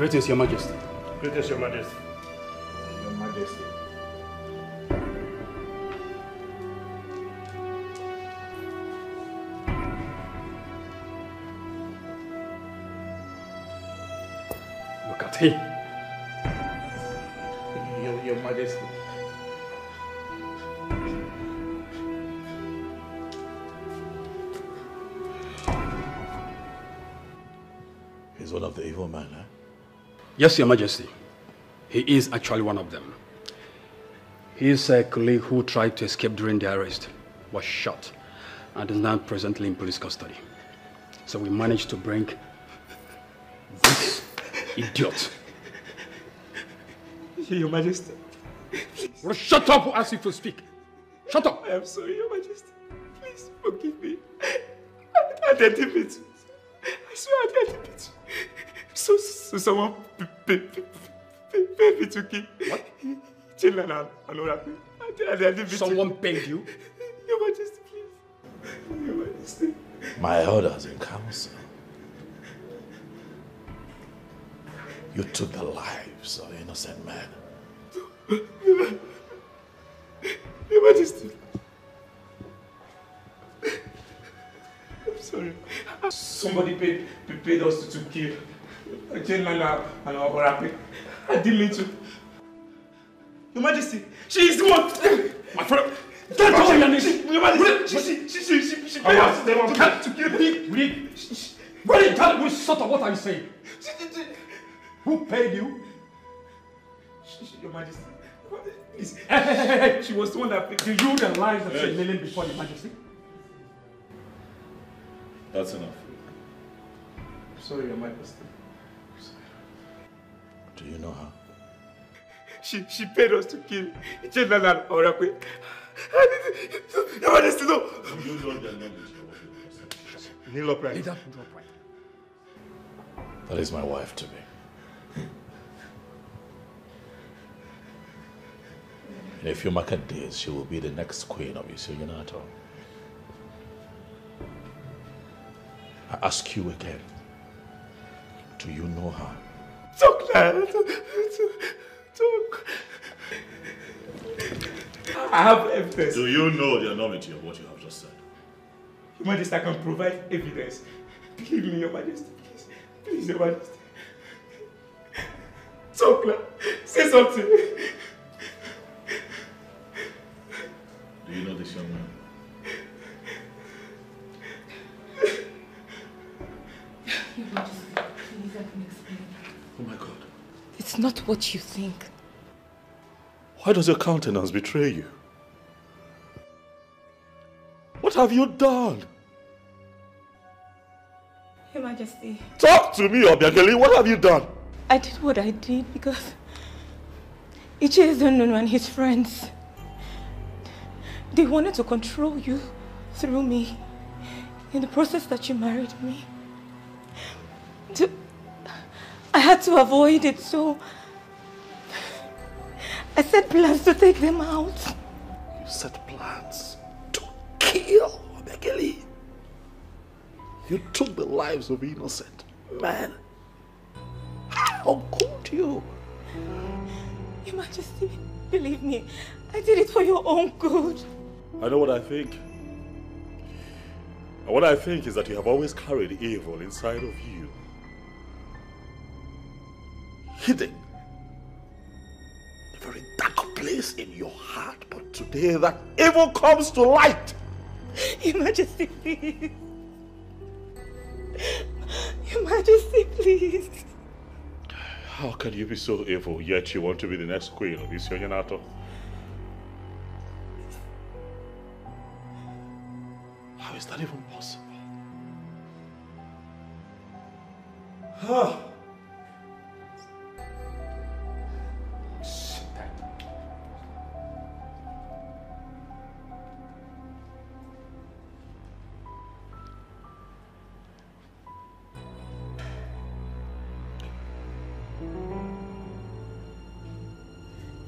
Greetings, Your Majesty. Greetings, Your Majesty. Your Majesty. Look at him. Your Majesty. He's one of the evil men, eh? Yes, Your Majesty. He is actually one of them. His colleague who tried to escape during the arrest was shot and is now presently in police custody. So we managed to bring this idiot. Your Majesty. Well, shut up or ask you to speak. Shut up. I am sorry, Your Majesty. Please forgive me. I didn't mean to. I swear I didn't mean to. So someone paid me to kill. What? Children and all that. Someone paid you? Your Majesty, please. Your Majesty. My elders in council. You took the lives of innocent men. Your Majesty. I'm sorry. Somebody paid us to kill Children and Oracle. I didn't mean to. Your Majesty, she is the one. My friend, get over your knees. Your Majesty, she paid us to kill me. What are you saying? Who paid you? Your Majesty. Hey. She was the one that paid. Do you realize that she's kneeling before Your Majesty? That's enough. I'm sorry, Your Majesty. Do you know her? She paid us to kill Children and Oracle. Your Majesty, no. You know their knowledge. Kneel upright. Kneel upright. That is my wife to be. In a few market days, she will be the next queen of Billionare. I ask you again, do you know her? Talk, lad. Talk. I have evidence. Do you know the enormity of what you have just said? Your Majesty, I can provide evidence. Believe me, Your Majesty, please. Please, Your Majesty. Talk, lad. Say something. Do you know this young man? Your Majesty, please let me explain. Oh my God. It's not what you think. Why does your countenance betray you? What have you done? Your Majesty. Talk to me, Obiageli. What have you done? I did what I did because Iche Nunu and his friends, they wanted to control you through me in the process that you married me. I had to avoid it, so I set plans to take them out. You set plans to kill Obiageli. You took the lives of innocent men. How could you? Your Majesty, believe me, I did it for your own good. I know what I think. And what I think is that you have always carried evil inside of you. Hidden. A very dark place in your heart. But today that evil comes to light. Your Majesty, please. Your Majesty, please. How can you be so evil, yet you want to be the next queen of Billionare? How is that even possible?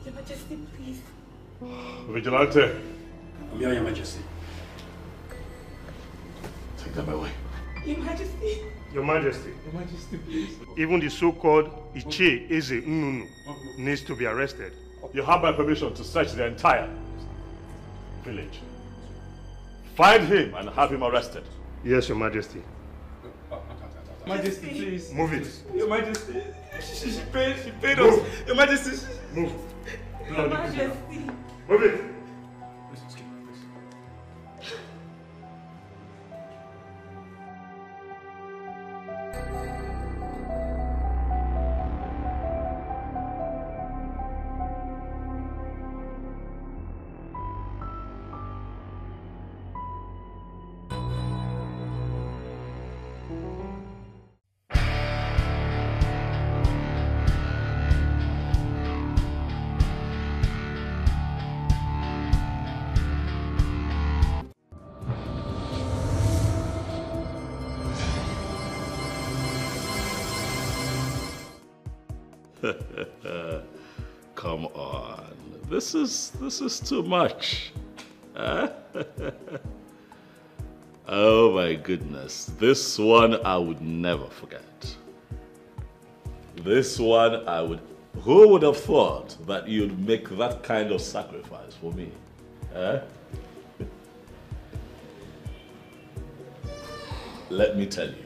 Your Majesty, please. Vigilante. I'm here, Your Majesty. Take them away. Your Majesty. Your Majesty. Your Majesty, please. Even the so-called Iche Eze Nnunu needs to be arrested. You have my permission to search the entire village. Find him and have him arrested. Yes, Your Majesty. Majesty, please. Move it. Your Majesty. She paid us. Your Majesty. Move. Your Majesty. Move it. Come on. This is too much. Huh? Oh my goodness. This one I would never forget. This one I would... Who would have thought that you'd make that kind of sacrifice for me? Huh? Let me tell you,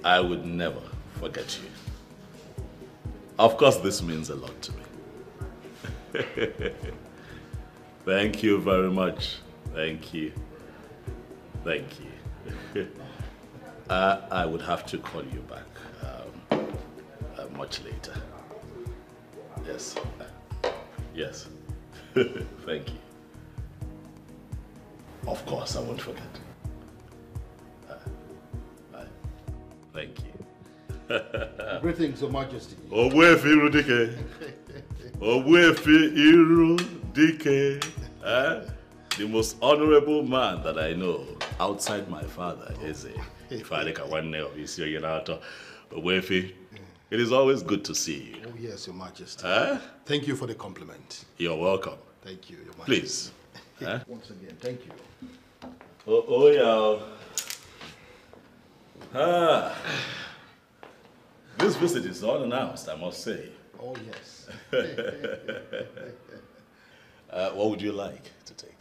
I would never forget you. Of course, this means a lot to me. Thank you very much. Thank you. Thank you. I would have to call you back much later. Yes. Yes. Thank you. Of course, I won't forget. Thank you. Greetings, Your Majesty. Owefi Irudike. Owefi Irudike. The most honorable man that I know outside my father is Ifadika Wanne of Isio Yanato. Owefi, it is always good to see you. Oh, yes, Your Majesty. Thank you for the compliment. You're welcome. Thank you, Your Majesty. Please. Once again, thank you. Oh, yeah. This visit is unannounced, I must say. Oh, yes. What would you like to take?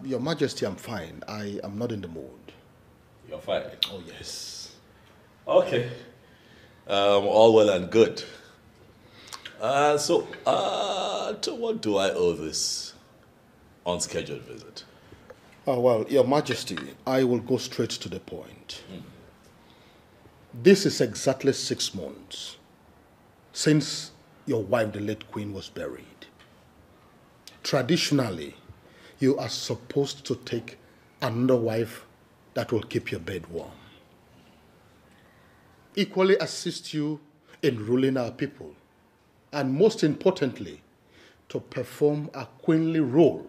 Your Majesty, I'm fine. I am not in the mood. You're fine? Oh, yes. Okay. All well and good. So, to what do I owe this unscheduled visit? Oh, well, Your Majesty, I will go straight to the point. This is exactly 6 months since your wife, the late Queen, was buried. Traditionally, you are supposed to take another wife that will keep your bed warm. Equally assist you in ruling our people. And most importantly, to perform a queenly role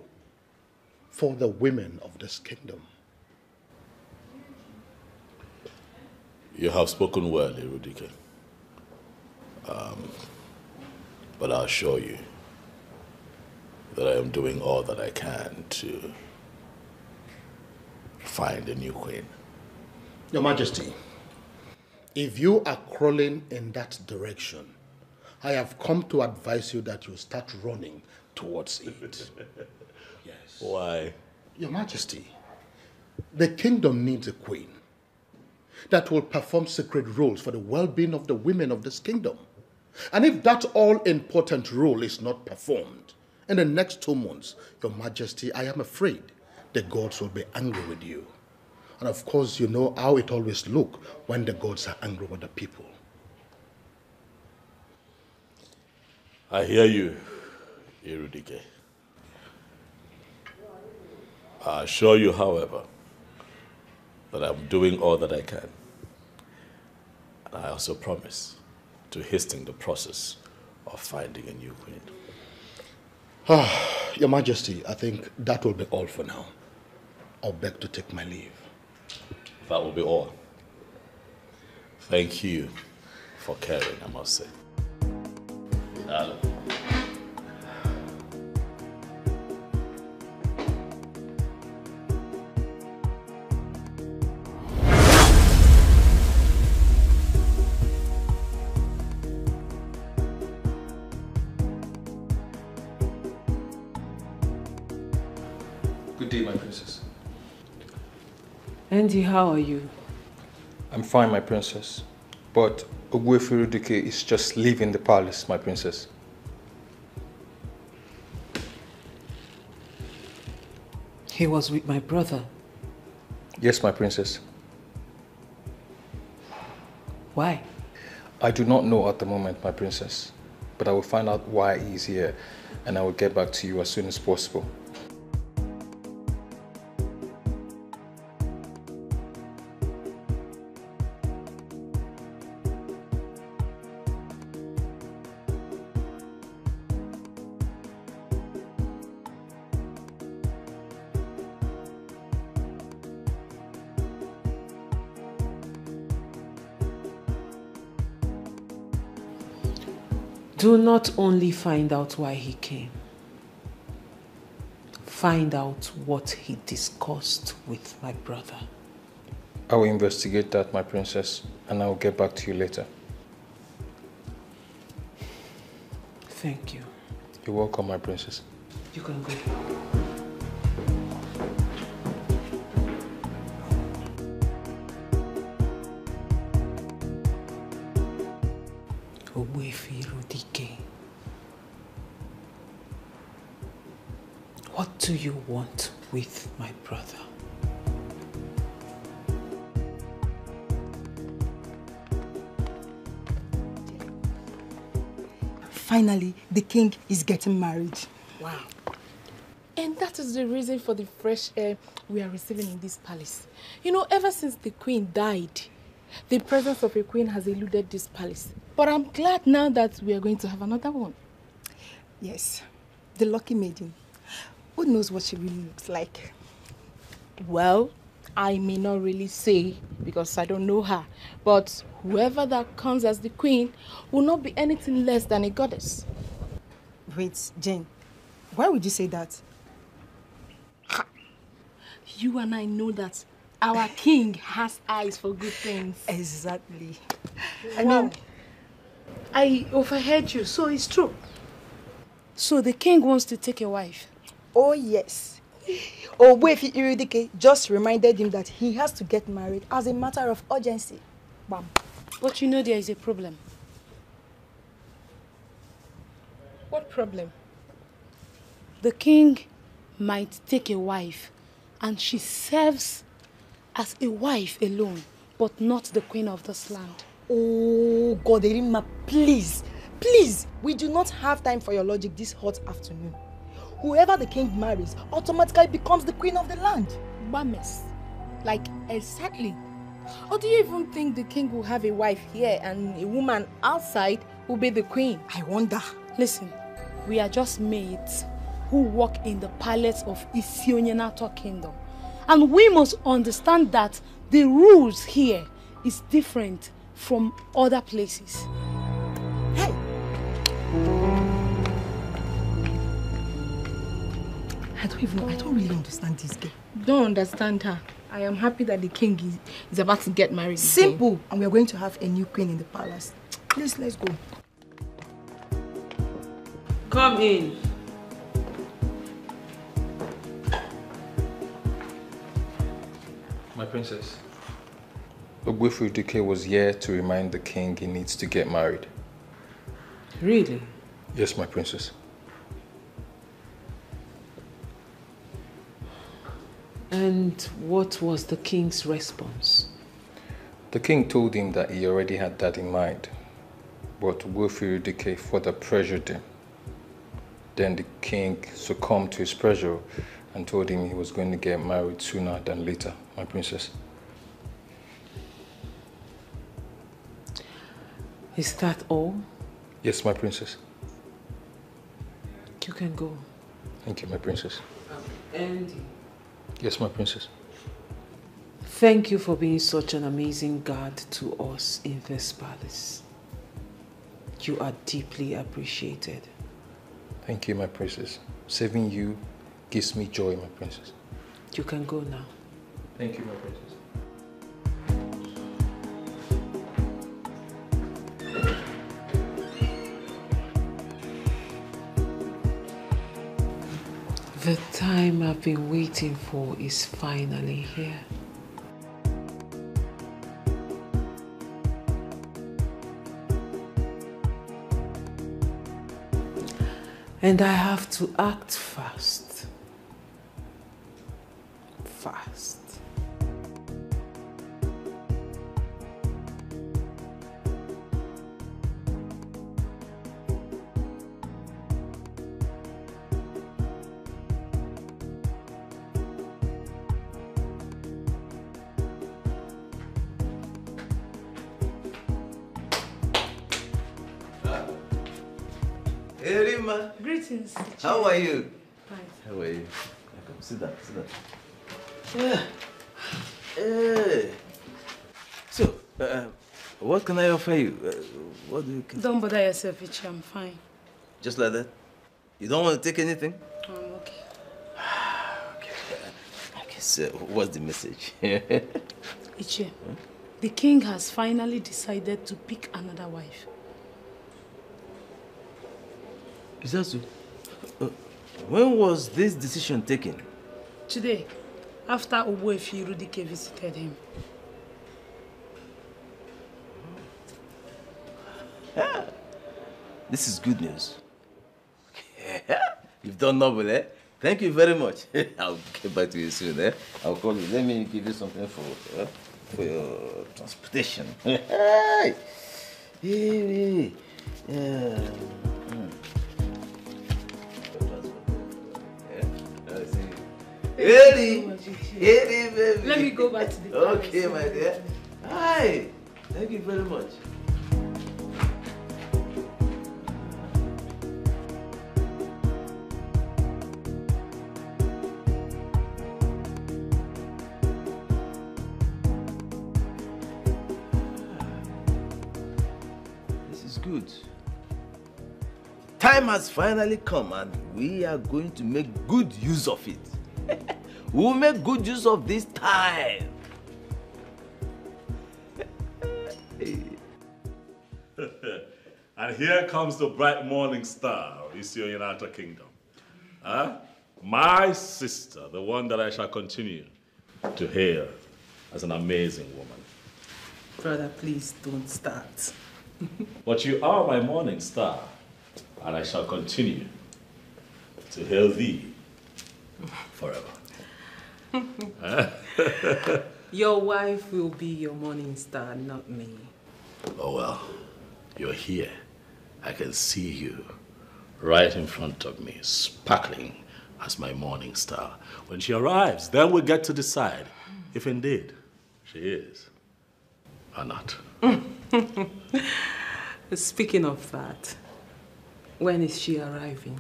for the women of this kingdom. You have spoken well, Irudike. But I assure you that I am doing all that I can to find a new queen. Your Majesty, if you are crawling in that direction, I have come to advise you that you start running towards it. Yes. Why? Your Majesty, the kingdom needs a queen that will perform sacred roles for the well-being of the women of this kingdom. And if that all-important role is not performed in the next 2 months, Your Majesty, I am afraid the gods will be angry with you. And of course, you know how it always looks when the gods are angry with the people. I hear you, Irudike. I assure you, however, that I'm doing all that I can. And I also promise to hasten the process of finding a new queen. Your Majesty, I think that will be all for now. I'll beg to take my leave. That will be all. Thank you for caring, I must say. Andy, how are you? I'm fine, my princess. But Ogbuefi is just leaving the palace, my princess. He was with my brother. Yes, my princess. Why? I do not know at the moment, my princess. But I will find out why he's here, and I will get back to you as soon as possible. Do not only find out why he came. Find out what he discussed with my brother. I will investigate that, my princess, and I will get back to you later. Thank you. You're welcome, my princess. You can go. What do you want with my brother? Finally, the king is getting married. Wow. And that is the reason for the fresh air we are receiving in this palace. You know, ever since the queen died, the presence of a queen has eluded this palace. But I'm glad now that we are going to have another one. Yes, the lucky maiden. Who knows what she really looks like? Well, I may not really say because I don't know her. But whoever that comes as the queen will not be anything less than a goddess. Wait, Jane, why would you say that? You and I know that our king has eyes for good things. Exactly. I mean, I overheard you, so it's true. So the king wants to take a wife? Oh, yes. Ogbuefi Iridike just reminded him that he has to get married as a matter of urgency. Bam. But you know there is a problem. What problem? The king might take a wife and she serves as a wife alone, but not the queen of this land. Oh, God, Erima, please. Please, we do not have time for your logic this hot afternoon. Whoever the king marries automatically becomes the queen of the land. Bames. Like, exactly. Or do you even think the king will have a wife here and a woman outside will be the queen? I wonder. Listen, we are just maids who work in the palace of Isionyenato Kingdom. And we must understand that the rules here is different from other places. Hey! I don't really understand this girl. Don't understand her. I am happy that the king is about to get married. Simple. Again. And we are going to have a new queen in the palace. Please, let's go. Come in. My princess. Ogbuefi Iridike was here to remind the king he needs to get married. Really? Yes, my princess. And what was the king's response? The king told him that he already had that in mind, but Ogbuefi Iridike further pressured him. Then the king succumbed to his pressure and told him he was going to get married sooner than later, my princess. Is that all? Yes, my princess. You can go. Thank you, my princess. Andy. Yes, my princess. Thank you for being such an amazing guard to us in this palace. You are deeply appreciated. Thank you, my princess. Saving you gives me joy, my princess. You can go now. Thank you, my princess. The time I've been waiting for is finally here. And I have to act fast. Fast. Hey, Rima. Greetings. How are you? Fine. How are you? Come, sit down, sit down. Yeah. Hey. So, what can I offer you? What do you... Don't bother yourself, Ichi. I'm fine. Just like that? You don't want to take anything? I'm okay. Okay, so what's the message? Ichi, the king has finally decided to pick another wife. Is that so? When was this decision taken? Today, after Ogbuefi Irudike visited him. This is good news. You've done noble, eh? Thank you very much. I'll get back to you soon, eh? I'll call you. Let me give you something for your transportation. Hey! Ready, baby. Let me go back to the palace. Okay, my dear. Hi. Thank you very much. This is good. Time has finally come and we are going to make good use of it. We'll make good use of this time. And here comes the bright morning star of Billionare Kingdom. Huh? My sister, the one that I shall continue to hail as an amazing woman. Brother, please don't start. But you are my morning star, and I shall continue to hail thee forever. Your wife will be your morning star, not me. Oh well, you're here. I can see you right in front of me, sparkling as my morning star. When she arrives, then we'll get to decide if indeed she is or not. Speaking of that, when is she arriving?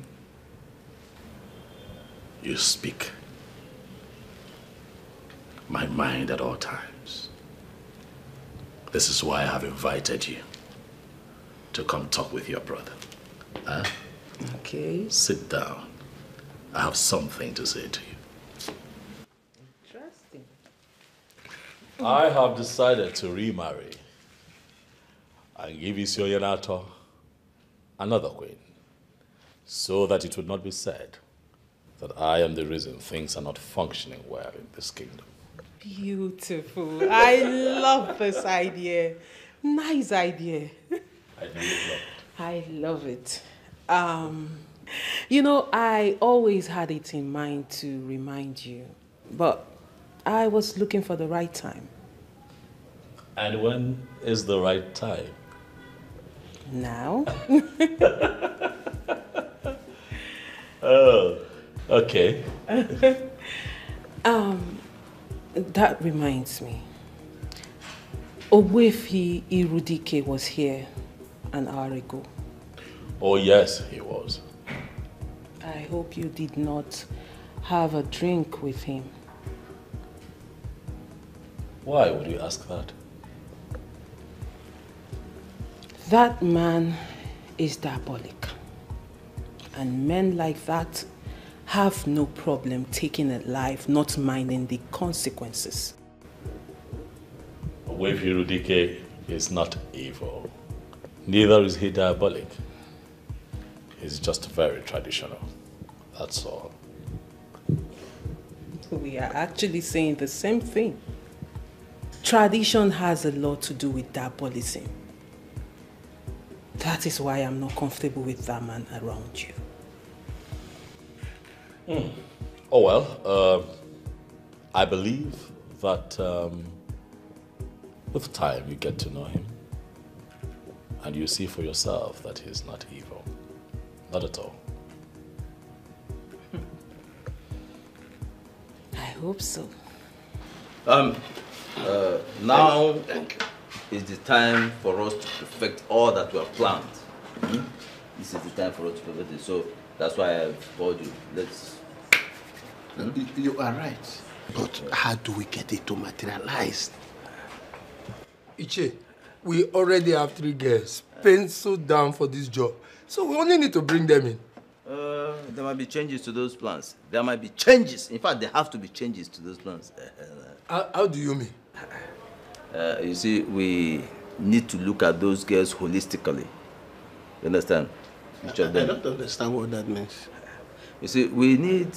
You speak my mind at all times. This is why I have invited you to come talk with your brother. Huh? Okay. Sit down. I have something to say to you. Interesting. I have decided to remarry and give Billionare another queen, so that it would not be said that I am the reason things are not functioning well in this kingdom. Beautiful. I love this idea. Nice idea. I do love it. I love it. You know, I always had it in mind to remind you, but I was looking for the right time. And when is the right time? Now? Oh, okay. That reminds me. Ogbuefi Irudike was here an hour ago. Oh yes, he was. I hope you did not have a drink with him. Why would you ask that? That man is diabolic. And men like that have no problem taking a life, not minding the consequences. Ogbuefi Irudike is not evil. Neither is he diabolic. He's just very traditional. That's all. We are actually saying the same thing. Tradition has a lot to do with diabolism. That is why I'm not comfortable with that man around you. Oh well, I believe that with time you get to know him and you see for yourself that he's not evil. Not at all. I hope so. Now is the time for us to perfect all that we have planned. This is the time for us to perfect it. So that's why I've called you. Let's. You are right. But how do we get it to materialize? Iche, we already have 3 girls penciled down for this job. So we only need to bring them in. There might be changes to those plans. There might be changes. In fact, there have to be changes to those plans. How do you mean? You see, we need to look at those girls holistically. You understand? Each of them. I don't understand what that means. You see, we need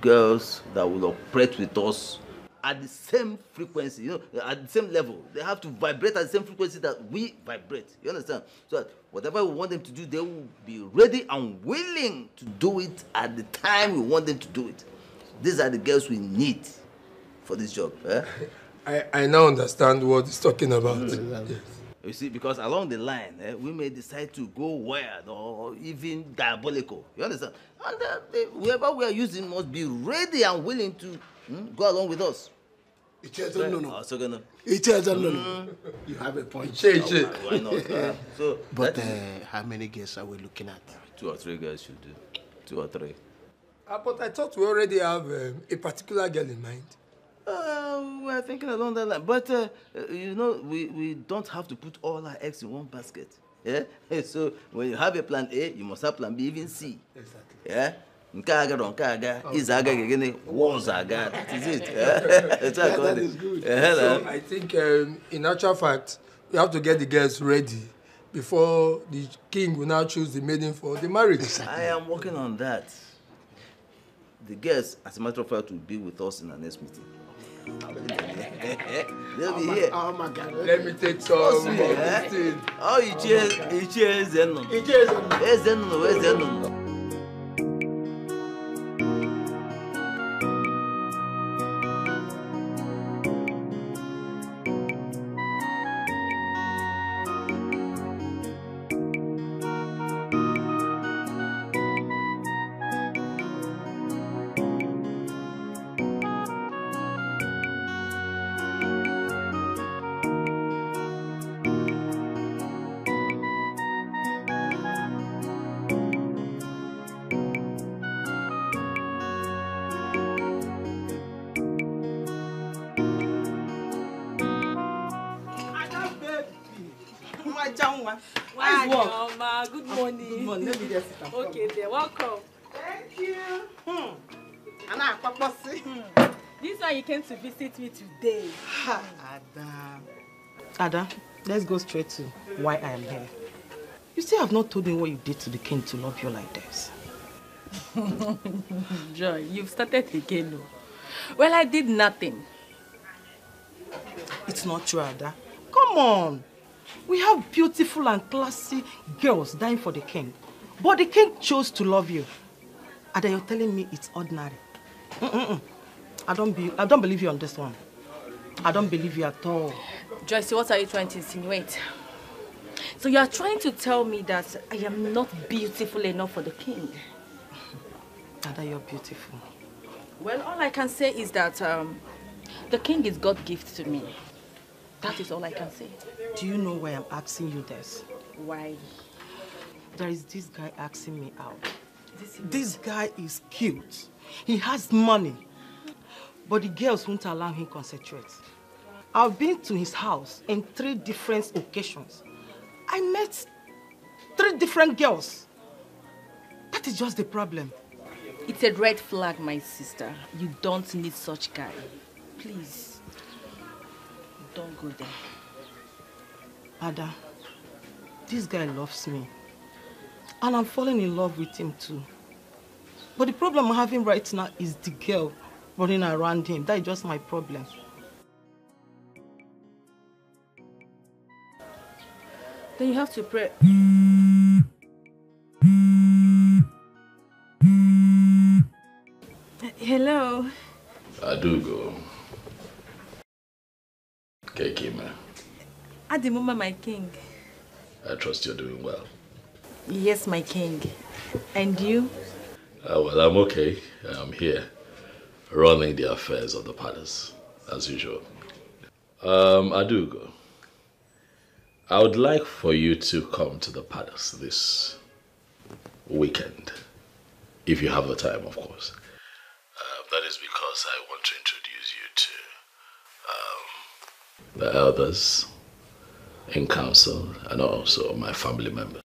girls that will operate with us at the same frequency, you know, at the same level. They have to vibrate at the same frequency that we vibrate. You understand? So that whatever we want them to do, they will be ready and willing to do it at the time we want them to do it. These are the girls we need for this job. I now understand what he's talking about. Yes. You see, because along the line, we may decide to go weird or even diabolical. You understand? And whoever we are using must be ready and willing to go along with us. No. You have a point. Why not? But how many girls are we looking at? 2 or 3 girls should do. 2 or 3. But I thought we already have a particular girl in mind. We are thinking along that line. But, you know, we don't have to put all our eggs in one basket. Yeah? So, when you have a plan A, you must have plan B, even C. Exactly. Yeah? That is it. That is good. So I think, in actual fact, we have to get the girls ready before the king will now choose the maiden for the marriage. I am working on that. The girls, as a matter of fact, will be with us in our next meeting. They'll be here. Oh my God. Let me take some of this thing. Oh, Ichie Zeno. Good morning. Good morning. Let me just sit down. Okay, there. Welcome. Thank you. This one you came to visit me today. Ada, let's go straight to why I am here. You still have not told me what you did to the king to love you like this. Joy, you've started again. No? Well, I did nothing. It's not true, Ada. Come on. We have beautiful and classy girls dying for the king. But the king chose to love you. Ada, you're telling me it's ordinary. I don't believe you on this one. I don't believe you at all. Joyce, what are you trying to insinuate? So you are trying to tell me that I am not beautiful enough for the king? Ada, you're beautiful. Well, all I can say is that the king is God's gift to me. That is all I can say. Do you know why I'm asking you this? Why? There is this guy asking me out. This guy is cute. He has money. But the girls won't allow him to concentrate. I've been to his house in 3 different occasions. I met 3 different girls. That is just the problem. It's a red flag, my sister. You don't need such guy. Please. Don't go there. Ada, this guy loves me. And I'm falling in love with him too. But the problem I'm having right now is the girl running around him. That is just my problem. Then you have to pray. do go. Okay, Kima. At the moment, my king. I trust you're doing well. Yes, my king. And you? Well, I'm okay. I'm here, running the affairs of the palace, as usual. Adugo, I would like for you to come to the palace this weekend, if you have the time, of course. That is because I want to introduce you to the elders in council and also my family members.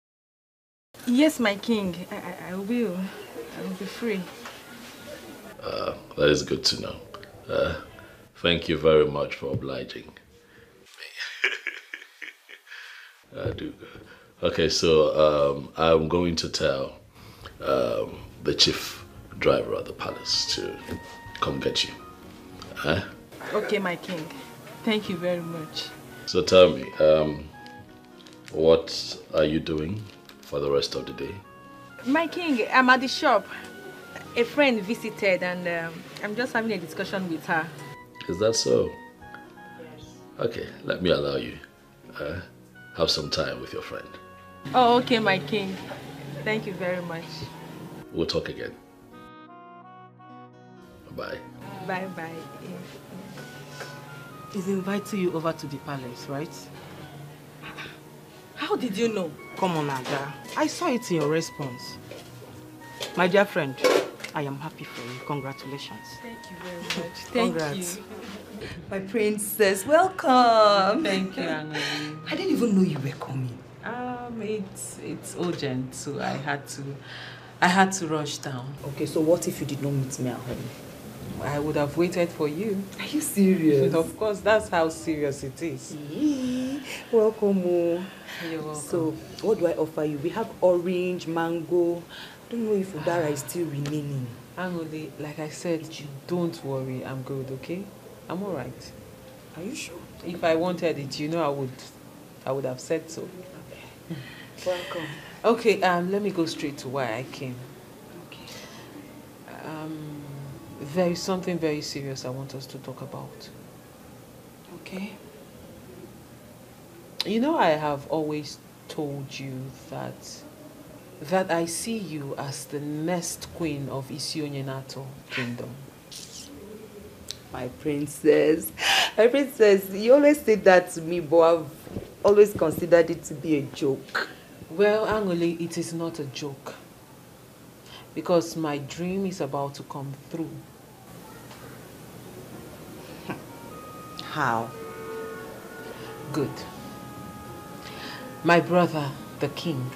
Yes, my king. I will. I will be free. That is good to know. Thank you very much for obliging me. Okay, so I'm going to tell the chief driver of the palace to come get you. Okay, my king. Thank you very much. So tell me, what are you doing for the rest of the day? My king, I'm at the shop. A friend visited and I'm just having a discussion with her. Is that so? Yes. Okay, let me allow you. Have some time with your friend. Oh, okay, my king. Thank you very much. We'll talk again. Bye. Bye-bye. He's inviting you over to the palace, right? How did you know? Come on, Aga. I saw it in your response. My dear friend, I am happy for you. Congratulations. Thank you very much. Thank Congrats. you. My princess, welcome. Thank you, Anna. I didn't even know you were coming. It's urgent, so I had to rush down. Okay, so what if you did not meet me at home? I would have waited for you. Are you serious? Of course, that's how serious it is. Welcome. Oh. You're welcome. So, what do I offer you? We have orange, mango. I don't know if Udara is still remaining. Angoli, like I said, don't worry. I'm good, okay? I'm all right. Are you sure? If I wanted it, you know I would have said so. Okay. Welcome. Okay, let me go straight to why I came. Okay. There is something very serious I want us to talk about. Okay. You know, I have always told you that I see you as the next queen of Isionyenato kingdom. My princess, you always say that to me, but I've always considered it to be a joke. Well, Angoli, it is not a joke. Because my dream is about to come through. How? Good. My brother, the king,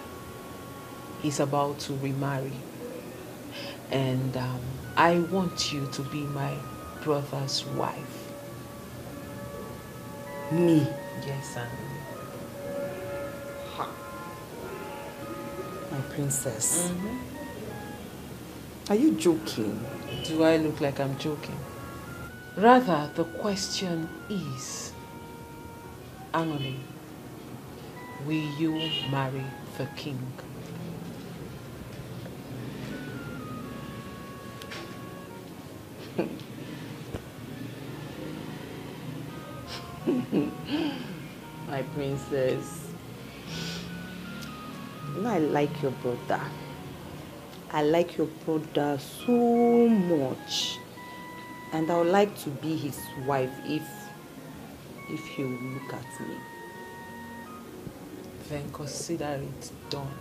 is about to remarry. And I want you to be my brother's wife. Me? Yes, Angoli. My princess. Are you joking? Do I look like I'm joking? Rather, the question is, Angoli, will you marry the king? My princess. You know I like your brother. I like your brother so much. And I would like to be his wife if he will look at me. Then consider it done.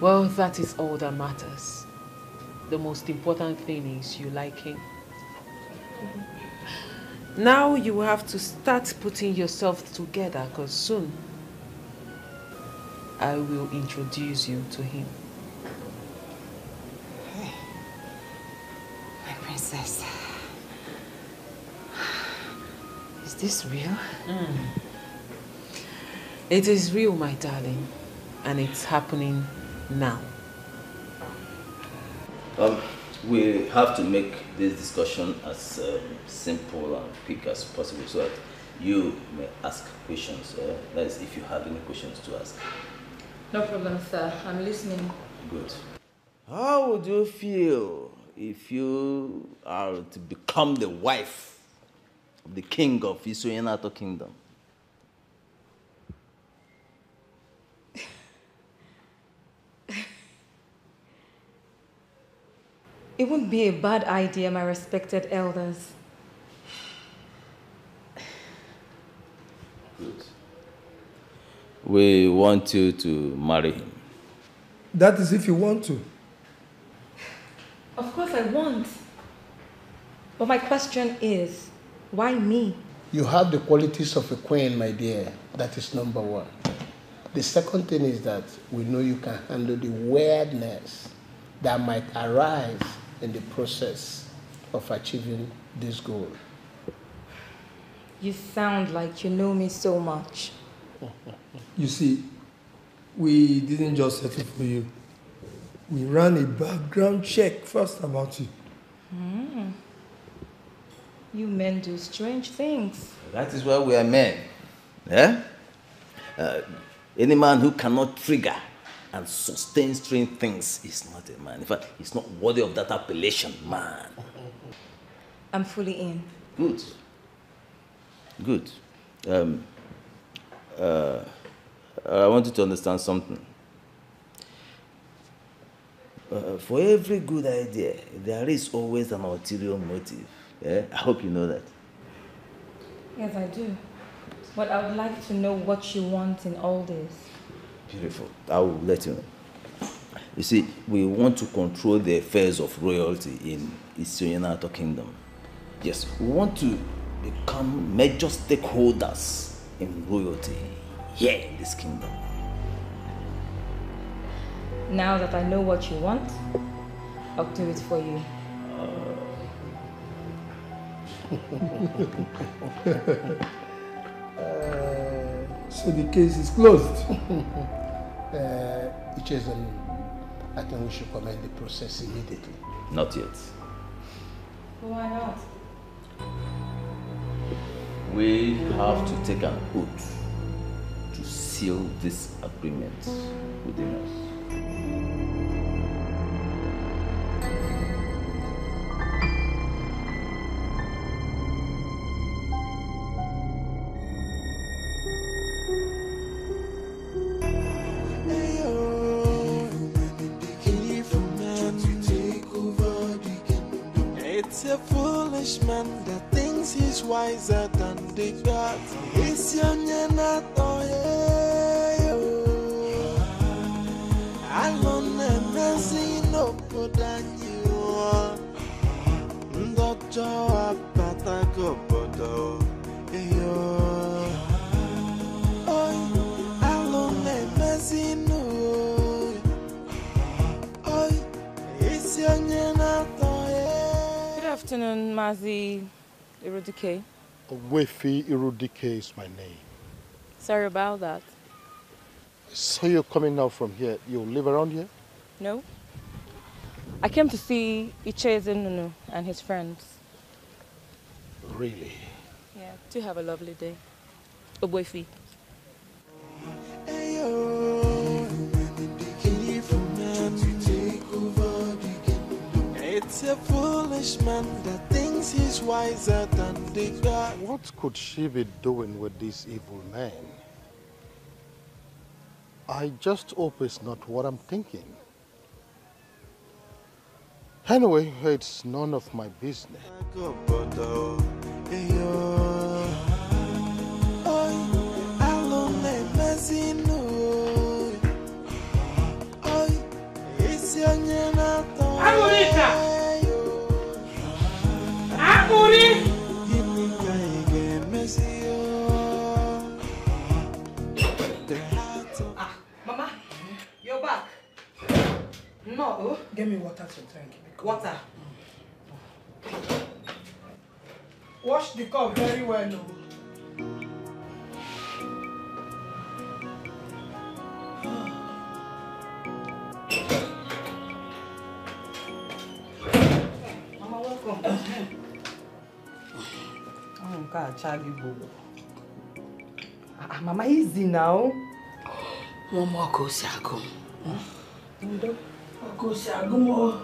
Well, that is all that matters. The most important thing is you like him. Now you have to start putting yourself together, because soon I will introduce you to him. Hey, my princess. Is this real? It is real, my darling, and it's happening now. We have to make this discussion as simple and quick as possible so that you may ask questions. That is, if you have any questions to ask. No problem, sir. I'm listening. Good. How would you feel if you are to become the wife of the king of Billionare kingdom. It wouldn't be a bad idea, my respected elders. Good. We want you to marry him. That is if you want to. Of course I want. But my question is, why me? You have the qualities of a queen, my dear. That is number one. The second thing is that we know you can handle the weirdness that might arise in the process of achieving this goal. You sound like you know me so much. You see, we didn't just settle for you. We ran a background check first about you. You men do strange things. That is why we are men. Yeah? Any man who cannot trigger and sustain strange things is not a man. In fact, he's not worthy of that appellation, man. I'm fully in. Good. Good. I want you to understand something. For every good idea, there is always an ulterior motive. Yeah? I hope you know that. Yes, I do. But I would like to know what you want in all this. Beautiful. I will let you know. You see, we want to control the affairs of royalty in Billionare kingdom. Yes, we want to become major stakeholders in royalty here in this kingdom. Now that I know what you want, I'll do it for you. So the case is closed. I think we should commence the process immediately. Not yet. Why not? We have to take an oath to seal this agreement within us. A foolish man that thinks he's wiser than the gods. It's young and not alone and messy no good than you. Doctor, Patago, Bodo. Alone and messy no. It's young and not. Good afternoon, Mazi Irudike. Wefi Irudike is my name. Sorry about that. So you're coming now from here. You live around here? No. I came to see Icheze Nunu and his friends. Really? Yeah, to have a lovely day. Wefi. It's a foolish man that thinks he's wiser than the God. What could she be doing with this evil man? I just hope it's not what I'm thinking. Anyway, it's none of my business. Mama, you're back. No. Get me water to drink. Water. Wash the cup very well. Mama, welcome. Mama, easy now. One more Kosiago. Kosiago.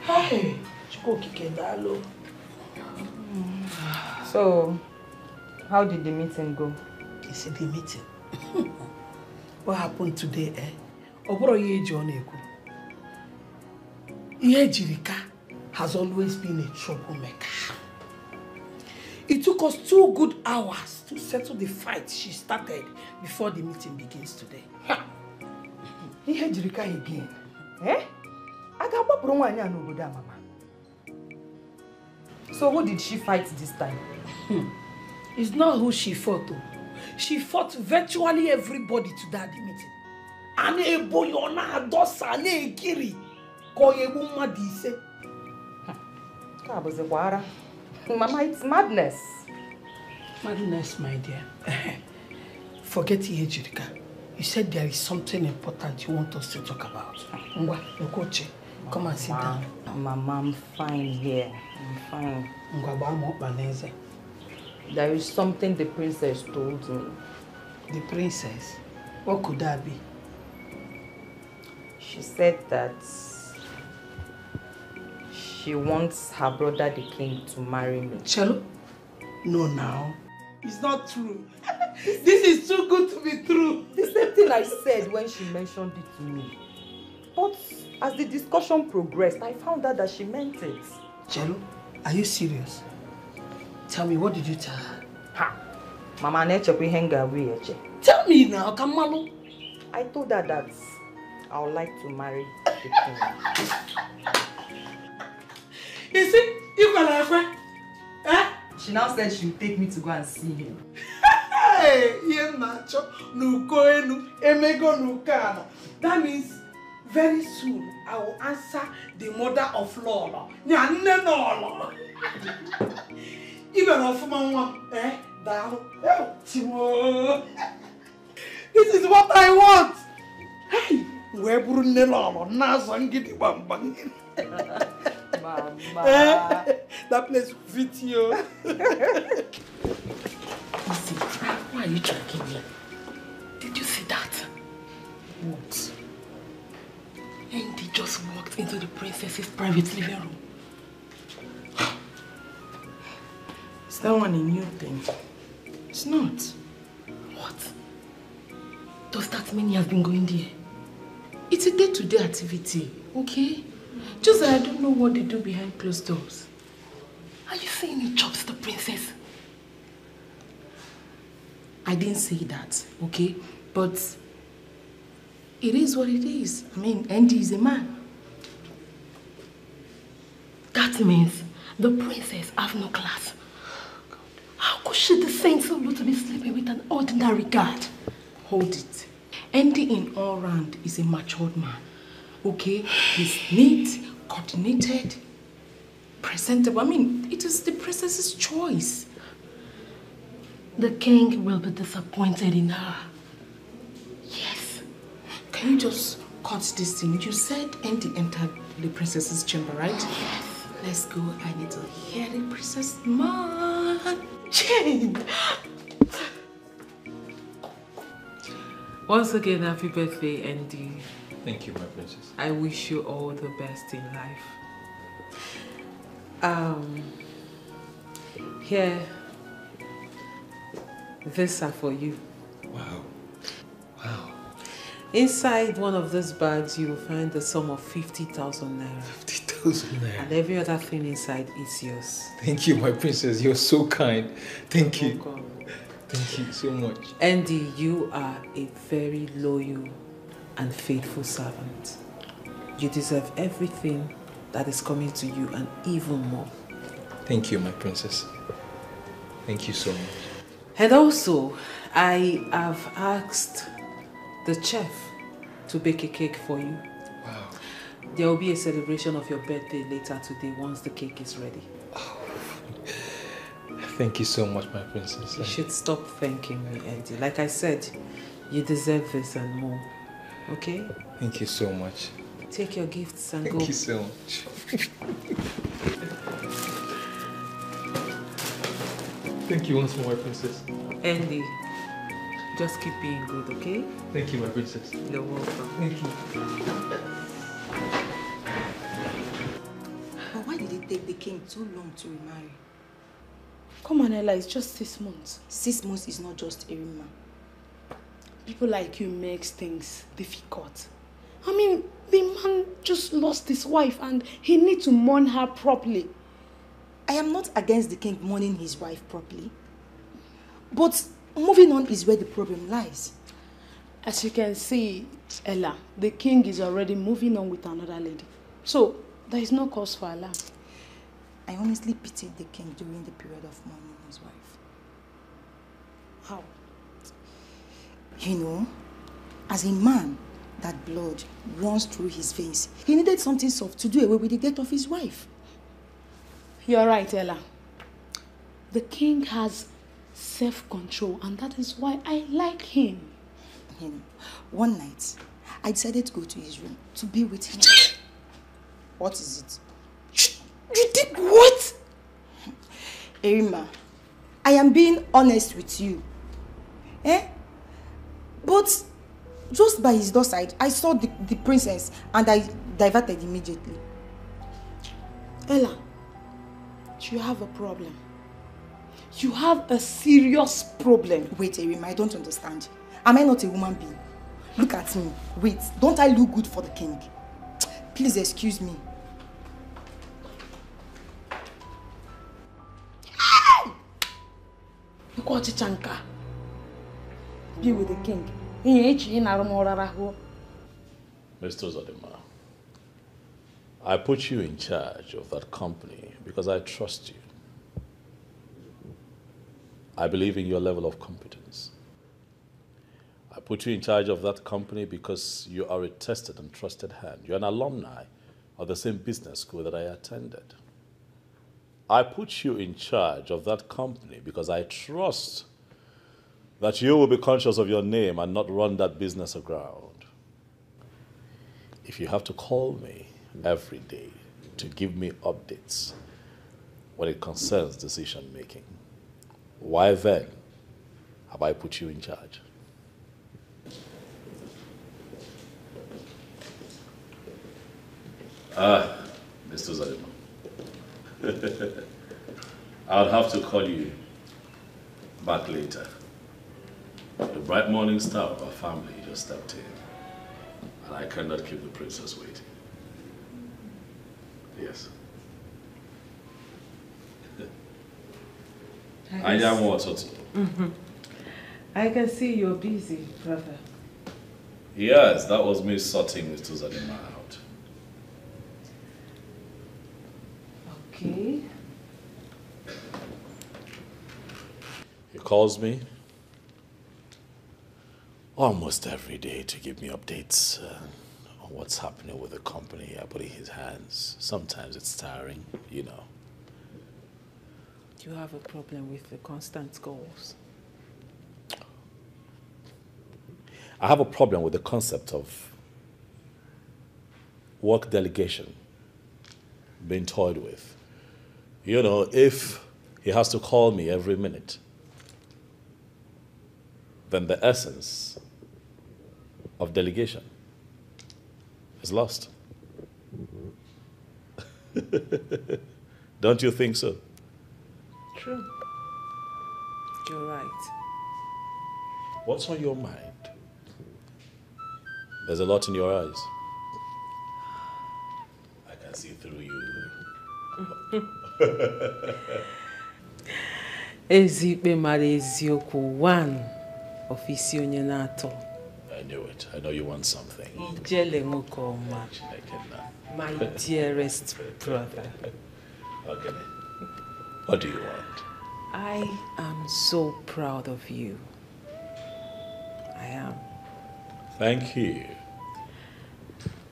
Hey, Chiko Kikedalo. So, how did the meeting go? You see the meeting? What happened today, eh? Oboro Yeji Oneku. Yejirika has always been a troublemaker. It took us 2 good hours to settle the fight she started before the meeting begins today. Yejirika again? Eh? Agababro wanya no go da mama. So who did she fight this time? It's not who she fought though. She fought virtually everybody to that meeting. Ane boyona dosa ne kiri koye muma dise. Mama, it's madness. Madness, my dear. Forget Yejirika. You said there is something important you want us to talk about. Ngwa, Okoche, come and sit down. Mama, I'm fine here. I'm fine. Ngwa, ba mo baneze. There is something the princess told me. The princess? What could that be? She said that she wants her brother the king to marry me. Chelo? No, now. It's not true. This is too good to be true. The same thing I said when she mentioned it to me. But as the discussion progressed, I found out that she meant it. Chelo, are you serious? Tell me, what did you tell her? Ha! Mama neche kwe henga we. Tell me now, Kamalu. I told her that I would like to marry the king. You see, you can have her. Eh? She now said she would take me to go and see him. Hey, Nacho, Nukoenu, Emego Nukana. That means very soon I will answer the mother of Lola. Nyanenolo. Even of Mama, eh? Down. Timo. This is what I want. Hey, where Brunelolo, Nazangiti Bambang. Mama. That place will fit you. Listen, why are you tracking me? Did you see that? What? Andy just walked into the princess's private living room. Is that one a new thing? It's not. What? Does that mean he has been going there? It's a day-to-day activity, okay? Just that I don't know what they do behind closed doors. Are you saying he chops the princess? I didn't say that, okay? But it is what it is. I mean, Andy is a man. That means the princess has no class. How could she descend so low to be sleeping with an ordinary guard? Hold it. Andy in all round is a matured man. Okay? He's neat, coordinated, presentable. I mean, it is the princess's choice. The king will be disappointed in her. Yes. Can you just cut this thing? You said Andy entered the princess's chamber, right? Yes. Let's go. I need to hear the princess man. Jane! Once again, happy birthday, Andy. Thank you, my princess. I wish you all the best in life. Here, these are for you. Wow. Wow. Inside one of these bags, you will find the sum of 50,000 naira. 50,000 naira. And every other thing inside is yours. Thank you, my princess. You're so kind. Thank you. Welcome. Thank you so much. Andy, you are a very loyal and faithful servant. You deserve everything that is coming to you and even more. Thank you, my princess. Thank you so much. And also, I have asked the chef to bake a cake for you. Wow. There will be a celebration of your birthday later today once the cake is ready. Oh. Thank you so much, my princess. You should stop thanking me, Andy. Like I said, you deserve this and more. Okay? Thank you so much. Take your gifts and go. Thank you so much. Thank you once more, my princess. Andy, just keep being good, okay? Thank you, my princess. You're welcome. Thank you. But why did it take the king too long to remarry? Come on, Ella, it's just 6 months. 6 months is not just Erima. People like you makes things difficult. I mean, the man just lost his wife and he needs to mourn her properly. I am not against the king mourning his wife properly. But moving on is where the problem lies. As you can see, Ella, the king is already moving on with another lady. So, there is no cause for alarm. I honestly pitied the king during the period of mourning his wife. How? You know, as a man, that blood runs through his veins. He needed something soft to do away with the death of his wife. You're right, Ella. The king has self-control, and that is why I like him. You know, one night, I decided to go to his room to be with him. What is it? You did what? Erima, I am being honest with you. But just by his doorstep, I saw the princess and I diverted immediately. Ella, you have a problem. You have a serious problem. Wait, Erima, I don't understand. Am I not a woman being? Look at me. Wait, don't I look good for the king? Please excuse me. Be with the king. Mr. Zodima, I put you in charge of that company because I trust you. I believe in your level of competence. I put you in charge of that company because you are a tested and trusted hand. You're an alumni of the same business school that I attended. I put you in charge of that company because I trust that you will be conscious of your name and not run that business aground. If you have to call me every day to give me updates when it concerns decision making, why then have I put you in charge? Mr. Zodima. I'll have to call you back later. The bright morning star of our family just stepped in, and I cannot keep the princess waiting. Yes. I am what? I can see you're busy, brother. Yes, that was me sorting Mr. Zodima out. Okay. He calls me almost every day to give me updates on what's happening with the company I put in his hands. Sometimes it's tiring, you know. Do you have a problem with the constant calls? I have a problem with the concept of work delegation being toyed with. You know, if he has to call me every minute, then the essence of delegation is lost. Don't you think so? True. You're right. What's on your mind? There's a lot in your eyes. I can see through you. Ezikpe mara eziokwu one ofisi onye na-atọ. I knew it. I know you want something. Ijele nwoke ọma. My dearest brother. Okay. What do you want? I am so proud of you. I am. Thank you.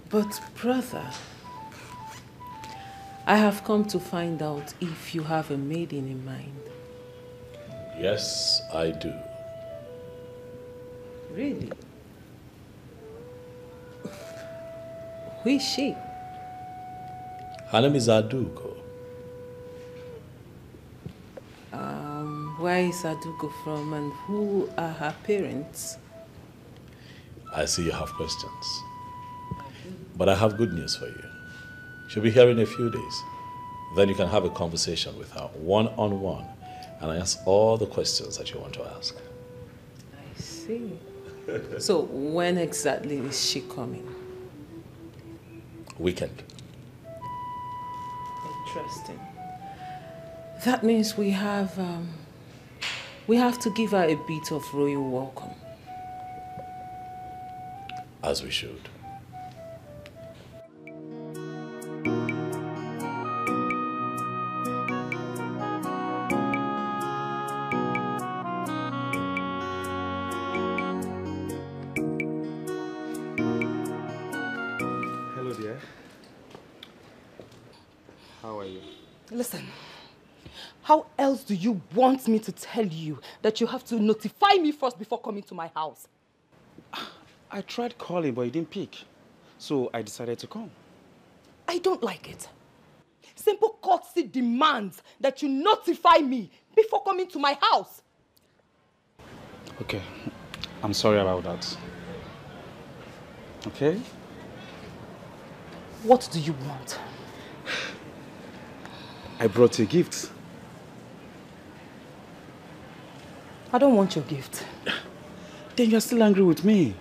But brother, I have come to find out if you have a maiden in mind. Yes, I do. Really? Who is she? Her name is Adugo. Where is Adugo from and who are her parents? I see you have questions. But I have good news for you. She'll be here in a few days. Then you can have a conversation with her, one-on-one, and I ask all the questions that you want to ask. I see. So when exactly is she coming? Weekend. Interesting. That means we have to give her a bit of royal welcome. As we should. Hello, dear. How are you? Listen, how else do you want me to tell you that you have to notify me first before coming to my house? I tried calling, but you didn't pick. So I decided to come. I don't like it. Simple courtesy demands that you notify me before coming to my house. Okay, I'm sorry about that. Okay? What do you want? I brought you a gift. I don't want your gift. Then you're still angry with me.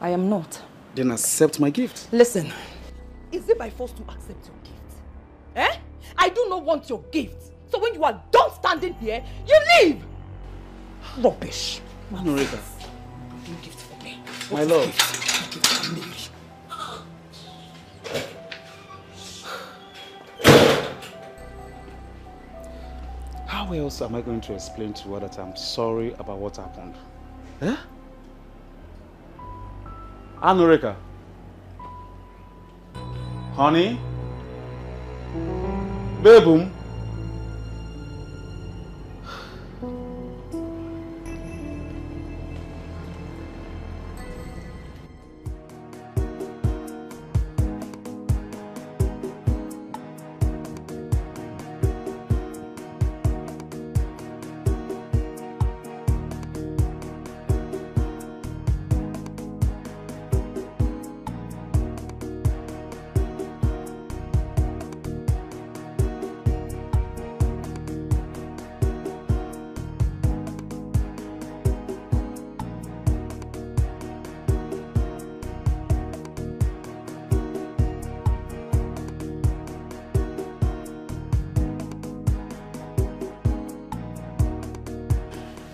I am not. Then accept my gift. Listen, is it by force to accept your gift? Eh? I do not want your gift. So when you are done standing here, you leave! Rubbish. Manorita. No gift for me. My love. Gift for me. How else am I going to explain to her that I'm sorry about what happened? Eh? Anoreka. Honey? Baboom?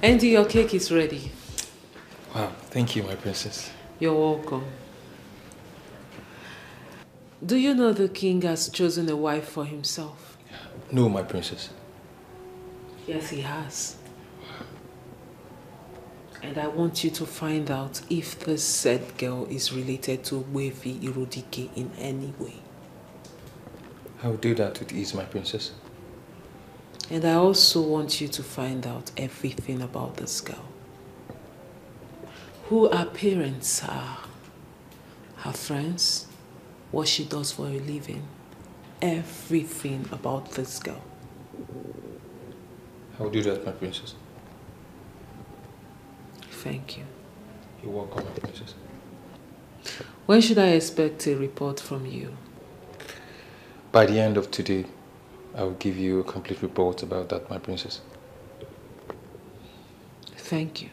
Andy, your cake is ready. Wow, thank you, my princess. You're welcome. Do you know the king has chosen a wife for himself? No, my princess. Yes, he has. And I want you to find out if this said girl is related to Wefi Irodike in any way. I will do that with ease, my princess. And I also want you to find out everything about this girl. Who her parents are, her friends, what she does for a living, everything about this girl. I will do that, my princess. Thank you. You're welcome, my princess. When should I expect a report from you? By the end of today, I will give you a complete report about that, my princess. Thank you.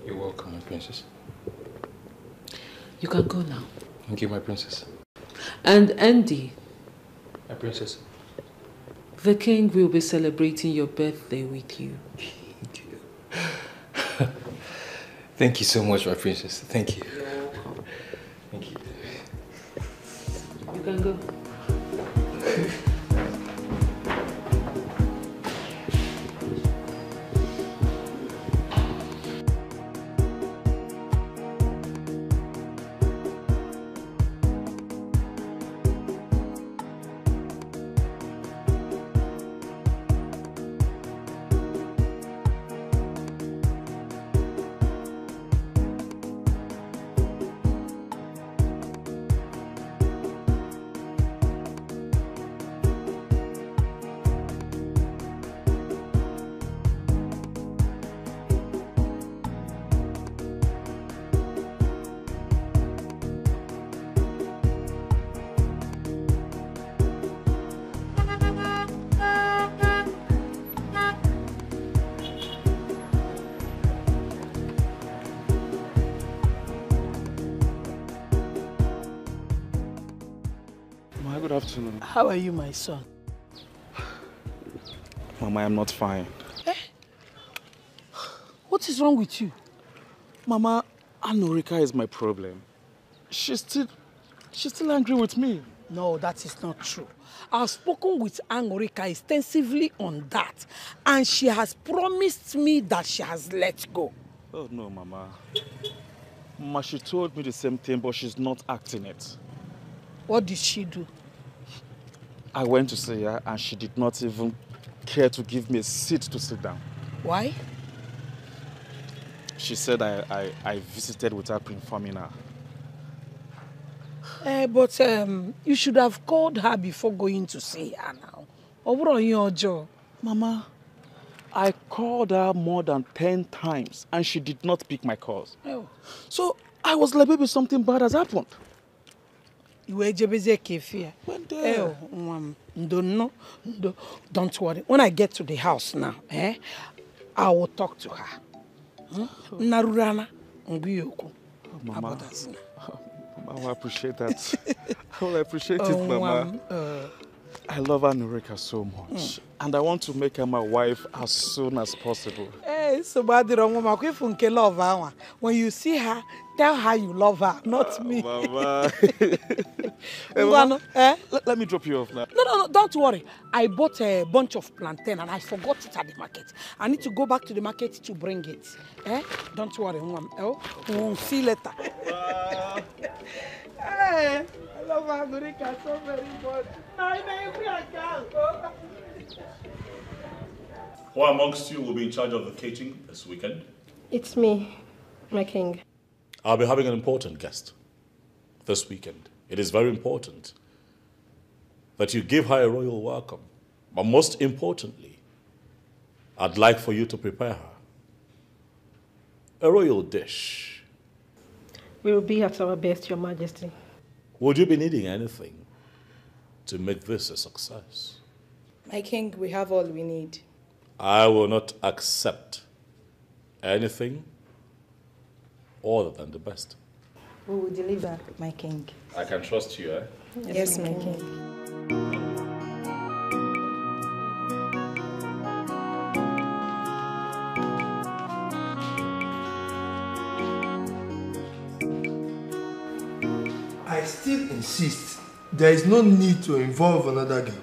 You're welcome, my princess. You can go now. Thank you, my princess. And Andy. My princess. The king will be celebrating your birthday with you. Thank you so much, my princess. Thank you. You're welcome. Thank you. You can go. good afternoon. How are you, my son? Mama, I'm not fine. Eh? What is wrong with you? Mama, Anorika is my problem. She's still angry with me. No, that is not true. I've spoken with Anorika extensively on that, and she has promised me that she has let go. Oh no, Mama. Mama, she told me the same thing, but she's not acting it. What did she do? I went to see her, and she did not even care to give me a seat to sit down. Why? She said I visited without informing her. But you should have called her before going to see her now. Mama, I called her more than 10 times and she did not pick my calls. Oh. So I was like, maybe something bad has happened. You were don't worry. When I get to the house now, I will talk to her. Narurana, Mama, I appreciate that. I appreciate it, Mama. I love Anorika so much. And I want to make her my wife as soon as possible. When you see her, tell her you love her, not me. Mama. Mama, let me drop you off now. No, don't worry. I bought a bunch of plantain and I forgot it at the market. I need to go back to the market to bring it. Don't worry, we'll see you later. Hey, I love Anorika so very much. Who amongst you will be in charge of the catering this weekend? It's me, my king. I'll be having an important guest this weekend. It is very important that you give her a royal welcome. But most importantly, I'd like for you to prepare her a royal dish. We will be at our best, Your Majesty. Would you be needing anything to make this a success? My king, we have all we need. I will not accept anything other than the best. We will deliver, my king. I can trust you, eh? Yes, my king. I still insist there is no need to involve another girl.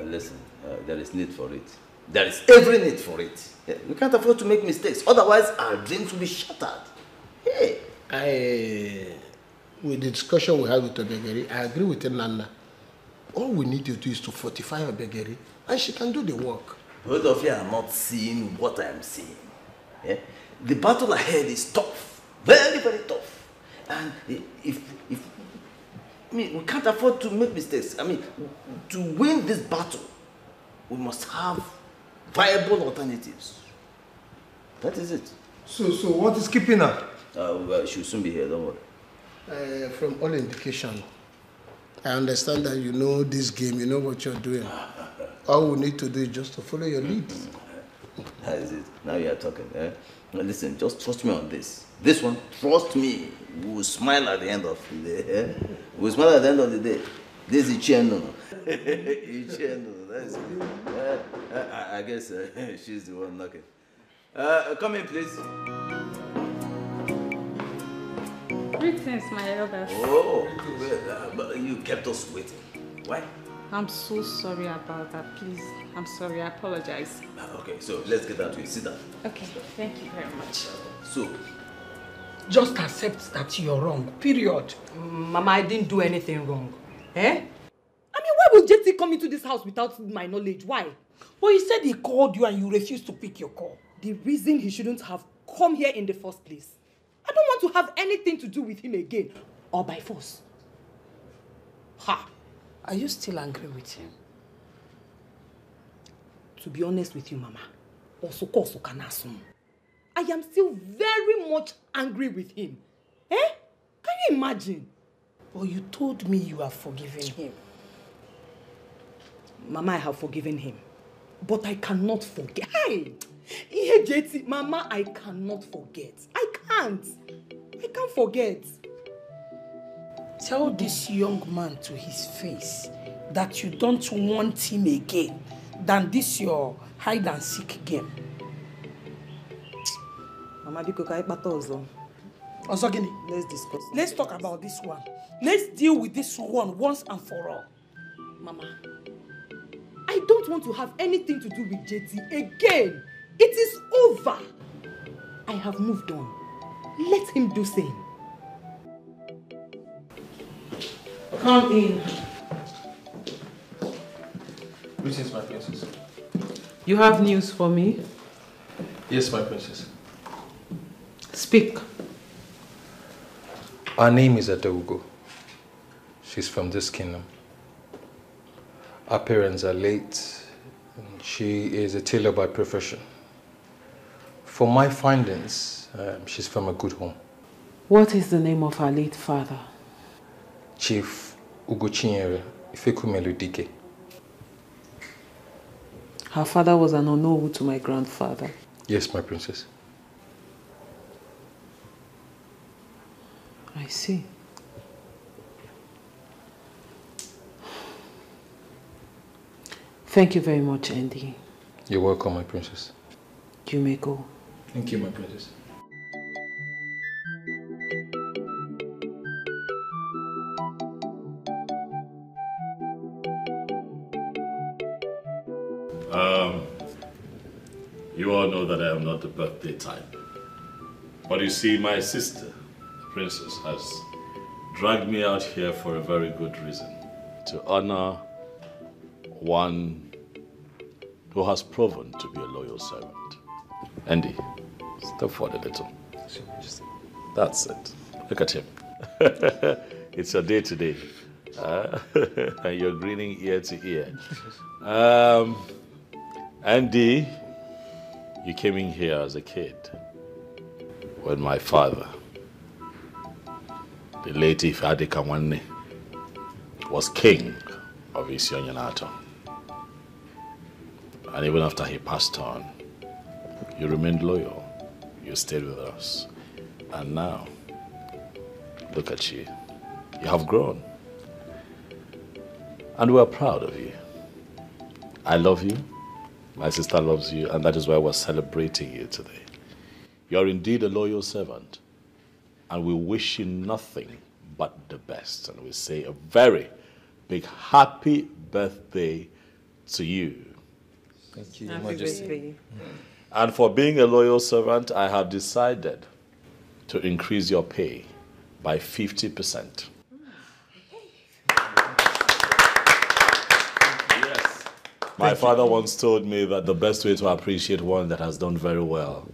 Listen, there is need for it. There is every need for it. We can't afford to make mistakes, otherwise our dreams will be shattered. Hey! With the discussion we had with Obegeri, I agree with Nana. All we need to do is to fortify Obegeri, and she can do the work. Both of you are not seeing what I am seeing. The battle ahead is tough, very, very tough. And we can't afford to make mistakes. To win this battle, we must have viable alternatives. That is it. So what is keeping her? Well, she'll soon be here, don't worry. From all indication, I understand that you know this game, you know what you're doing. All we need to do is just to follow your lead. That is it. Now you are talking. Now listen, just trust me on this. This one, trust me, we will smile at the end of the day. We will smile at the end of the day. This is Icheno. Icheno, that's it. I guess she's the one knocking. Come in, please. Greetings, my elders. Oh, but you kept us waiting. Why? I'm so sorry about that. Please, I'm sorry. I apologize. Okay, so let's get down to it. Sit down. Okay, thank you very much. So, just accept that you're wrong, period. Mama, I didn't do anything wrong. Why would JT come into this house without my knowledge? Why? Well, he said he called you and you refused to pick your call. The reason he shouldn't have come here in the first place. I don't want to have anything to do with him again, or by force. Ha! Are you still angry with him? To be honest with you, Mama, I am still very much angry with him. Can you imagine? Well, you told me you have forgiven him. Mama, I have forgiven him. But I cannot forget. Mama, I cannot forget. I can't forget. Tell this young man to his face that you don't want him again than this your hide and seek game. Mama, because I also. Let's discuss. Let's talk about this one. Let's deal with this one once and for all. Mama, I don't want to have anything to do with JT again. It is over. I have moved on. Let him do same. Come in. Greetings, my princess. You have news for me? Yes, my princess. Speak. Her name is Adaugo. She's from this kingdom. Her parents are late. And she is a tailor by profession. For my findings, she's from a good home. What is the name of her late father? Chief Ugochinyere Ifekumeludike. Her father was an Onowu to my grandfather. Yes, my princess. I see. Thank you very much, Andy. You're welcome, my princess. You may go. Thank you, my princess. You all know that I am not the birthday type. But you see, my sister, the princess, has dragged me out here for a very good reason. To honor one who has proven to be a loyal servant. Andy, step forward a little. That's it. Look at him. It's your day today. And you're grinning ear to ear. Andy, you came in here as a kid when my father, the late Ifeadi Kamwanne, was king of Isionyanato. And even after he passed on, you remained loyal. You stayed with us. And now, look at you. You have grown. And we're proud of you. I love you. My sister loves you. And that is why we're celebrating you today. You're indeed a loyal servant. And we wish you nothing but the best. And we say a very big happy birthday to you. Thank you, Happy birthday. And for being a loyal servant, I have decided to increase your pay by 50%. Yes. My father once told me that the best way to appreciate one that has done very well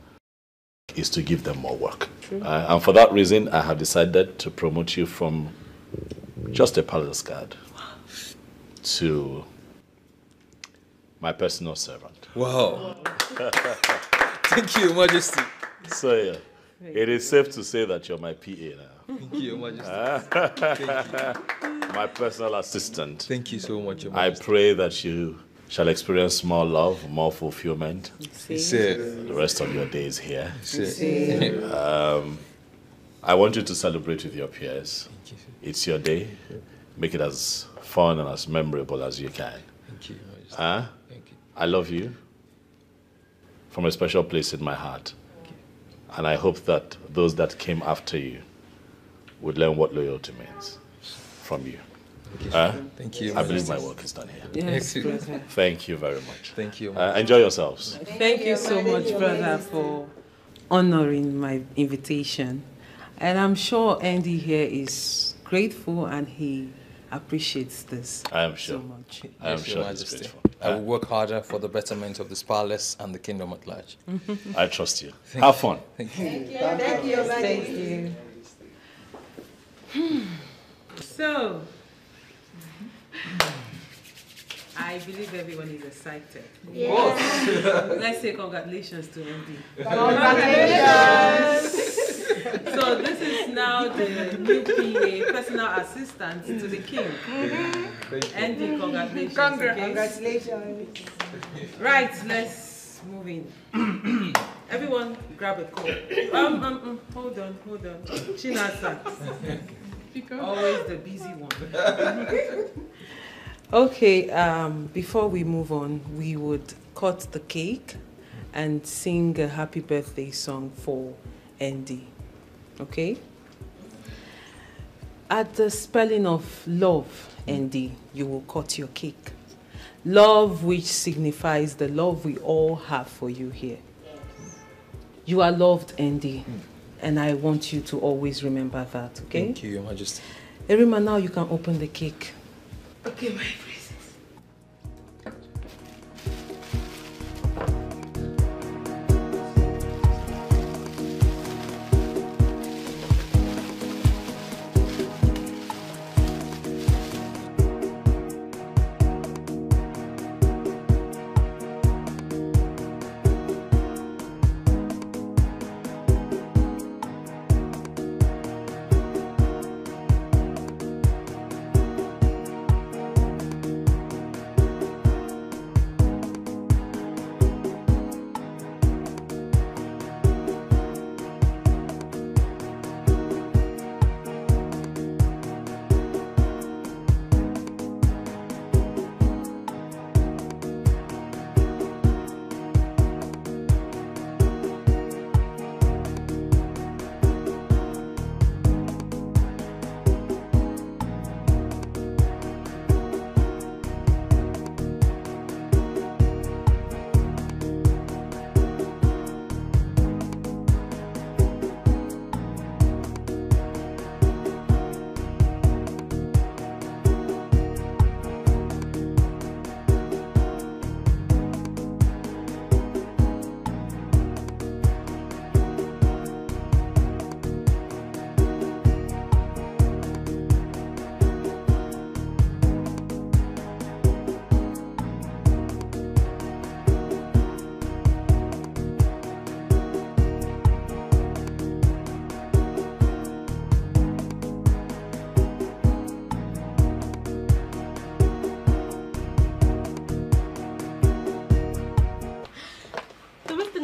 is to give them more work. And for that reason, I have decided to promote you from just a palace guard to my personal servant. Wow. Thank you, Your Majesty. So, yeah, it is safe to say that you're my PA now. Thank you, Your Majesty. Thank you. My personal assistant. Thank you so much, Your I Majesty. pray that you shall experience more love, more fulfillment. The rest of your days here. I want you to celebrate with your peers. It's your day. Make it as fun and as memorable as you can. Thank you, Your Majesty. Thank you. I love you from a special place in my heart. And I hope that those that came after you would learn what loyalty means from you. Thank you. I believe my work is done here. Yes, brother. Thank you very much. Thank you. Enjoy yourselves. Thank you so much, brother, for honoring my invitation. And I'm sure Andy here is grateful and he appreciates this I am sure. so much. I am Yes, sure Your he's Majesty. grateful. I will work harder for the betterment of this palace and the kingdom at large. I trust you. Have fun. Thank you. Thank you. Thank you. So, I believe everyone is excited. Yes. Let's say congratulations to Andy. Congratulations. So this is now the new PA, personal assistant to the king. Andy, congratulations. Congratulations. Right, let's move in. Everyone grab a coat. Hold on. Chinasa. Always the busy one. Okay, before we move on, we would cut the cake and sing a happy birthday song for Andy. Okay? At the spelling of love, Andy, you will cut your cake. Love, which signifies the love we all have for you here. You are loved, Andy, and I want you to always remember that, okay? Thank you, Your Majesty. Erima, now you can open the cake. Okay, my princess.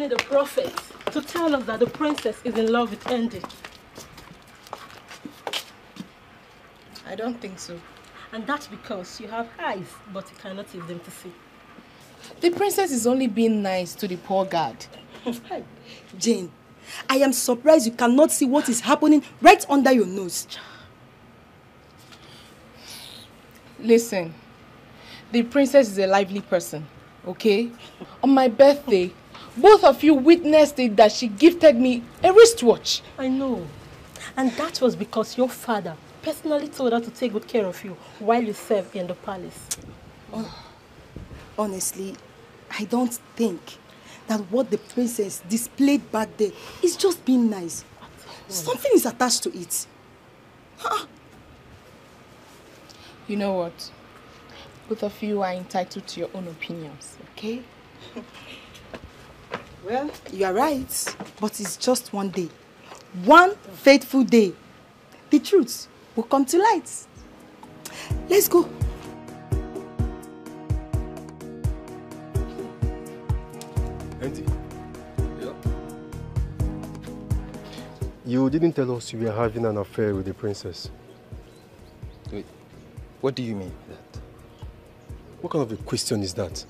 The prophet to tell us that the princess is in love with Andy. I don't think so. And that's because you have eyes, but you cannot use them to see. The princess is only being nice to the poor guard. Jane, I am surprised you cannot see what is happening right under your nose. Listen, the princess is a lively person, okay? On my birthday, both of you witnessed it that she gifted me a wristwatch. I know. And that was because your father personally told her to take good care of you while you served in the palace. Honestly, I don't think that what the princess displayed back there is just being nice. Something is attached to it. You know what? Both of you are entitled to your own opinions, okay? Well, you are right, but it's just one day. One fateful day. The truth will come to light. Let's go. Auntie. Yeah. You didn't tell us you were having an affair with the princess. Wait, what do you mean by that? What kind of a question is that?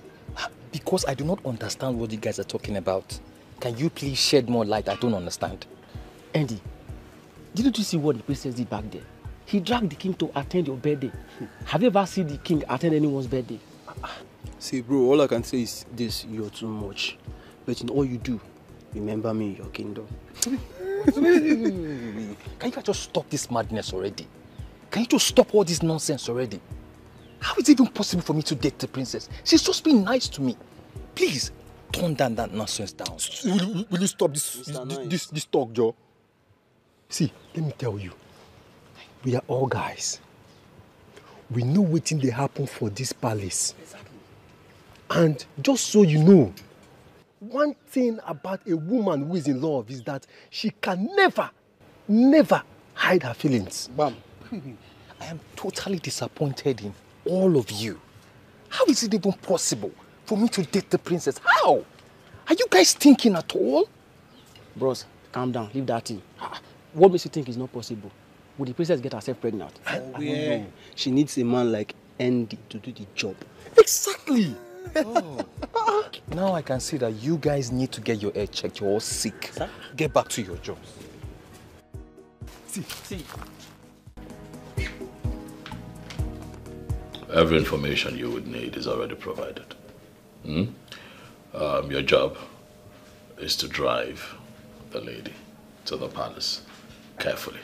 Because I do not understand what you guys are talking about. Can you please shed more light? I don't understand. Andy, didn't you see what the princess did back there? He dragged the king to attend your birthday. Have you ever seen the king attend anyone's birthday? See, bro, all I can say is this: you're too much. But in all you do, remember me in your kingdom. Can you guys just stop this madness already? Can you just stop all this nonsense already? How is it even possible for me to date the princess? She's just being nice to me. Please, tone down that nonsense down. Will you stop this talk, Joe? See, let me tell you. We are all guys. We know what they happen for this palace. Exactly. And just so you know, one thing about a woman who is in love is that she can never hide her feelings. Bam. I am totally disappointed in all of you. How is it even possible for me to date the princess? How? Are you guys thinking at all? Bros, calm down. Leave that thing. What makes you think it's not possible? Would the princess get herself pregnant? Yeah. She needs a man like Andy to do the job. Exactly. Now I can see that you guys need to get your head checked. You're all sick. Sir? Get back to your jobs. See. Every information you would need is already provided. Your job is to drive the lady to the palace carefully.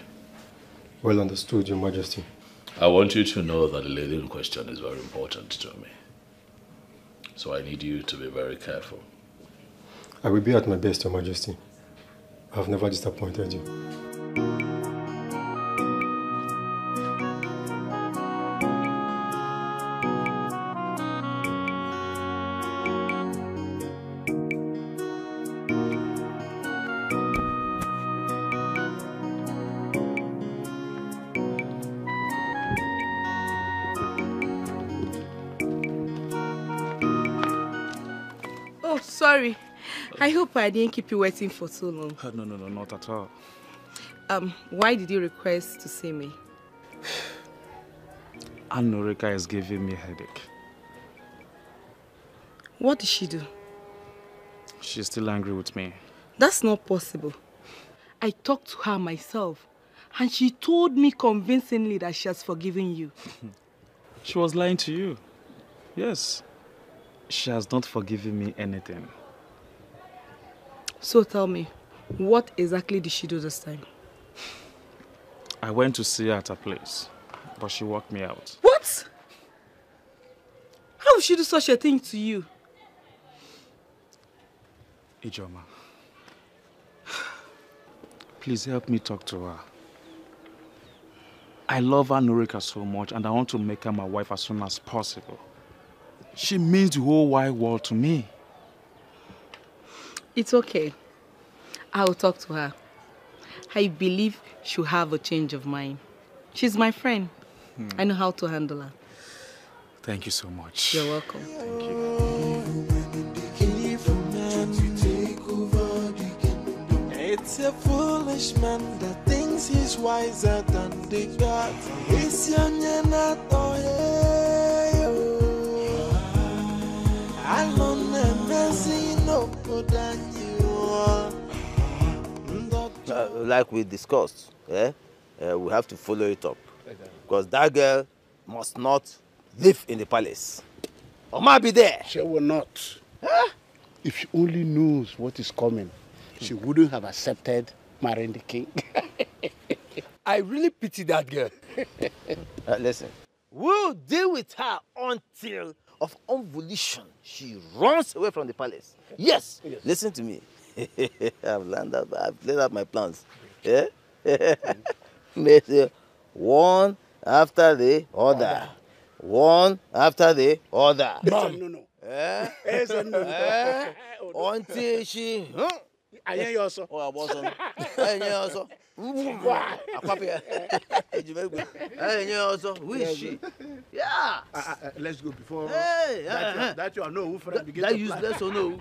Well understood, Your Majesty. I want you to know that the lady in question is very important to me. So I need you to be very careful. I will be at my best, Your Majesty. I have never disappointed you. Sorry. I hope I didn't keep you waiting for so long. No, not at all. Why did you request to see me? Anorika is giving me a headache. What did she do? She's still angry with me. That's not possible. I talked to her myself, and she told me convincingly that she has forgiven you. She was lying to you. Yes. She has not forgiven me anything. So tell me, what exactly did she do this time? I went to see her at her place, but she walked me out. What? How would she do such a thing to you? Ijoma, please help me talk to her. I love Anorika so much and I want to make her my wife as soon as possible. She means the whole wide world to me. It's okay. I will talk to her. I believe she'll have a change of mind. She's my friend. I know how to handle her. Thank you so much. You're welcome. Thank you. It's a foolish man that thinks he's wiser than the gods. It's young and not like we discussed, we have to follow it up. Because that girl must not live in the palace. Or might be there. She will not. If she only knows what is coming, she wouldn't have accepted marrying the king. I really pity that girl. Listen, we'll deal with her until of unvolition she runs away from the palace. Yes. Listen to me. I've laid out my plans. Yeah? One after the other. One after the other. No. Until she... I hear you also. Oh, I was on. I hear you also. Who is she? Yeah. Let's go before hey, that you are no friend begin that to useless or no.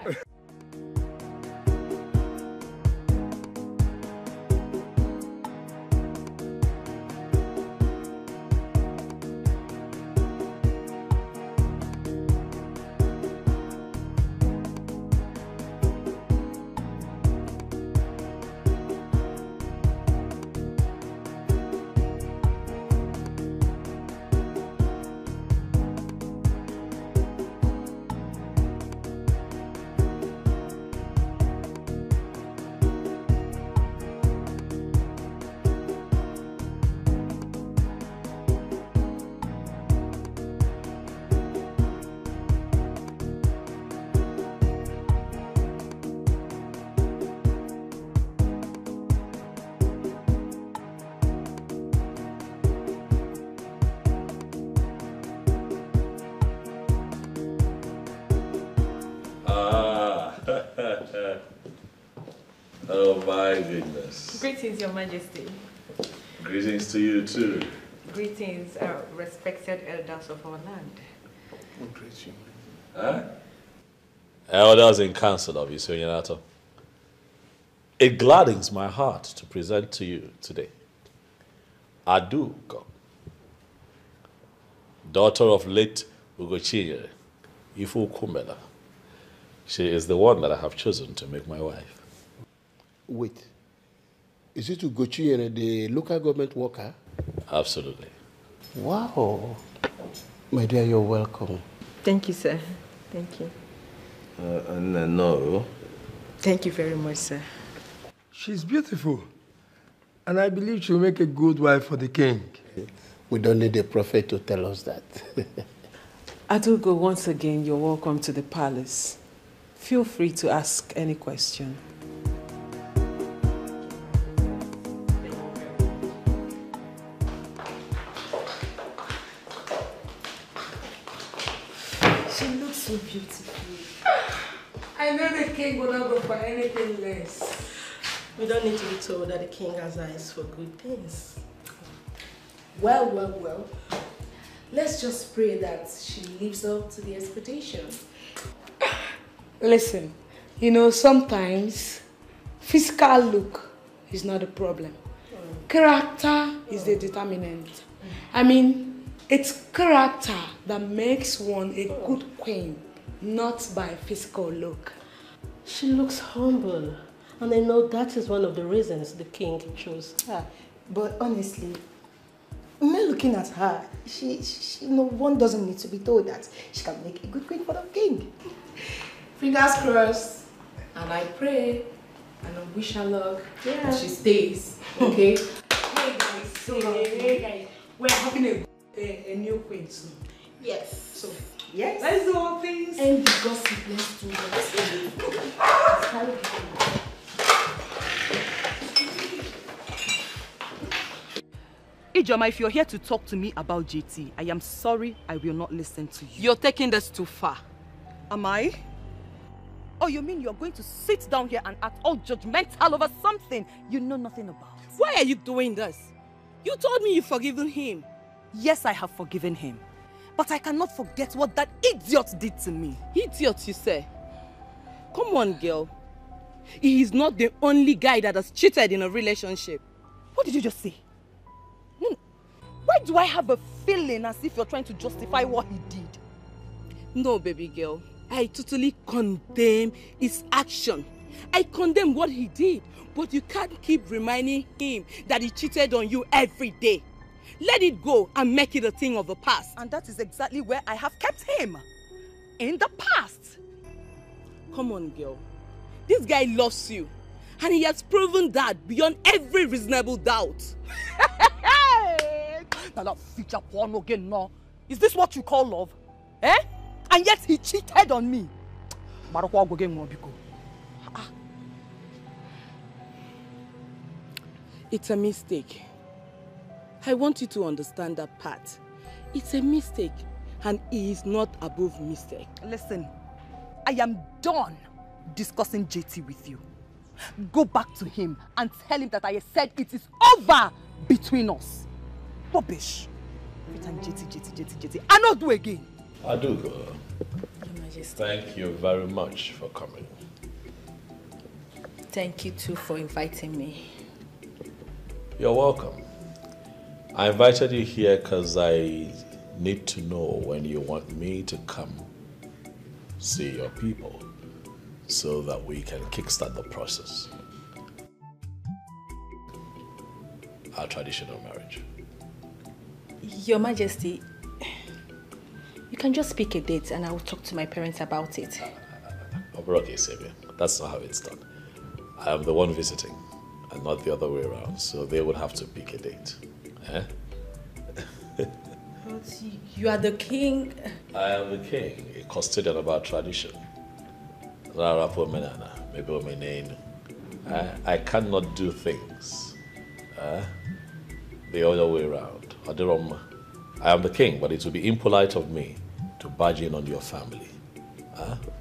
Oh my goodness. Greetings, Your Majesty. Greetings to you too. Greetings, respected elders of our land. Huh? Elders in council of Isoyanato. It gladdens my heart to present to you today Aduko, daughter of late Ugochie, Ifu Kumela. She is the one that I have chosen to make my wife. Wait. Is it Ugochie, the local government worker? Absolutely. Wow. My dear, you're welcome. Thank you, sir. Thank you. No. Thank you very much, sir. She's beautiful. And I believe she'll make a good wife for the king. We don't need a prophet to tell us that. Adugo, once again, you're welcome to the palace. Feel free to ask any question. She looks so beautiful. I know the king will not go for anything less. We don't need to be told that the king has eyes for good things. Well. Let's just pray that she lives up to the expectation. Listen, you know, sometimes physical look is not a problem. Character is the determinant. I mean, it's character that makes one a good queen, not by physical look. She looks humble, and I know that is one of the reasons the king chose her. But honestly, me looking at her, she no one doesn't need to be told that she can make a good queen for the king. Fingers crossed, and I pray, and I wish her luck that she stays. Okay? Hey guys, we're having a new queen soon. Yes. So yes. Let's do all things. And the gossip, let's do that. Ijoma, if you're here to talk to me about JT, I am sorry, I will not listen to you. You're taking this too far. Am I? Oh, you mean you're going to sit down here and act all judgmental over something you know nothing about? Why are you doing this? You told me you've forgiven him. Yes, I have forgiven him. But I cannot forget what that idiot did to me. Idiot, you say? Come on, girl. He is not the only guy that has cheated in a relationship. What did you just say? Why do I have a feeling as if you're trying to justify what he did? No, baby girl. I totally condemn his action. I condemn what he did. But you can't keep reminding him that he cheated on you every day. Let it go and make it a thing of the past. And that is exactly where I have kept him. In the past. Come on, girl. This guy loves you. And he has proven that beyond every reasonable doubt. Is this what you call love? Eh? And yet he cheated on me. It's a mistake. I want you to understand that part. It's a mistake, and he is not above mistake. Listen, I am done discussing JT with you. Go back to him and tell him that I said it is over between us. Rubbish. Every time JT. I not do again. Adugo, Your Majesty. thank you very much for coming. Thank you too for inviting me. You're welcome. I invited you here because I need to know when you want me to come see your people so that we can kickstart the process. Our traditional marriage. Your Majesty, you can just pick a date and I will talk to my parents about it. Okay, Savior. That's not how it's done. I am the one visiting and not the other way around, so they would have to pick a date. Eh? But you are the king. I am the king, a custodian of our tradition. I cannot do things the other way around. I am the king, but it would be impolite of me to barge in on your family.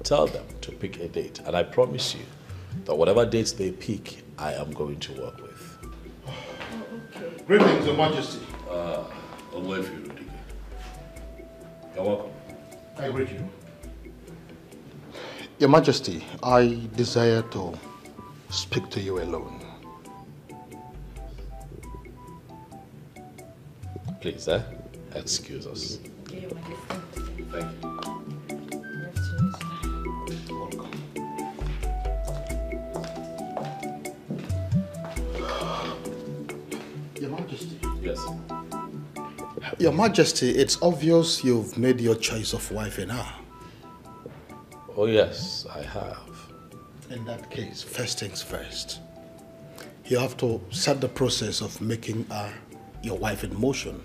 Tell them to pick a date, and I promise you that whatever dates they pick, I am going to work with. Okay. Greetings, Your Majesty. You're welcome. I greet you. Your Majesty, I desire to speak to you alone. Please, excuse us. Okay, Your Majesty. Thank you. Your Majesty. Yes. Your Majesty, it's obvious you've made your choice of wife in her. Oh yes, I have. In that case, first things first. You have to set the process of making her your wife in motion.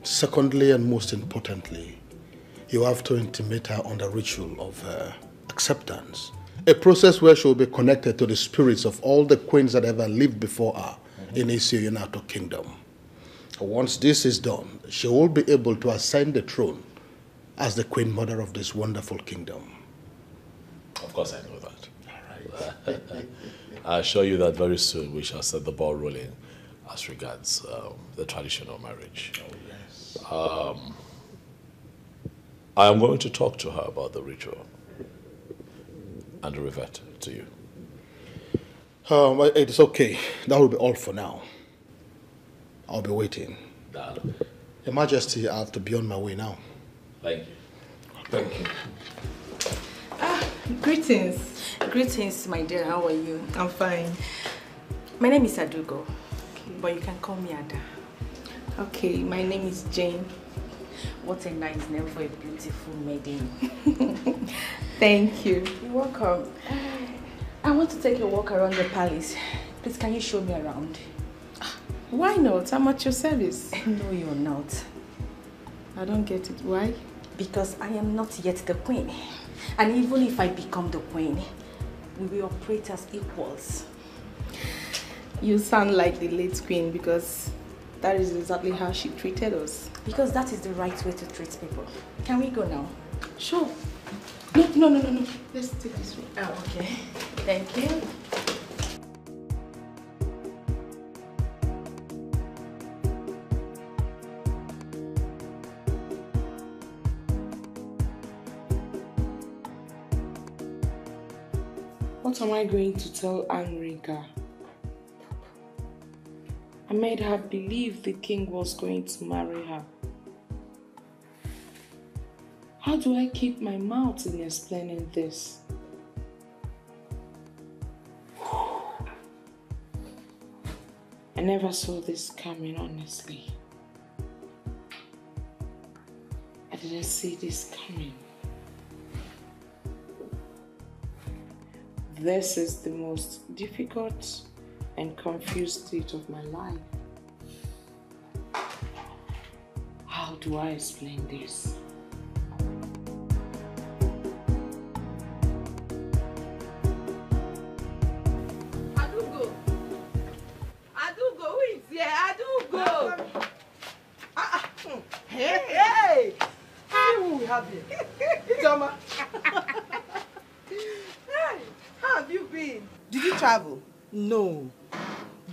Secondly, and most importantly, you have to intimate her on the ritual of acceptance. A process where she will be connected to the spirits of all the queens that ever lived before her in Asia United Kingdom. Once this is done, she will be able to ascend the throne as the queen mother of this wonderful kingdom. Of course I know that. All right. I assure you that very soon we shall set the ball rolling as regards the traditional marriage. Oh, yes. I am going to talk to her about the ritual and revert to you. It's okay. That will be all for now. I'll be waiting. Darling. Your Majesty, I have to be on my way now. Thank you. Thank you. Greetings. Greetings, my dear. How are you? I'm fine. My name is Adugo, but you can call me Ada. Okay, my name is Jane. What a nice name for a beautiful maiden. Thank you. You're welcome. I want to take a walk around the palace. Please, can you show me around? Why not? I'm at your service. No, you're not. I don't get it. Why? Because I am not yet the queen. And even if I become the queen, we will operate as equals. You sound like the late queen because that is exactly how she treated us. Because that is the right way to treat people. Can we go now? Sure. No. Let's take this way. Oh, okay. Thank you. What am I going to tell Anrika? I made her believe the king was going to marry her. How do I keep my mouth in explaining this? I never saw this coming, honestly. I didn't see this coming. This is the most difficult and confused state of my life. How do I explain this? Adugo, who is here? Adugo! Hey! See who we have here. Joma. Hey, how have you been? Did you travel? No.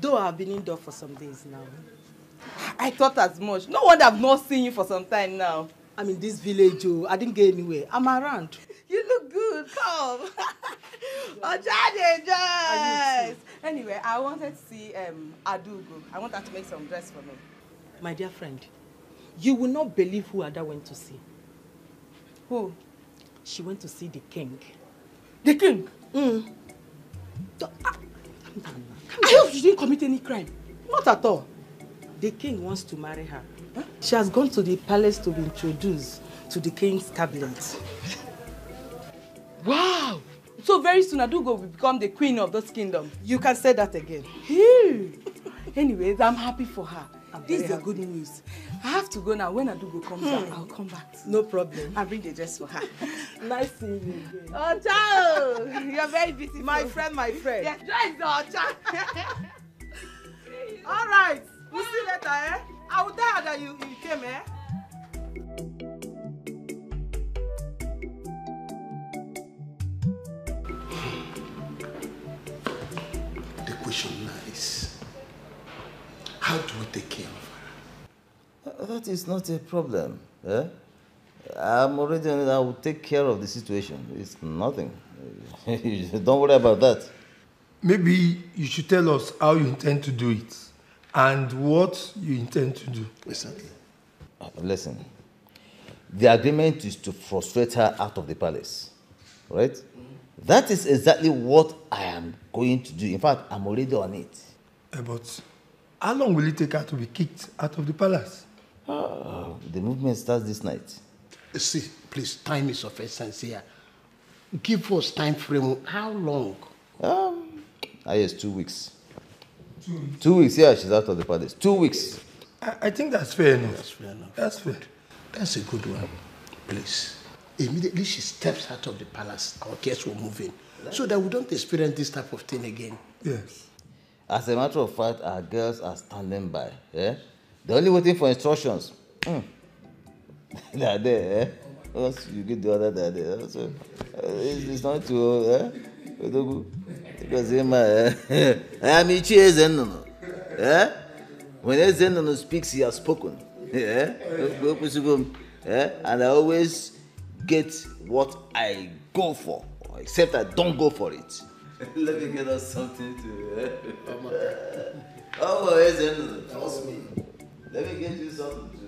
Though I've been indoors for some days now. I thought as much. No wonder I've not seen you for some time now. I'm in this village, oh. I didn't get anywhere. I'm around. You look good. Come. Anyway, I wanted to see Adugo. I want her to make some dress for me. My dear friend, you will not believe who Ada went to see. Who? She went to see the king. The king? I hope she didn't commit any crime. Not at all. The king wants to marry her. Huh? She has gone to the palace to be introduced to the king's cabinet. Wow! So very soon Adugo will become the queen of this kingdom. You can say that again. Anyways, I'm happy for her. This is the good news. I have to go now. When Adugo comes out, I'll come back. No problem. I'll bring the dress for her. Nice seeing you again. Oh, ciao! You're very beautiful. My friend. Yes, dress the all right. We'll see you later, eh? I will tell her that you came, eh? The question lies, how do we take care of her? That is not a problem. Eh? I'm already on it. I will take care of the situation. It's nothing. Don't worry about that. Maybe you should tell us how you intend to do it. and what you intend to do. Exactly. Listen, the agreement is to frustrate her out of the palace, right? That is exactly what I am going to do. In fact, I'm already on it. But how long will it take her to be kicked out of the palace? The movement starts this night. See, please, time is of essence here. Give us time frame. How long? Yes, 2 weeks. 2 weeks, yeah, she's out of the palace. 2 weeks. I think that's fair enough. That's fair enough. That's fair. That's a good one. Please. Immediately she steps out of the palace, our guests will move in. So that we don't experience this type of thing again. Yes. As a matter of fact, our girls are standing by. Yeah? They're only waiting for instructions. They are there. Eh? Once you get the other, they are there. So, it's not too... Because I am Ichie Zenono. When Zenono speaks, he has spoken. And I always get what I go for, except I don't go for it. Let me get us something to... Trust me. Let me get you something to...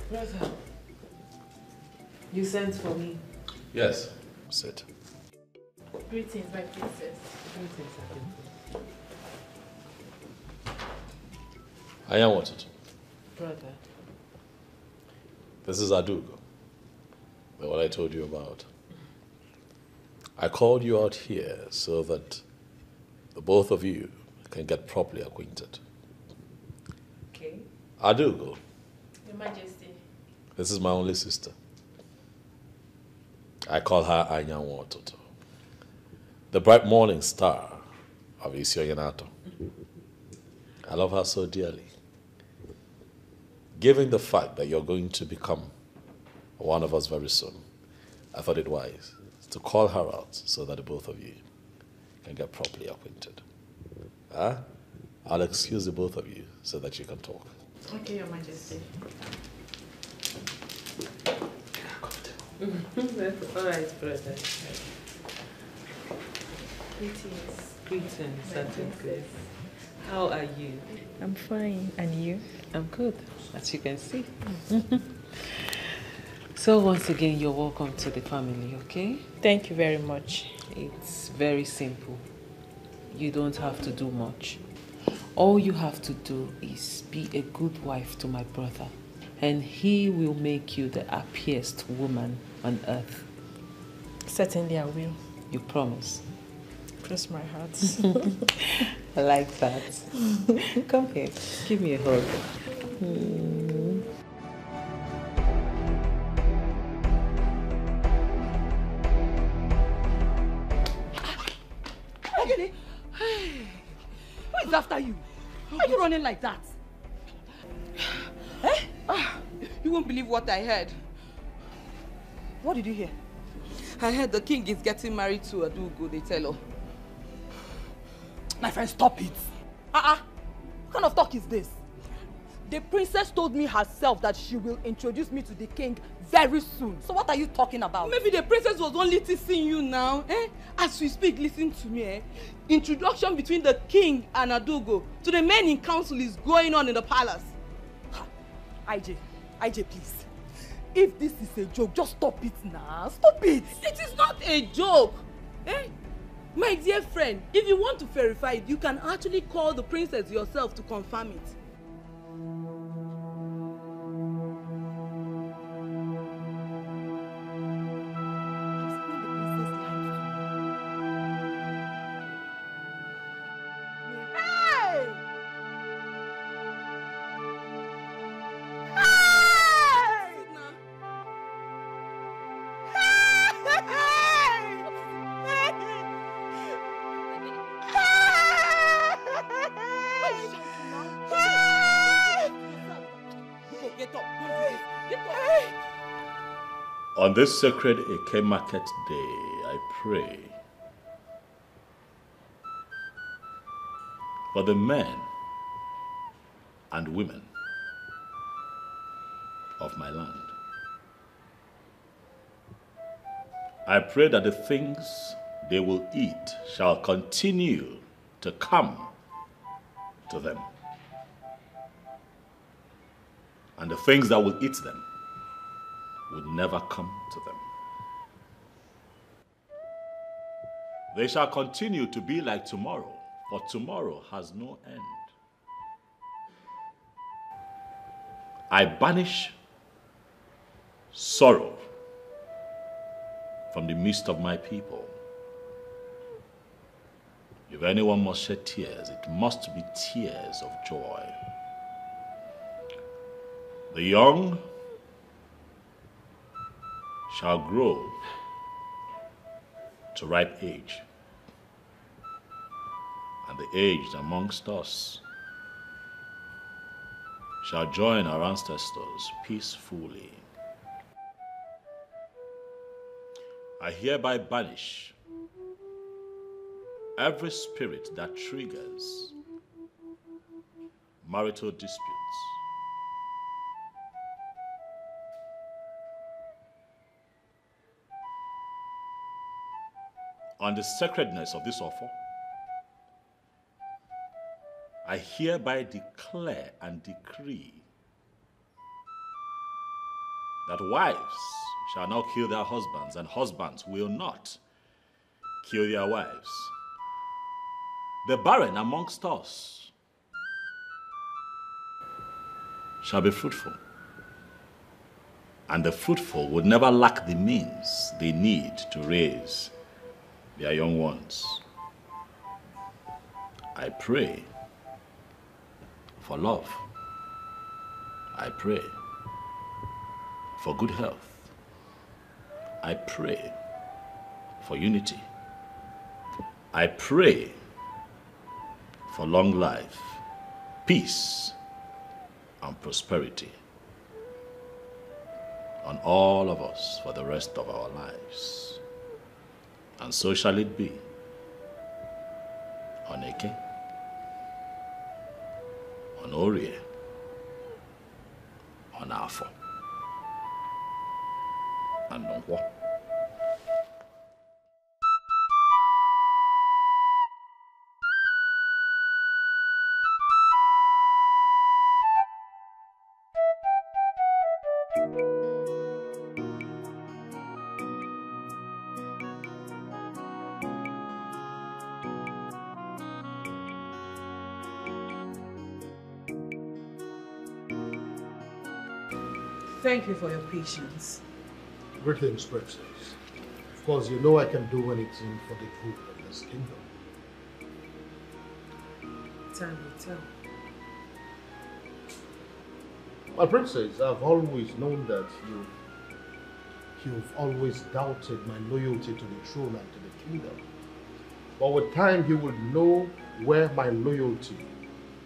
Brother, you sent for me. Yes, sit. Greetings, my princess. I am wanted. Brother. This is Adugo, the one I told you about. I called you out here so that the both of you can get properly acquainted. Okay. Adugo. Your Majesty. This is my only sister. I call her Anyanwu Ototo, the bright morning star of Isioyanato. I love her so dearly. Given the fact that you're going to become one of us very soon, I thought it wise to call her out so that the both of you can get properly acquainted. I'll excuse the both of you so that you can talk. Okay, Your Majesty. That's all right, brother. Greetings. Greetings, Sergeant Grace. How are you? I'm fine. And you? I'm good, as you can see. So once again, you're welcome to the family, okay? Thank you very much. It's very simple. You don't have to do much. All you have to do is be a good wife to my brother, and he will make you the happiest woman on earth. Certainly I will. You promise? Cross my heart. I like that. Come here. Give me a hug. Who is after you? Why are you running like that? You won't believe what I heard. What did you hear? I heard the king is getting married to Adugo, they tell her. My friend, stop it. What kind of talk is this? The princess told me herself that she will introduce me to the king very soon. So what are you talking about? Maybe the princess was only teasing you now. As we speak, listen to me. Introduction between the king and Adugo to the men in council is going on in the palace. IJ, please. If this is a joke, just stop it now. Stop it. It is not a joke. My dear friend, if you want to verify it, you can actually call the princess yourself to confirm it. On this sacred Eke Market Day, I pray for the men and women of my land. I pray that the things they will eat shall continue to come to them, and the things that will eat them would never come to them. They shall continue to be like tomorrow, for tomorrow has no end. I banish sorrow from the midst of my people. If anyone must shed tears, it must be tears of joy. The young shall grow to ripe age, and the aged amongst us shall join our ancestors peacefully. I hereby banish every spirit that triggers marital disputes. On the sacredness of this offer, I hereby declare and decree that wives shall not kill their husbands, and husbands will not kill their wives. The barren amongst us shall be fruitful, and the fruitful would never lack the means they need to raise their young ones. I pray for love. I pray for good health. I pray for unity. I pray for long life, peace, and prosperity on all of us for the rest of our lives. And so shall it be. On Eke, on Orie, on Afo, and on Nkwo. Thank you for your patience. Greetings, Princess. Of course, you know I can do anything for the good of this kingdom. Time will tell. My princess, I've always known that you've always doubted my loyalty to the throne and to the kingdom. But with time, you will know where my loyalty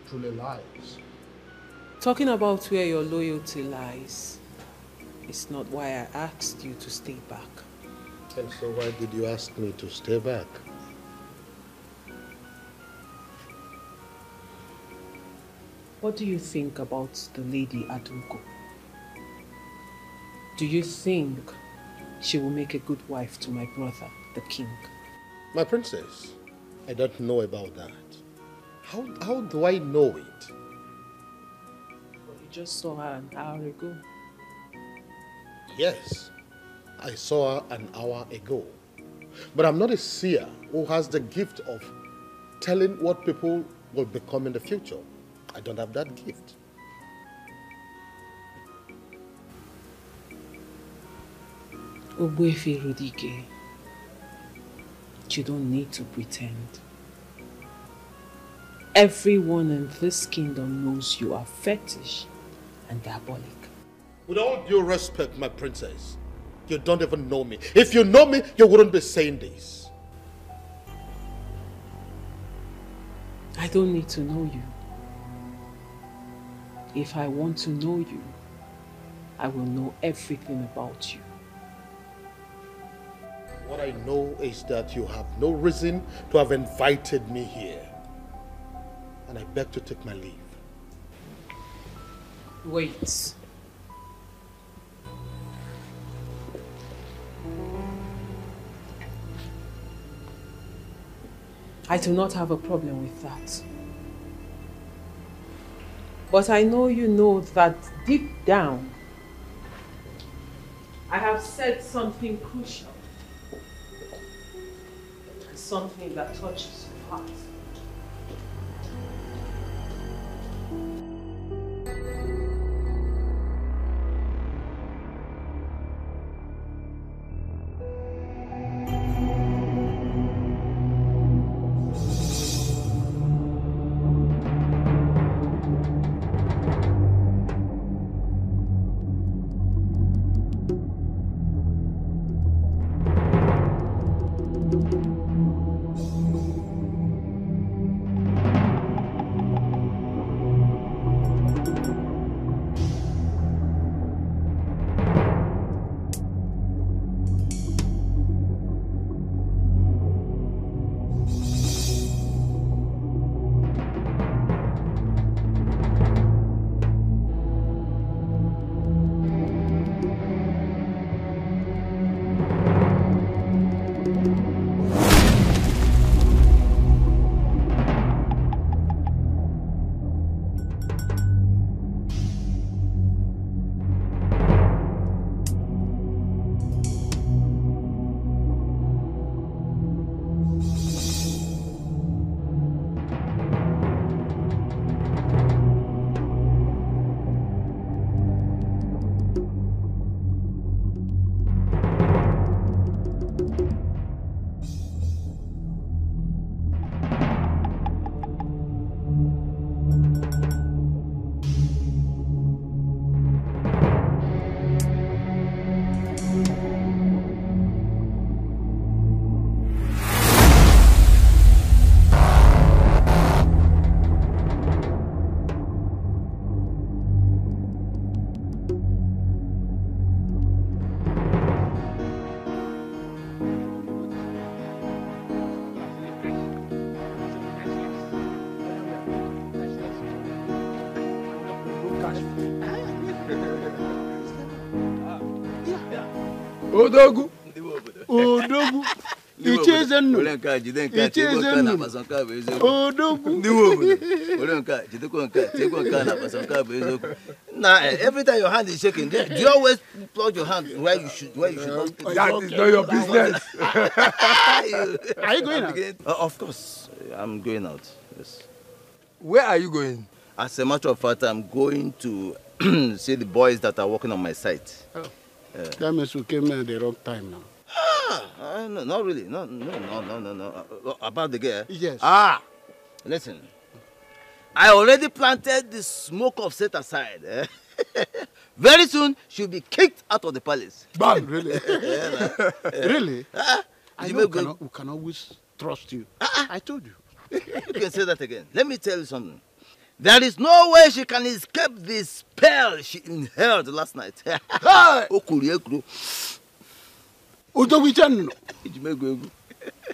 truly lies. Talking about where your loyalty lies is not why I asked you to stay back. And so why did you ask me to stay back? What do you think about the lady Aduko? Do you think she will make a good wife to my brother, the king? My princess, I don't know about that. How do I know it? Well, you just saw her an hour ago. Yes, I saw her an hour ago. But I'm not a seer who has the gift of telling what people will become in the future. I don't have that gift. Ogbuefi Rudike, you don't need to pretend. Everyone in this kingdom knows you are fetish and diabolic. With all due respect, my princess, you don't even know me. If you know me, you wouldn't be saying this. I don't need to know you. If I want to know you, I will know everything about you. What I know is that you have no reason to have invited me here. And I beg to take my leave. Wait. I do not have a problem with that. But I know you know that deep down, I have said something crucial. Something that touches your heart. Odogu. Odogu. Ichezenu. Olenka jidenka cheko na basonka bezo. Odogu. Ndiwo. Olenka jideko nka cheko nka na basonka bezo. Now every time your hand is shaking, do you always plug your hand where you should not? That is not your business. Are you going out? Of course, I'm going out. Yes. Where are you going? As a matter of fact, I'm going to see the boys that are working on my site. Oh. That means we came at the wrong time now. No, not really. No. About the girl? Yes. Listen. I already planted the smoke of set aside. Very soon, she'll be kicked out of the palace. Bam, really? Really? I know we can always trust you. I told you. You can say that again. Let me tell you something. There is no way she can escape the spell she inhaled last night.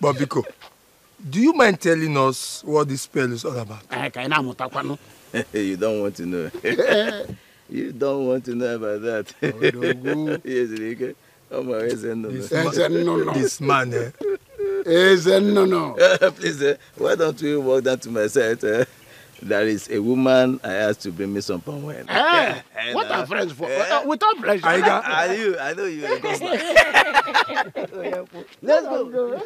Babiko, do you mind telling us what this spell is all about? You don't want to know. You don't want to know about that. Yes, Rike. This man, no. Please, why don't we walk down to my site? There is a woman I asked to bring me some palm wine. What are friends for? Without pleasure. I know you are a gospel. Let's go.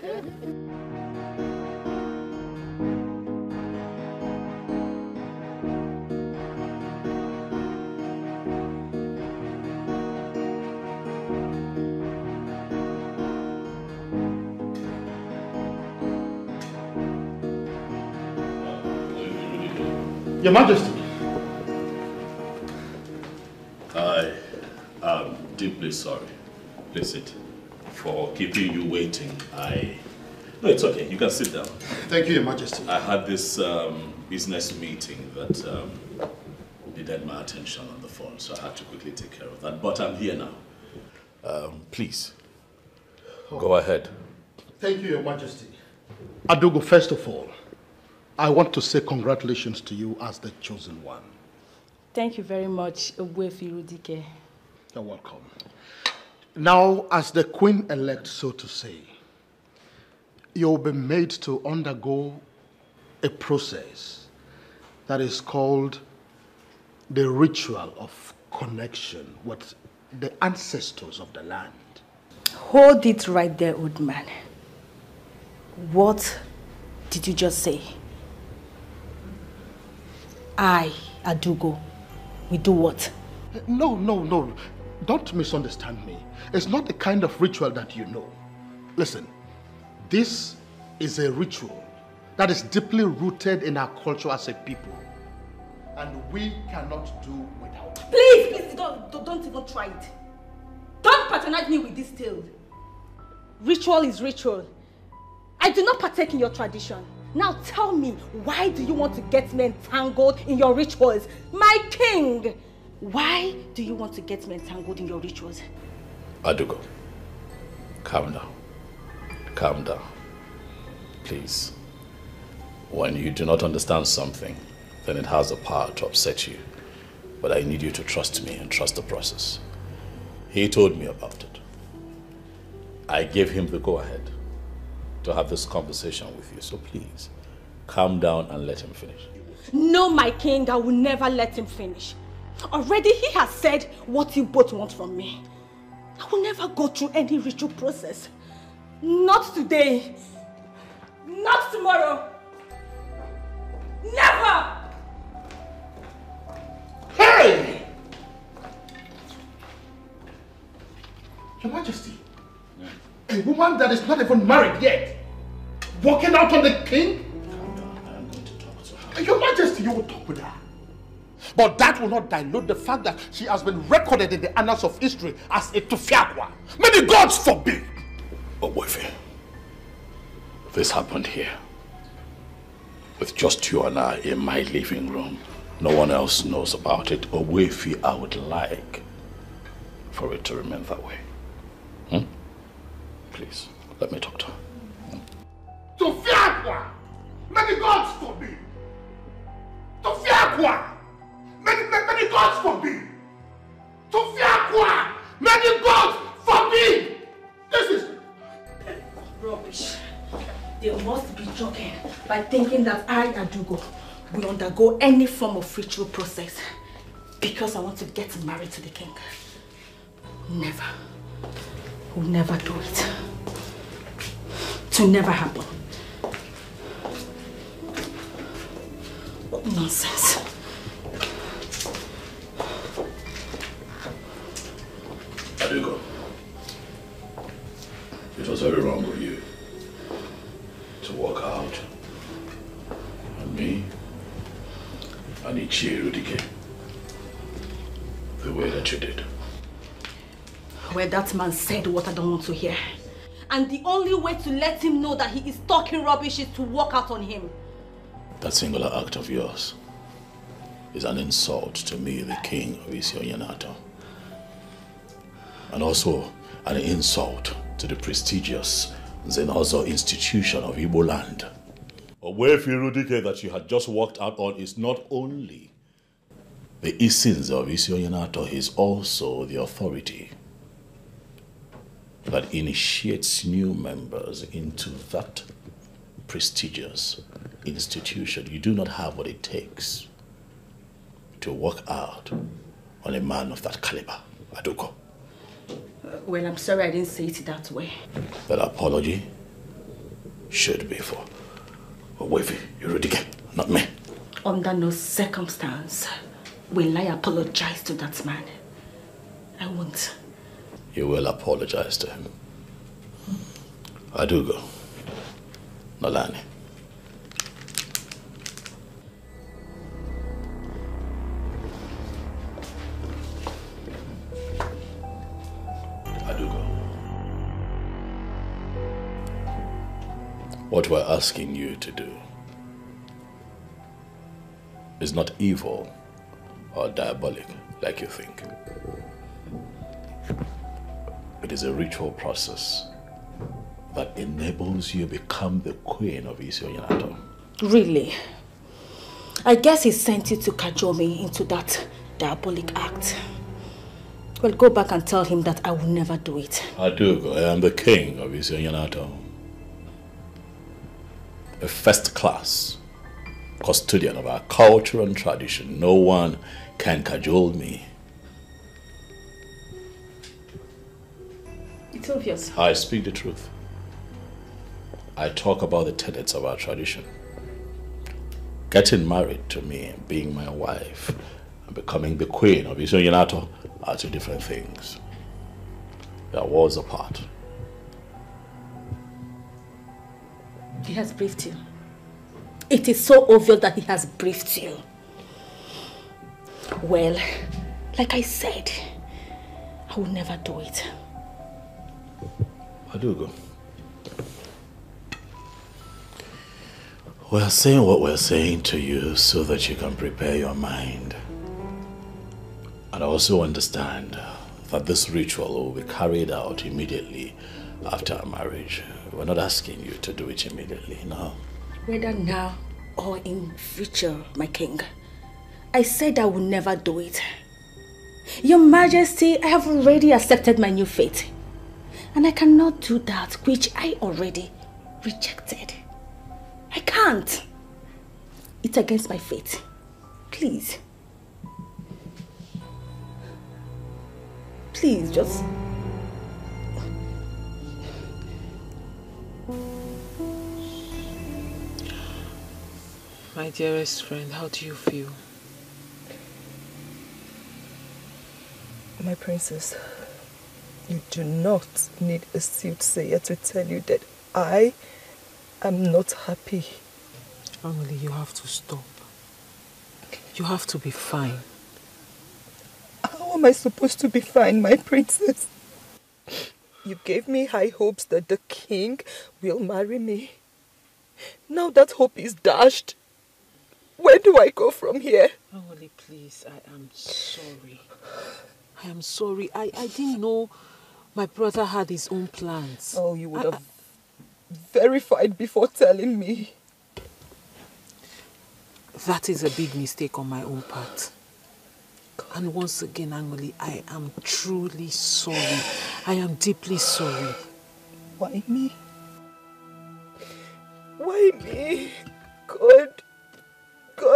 Your Majesty. I am deeply sorry. Please sit. For keeping you waiting. No, it's okay. You can sit down. Thank you, Your Majesty. I had this business meeting that needed my attention on the phone, so I had to quickly take care of that. But I'm here now. Please, go ahead. Thank you, Your Majesty. Adugo, first of all, I want to say congratulations to you as the chosen one. Thank you very much, Ogbuefi Rudike. You're welcome. Now, as the queen-elect, so to say, you'll be made to undergo a process that is called the ritual of connection with the ancestors of the land. Hold it right there, old man. What did you just say? I, Adugo, we do what? No. Don't misunderstand me. It's not the kind of ritual that you know. Listen, this is a ritual that is deeply rooted in our culture as a people. And we cannot do without it. Please, don't even try it. Don't patronize me with this tale. Ritual is ritual. I do not partake in your tradition. Now tell me, why do you want to get me entangled in your rituals? My king! Why do you want to get me entangled in your rituals? Adugo, calm down. Calm down. Please. When you do not understand something, then it has the power to upset you. But I need you to trust me and trust the process. He told me about it. I gave him the go-ahead to have this conversation with you. So please, calm down and let him finish. No, my king, I will never let him finish. Already he has said what you both want from me. I will never go through any ritual process. Not today. Not tomorrow. Never! Hey! Your Majesty, a woman that is not even married yet, walking out on the king? I am going to talk to her. Your Majesty, you will talk with her. But that will not dilute the fact that she has been recorded in the annals of history as a Tufiakwa. May the gods forbid! But Wefe, this happened here. With just you and I in my living room. No one else knows about it. Wefe, I would like for it to remain that way. Please, let me talk to her. Tufiakwa! May the gods forbid! Tufiakwa! May the gods forbid! Tufiakwa! May the gods forbid! This is rubbish. They must be joking by thinking that I, Adugo, will undergo any form of ritual process because I want to get married to the king. Never. We'll never do it. It will never happen. What nonsense. Adugo, it was very wrong of you to walk out on me and Ichirudike the way that you did. Well, that man said what I don't want to hear. And the only way to let him know that he is talking rubbish is to walk out on him. That singular act of yours is an insult to me, the king of Isionyanato. And also an insult to the prestigious Zenozo institution of Igbo land. Wefe Irudike that you had just walked out on is not only the Isins of Isionyanato, he is also the authority that initiates new members into that prestigious institution. You do not have what it takes to walk out on a man of that caliber, Adugo. Well, I'm sorry I didn't say it that way. That apology should be for Wefe Irudike, not me. Under no circumstance will I apologize to that man. I won't. You will apologize to him. Adugo, Nolani. Adugo, what we're asking you to do is not evil or diabolic like you think. It is a ritual process that enables you to become the queen of Isionyanato. Really? I guess he sent you to cajole me into that diabolic act. Well, go back and tell him that I will never do it. Adugo, I am the king of Isionyanato. a first-class custodian of our culture and tradition. No one can cajole me. It's obvious. I speak the truth. I talk about the tenets of our tradition. Getting married to me, being my wife, and becoming the queen of Billionare are two different things. They are worlds apart. He has briefed you. It is so obvious that he has briefed you. Well, like I said, I will never do it. Adugo, we're saying what we're saying to you so that you can prepare your mind. And also understand that this ritual will be carried out immediately after our marriage. We're not asking you to do it immediately, no. Whether now or in future, my king, I said I will never do it. Your Majesty, I have already accepted my new fate. And I cannot do that which I already rejected. I can't. It's against my fate. Please. Please, just... My dearest friend, how do you feel? My princess, you do not need a soothsayer to tell you that I am not happy. Emily, you have to stop. You have to be fine. How am I supposed to be fine, my princess? You gave me high hopes that the king will marry me. Now that hope is dashed. Where do I go from here? Emily, please, I am sorry. I am sorry. I didn't know my brother had his own plans. Oh, you would have verified before telling me. That is a big mistake on my own part. And once again, Angoli, I am truly sorry. I am deeply sorry. Why me? Why me? God,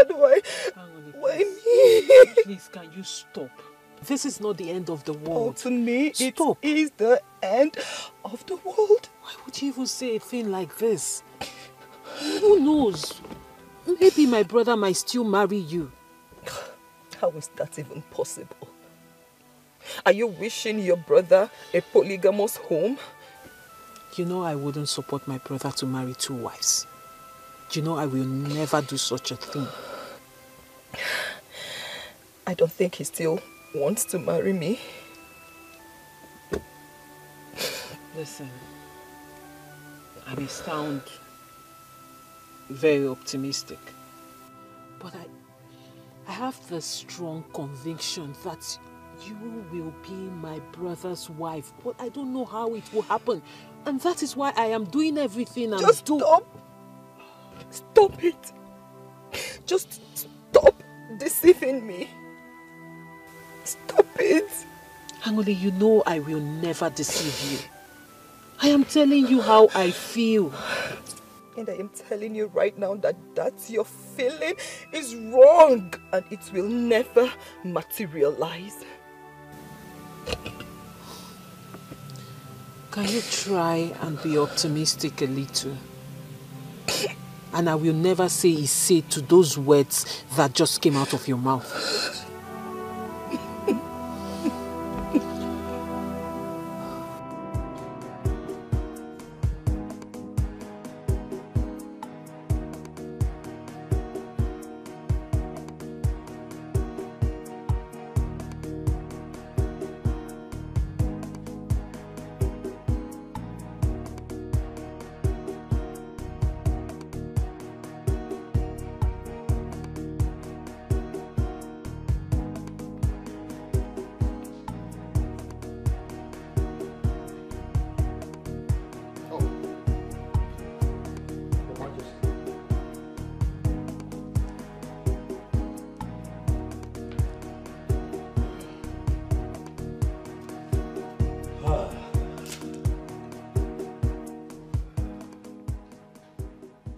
why? Angoli, why me? Please, can you stop? This is not the end of the world. Oh, to me, stop. It is the end of the world. Why would you even say a thing like this? Who knows? Maybe my brother might still marry you. How is that even possible? Are you wishing your brother a polygamous home? You know I wouldn't support my brother to marry 2 wives. You know I will never do such a thing. I don't think he still wants to marry me. Listen, I may sound very optimistic, but I have the strong conviction that you will be my brother's wife, but I don't know how it will happen. And that is why I am doing everything I'm Just stop! Stop it! Just stop deceiving me. Stop it! Angoli, you know I will never deceive you. I am telling you how I feel. And I am telling you right now that your feeling is wrong and it will never materialize. Can you try and be optimistic a little? And I will never say a say to those words that just came out of your mouth.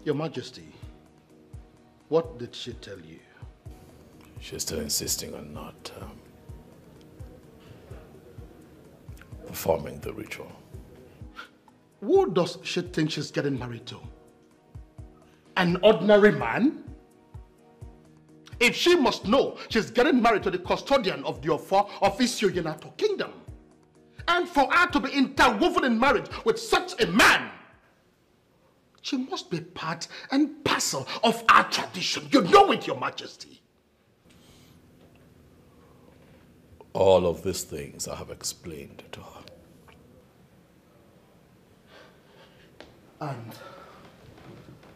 Your Majesty, what did she tell you? She's still insisting on not performing the ritual. Who does she think she's getting married to? An ordinary man? If she must know she's getting married to the custodian of the Ofo of Isioyenato Kingdom, and for her to be interwoven in marriage with such a man, she must be part and parcel of our tradition. You know it, Your Majesty. All of these things I have explained to her. And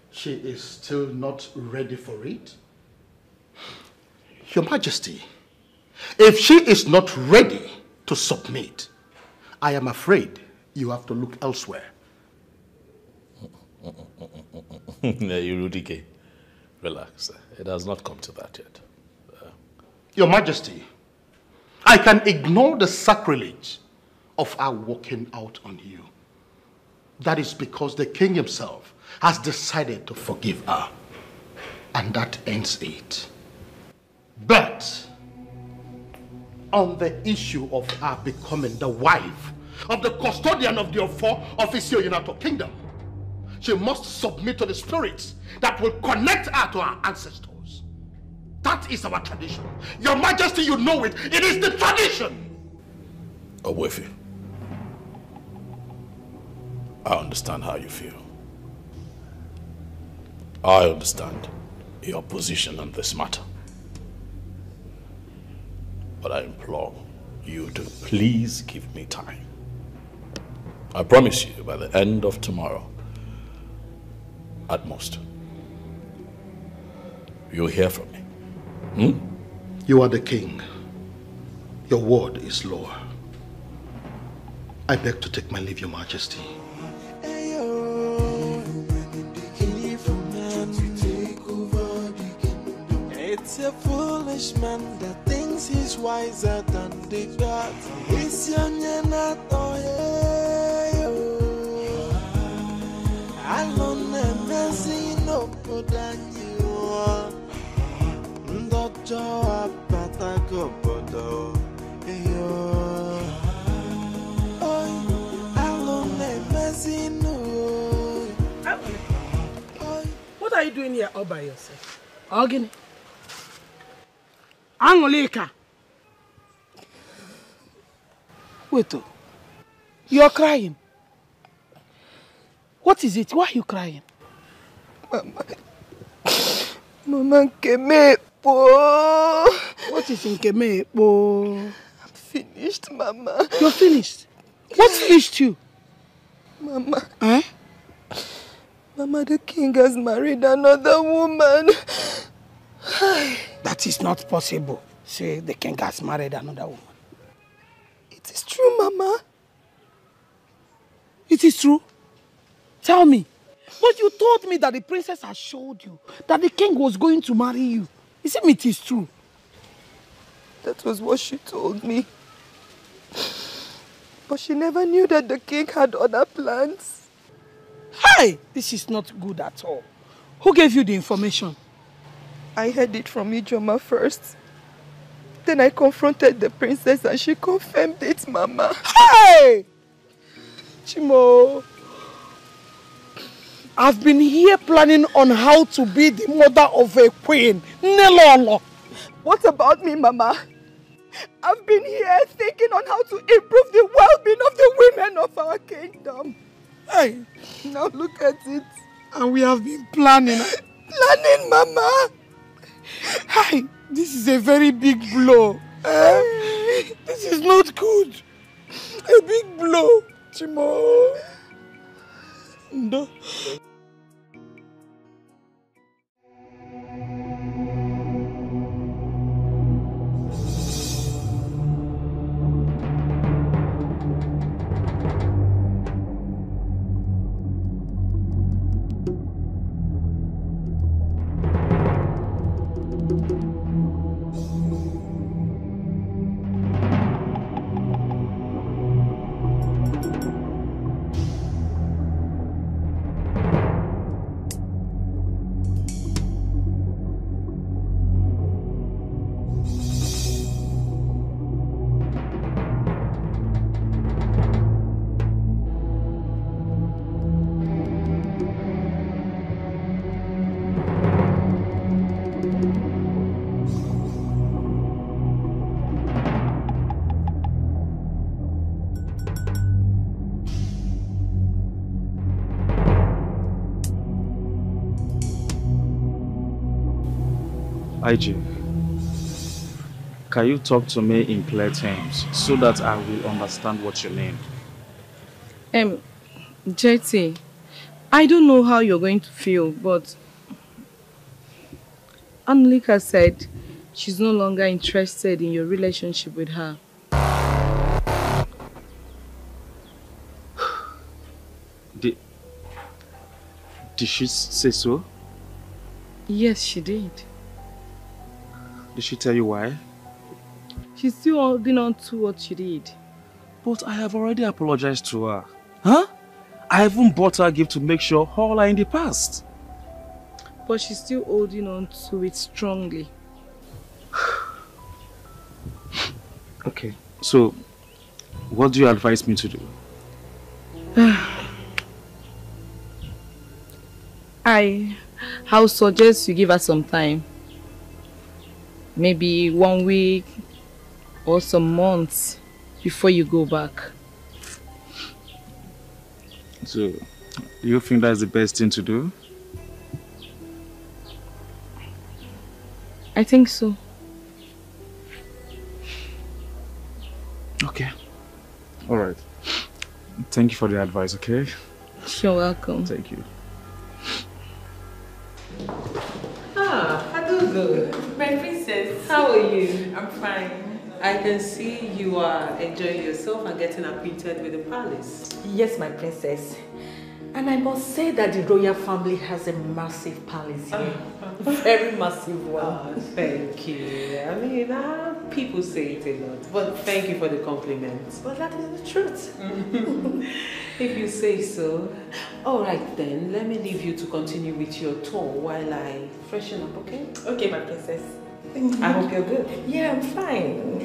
she is still not ready for it? Your Majesty, if she is not ready to submit, I am afraid you have to look elsewhere. Yurudike, relax. It has not come to that yet. Your Majesty, I can ignore the sacrilege of our walking out on you. That is because the king himself has decided to forgive her. And that ends it. But on the issue of her becoming the wife of the custodian of the Ofo of Isioyenato Kingdom, she must submit to the spirits that will connect her to our ancestors. That is our tradition. Your Majesty, you know it. It is the tradition. Owefi, I understand how you feel. I understand your position on this matter. But I implore you to please give me time. I promise you, by the end of tomorrow, at most, you'll hear from me. You are the king. Your word is law. I beg to take my leave, Your Majesty. It's a foolish man that thinks he's wiser than the gods. It's alone and messy no good than you are. Doctor, Patago, Bodo. Alone and messy no. What are you doing here all by yourself? Ogini. Angolika. Wait, you're crying. What is it? Why are you crying? Mama Nkemepo. What is Nkemepo? I'm finished, Mama. You're finished? What finished you? Mama. Eh? Mama, the king has married another woman. That is not possible. Say the king has married another woman. It is true, Mama. It is true? Tell me. But you told me that the princess had showed you that the king was going to marry you. It is true? That was what she told me. But she never knew that the king had other plans. Hey! This is not good at all. Who gave you the information? I heard it from Ijoma first. Then I confronted the princess and she confirmed it, Mama. Hey! Chimo, I've been here planning on how to be the mother of a queen. Nelolo. What about me, Mama? I've been here thinking on how to improve the well-being of the women of our kingdom. Hey! Now look at it. And we have been planning. Planning, Mama! Hey! This is a very big blow. This is not good. A big blow, Chimo. No. IG, can you talk to me in clear terms so that I will understand what you mean? JT, I don't know how you're going to feel, but Annalika said she's no longer interested in your relationship with her. Did she say so? Yes, she did. Did she tell you why? She's still holding on to what she did. But I have already apologized to her. Huh? I even bought her a gift to make sure all are in the past. But she's still holding on to it strongly. Okay, so what do you advise me to do? I'll suggest you give her some time. Maybe 1 week or some months before you go back. So, do you think that's the best thing to do? I think so. Okay. Alright. Thank you for the advice, okay? You're welcome. Thank you. Adugo, my princess, how are you? I'm fine. I can see you are enjoying yourself and getting acquainted with the palace. Yes, my princess. And I must say that the royal family has a massive palace here. Very massive one. Oh, thank you. I mean, people say it a lot, but thank you for the compliment. But that is the truth. If you say so. All right then, let me leave you to continue with your tour while I freshen up, okay? Okay, my princess. I hope you're good. Yeah, I'm fine.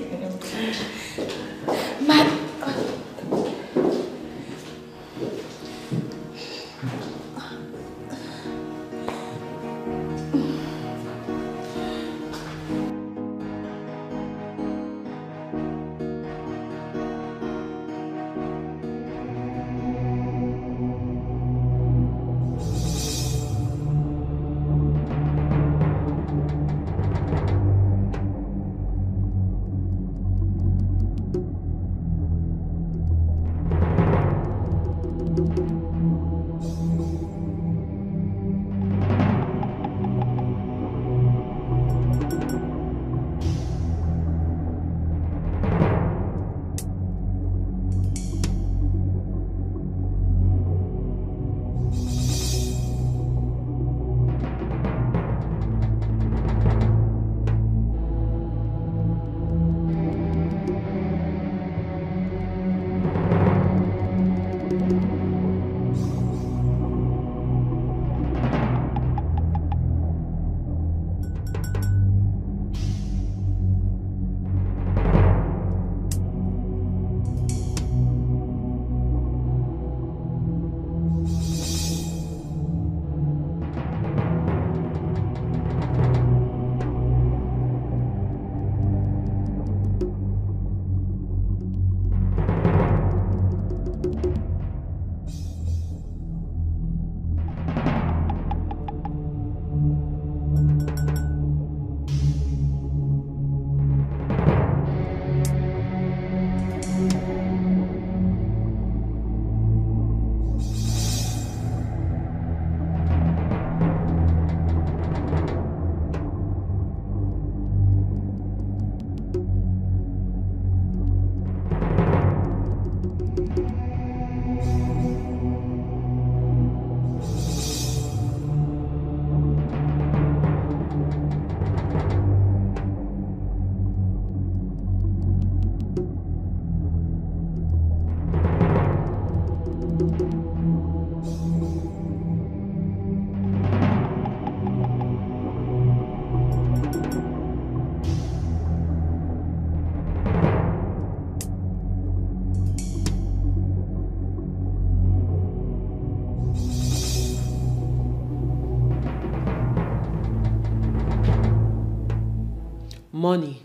Money,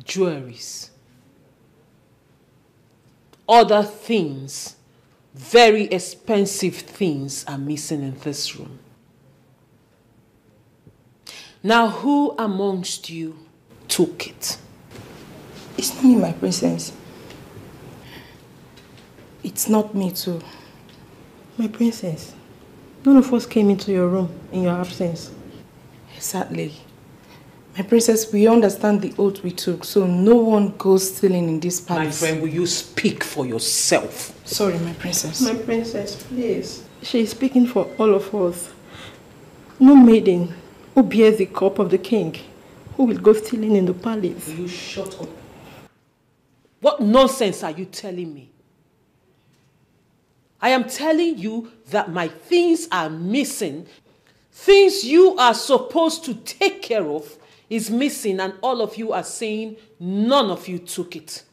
jewelries, other things, very expensive things are missing in this room. Now, who amongst you took it? It's not me, my princess. It's not me too. My princess, none of us came into your room in your absence. Exactly. My princess, we understand the oath we took, so no one goes stealing in this palace. My friend, will you speak for yourself? Sorry, my princess. My princess, please. She is speaking for all of us. No maiden who bears the cup of the king who will go stealing in the palace. Will you shut up? What nonsense are you telling me? I am telling you that my things are missing. Things you are supposed to take care of is missing, and all of you are saying none of you took it.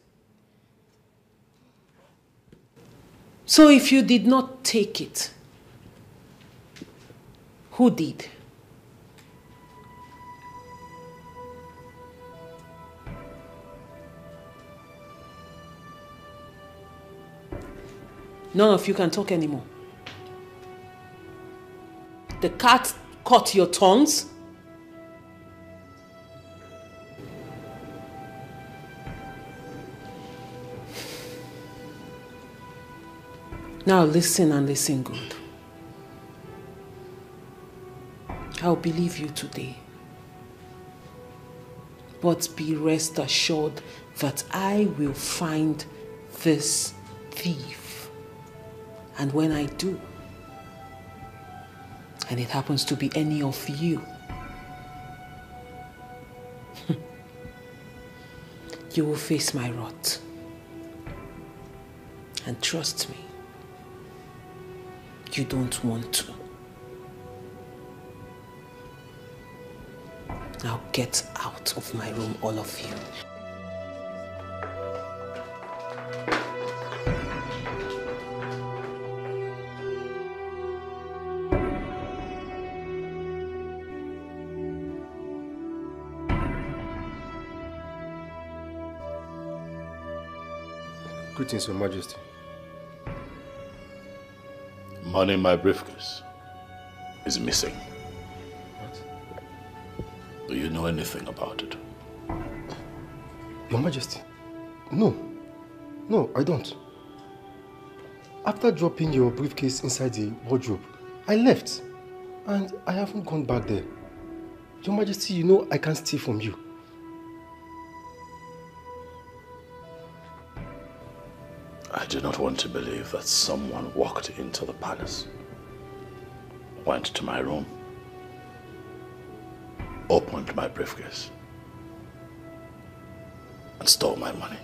So if you did not take it, who did? None of you can talk anymore. The cat caught your tongues. Now listen and listen good. I'll believe you today. But be rest assured that I will find this thief. And when I do, and it happens to be any of you, you will face my wrath. And trust me, you don't want to. Now get out of my room, all of you. Greetings, Your Majesty. Money in my briefcase is missing. What? Do you know anything about it? Your Majesty, no. No, I don't. After dropping your briefcase inside the wardrobe, I left. And I haven't gone back there. Your Majesty, you know I can't steal from you. I do not want to believe that someone walked into the palace, went to my room, opened my briefcase, and stole my money.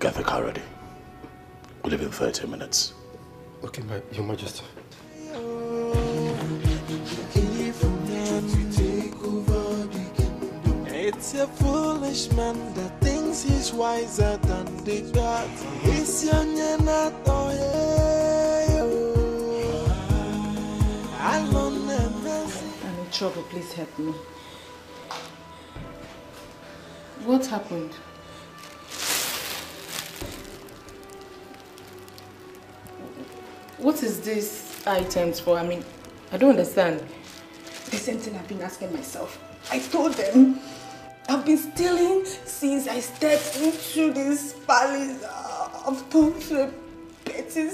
Get the car ready. We'll leave in 30 minutes. Okay, Your Majesty. It's a foolish man that thinks he's wiser than the gods. It's young and not I'm in trouble, please help me. What happened? What is this items for? I mean, I don't understand. The same thing I've been asking myself. I told them I've been stealing since I stepped into this palace. I've turned to a petty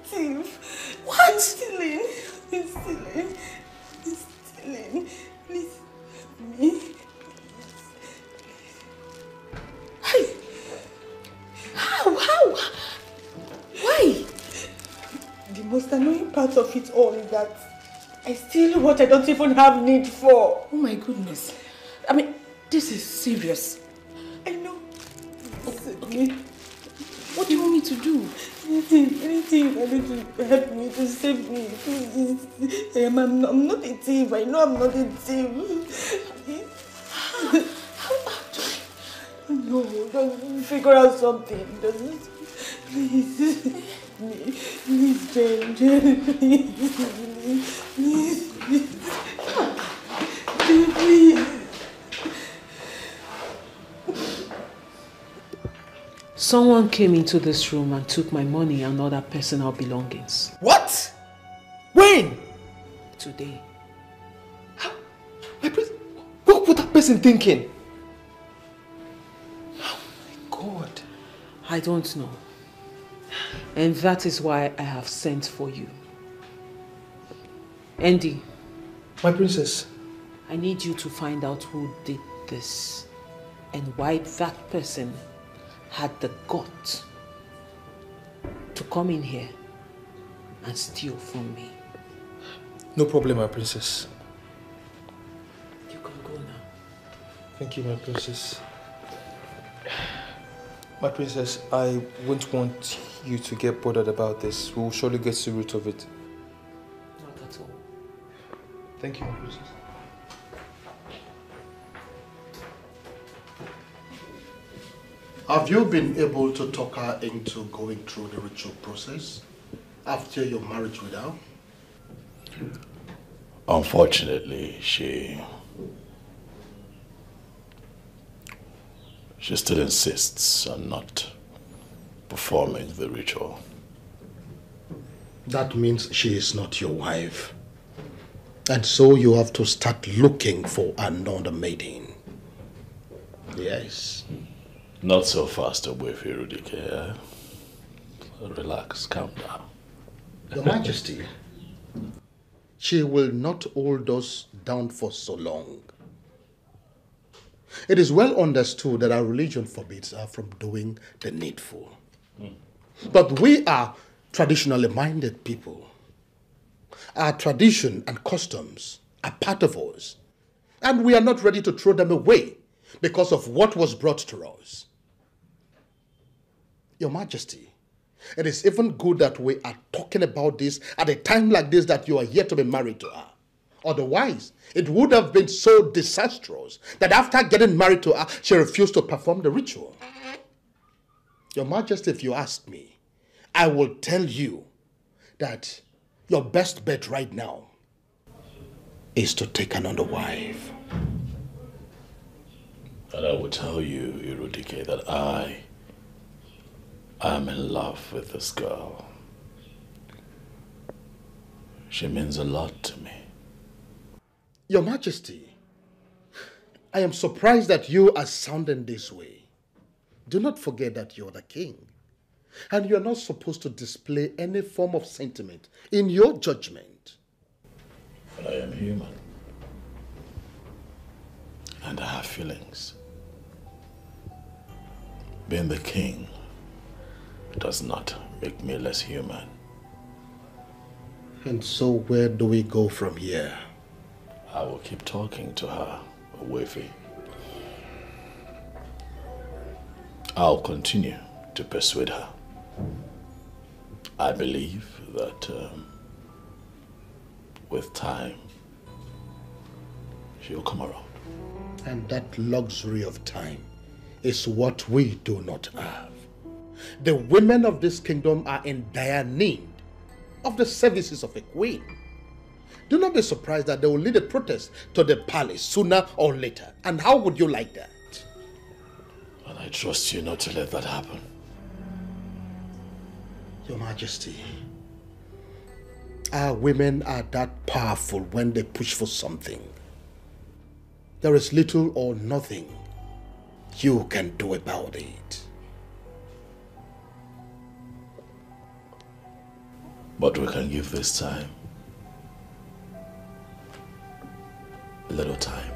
thief. What? Stealing. Stealing. Stealing. Please, me. Hey. How? Why? The most annoying part of it all is that I steal what I don't even have need for. Oh my goodness. I mean, this is serious. I know. Okay. What do you want me to do? Anything you can do to help me, to save me, please. I'm not a thief. I know I'm not a thief. No, just figure out something. Please. Please, Jane, please. Someone came into this room and took my money and other personal belongings. What? When? Today. What was that person thinking? Oh my God. I don't know. And that is why I have sent for you. Andy. My princess. I need you to find out who did this and why that person had the gut to come in here and steal from me. No problem, my princess. You can go now. Thank you, my princess. My princess, I wouldn't want you to get bothered about this. We will surely get to the root of it. Not at all. Thank you, my princess. Have you been able to talk her into going through the ritual process after your marriage with her? Unfortunately, she still insists on not performing the ritual. That means she is not your wife. And so you have to start looking for another maiden. Yes. Not so fast away, Firudike. Relax, calm down. Your Majesty, she will not hold us down for so long. It is well understood that our religion forbids her from doing the needful. But we are traditionally minded people. Our tradition and customs are part of us, and we are not ready to throw them away because of what was brought to us. Your Majesty, it is even good that we are talking about this at a time like this, that you are yet to be married to her. Otherwise, it would have been so disastrous that after getting married to her, she refused to perform the ritual. Your Majesty, if you ask me, I will tell you that your best bet right now is to take another wife. And I will tell you, Irudike, that I am in love with this girl. She means a lot to me. Your Majesty, I am surprised that you are sounding this way. Do not forget that you're the king, and you're not supposed to display any form of sentiment in your judgment. But I am human, and I have feelings. Being the king does not make me less human. And so where do we go from here? I will keep talking to her, Owefi. I'll continue to persuade her. I believe that with time, she'll come around. And that luxury of time is what we do not have. The women of this kingdom are in dire need of the services of a queen. Do not be surprised that they will lead a protest to the palace sooner or later. And how would you like that? And I trust you not to let that happen. Your Majesty, our women are that powerful when they push for something. There is little or nothing you can do about it. But we can give this time a little time.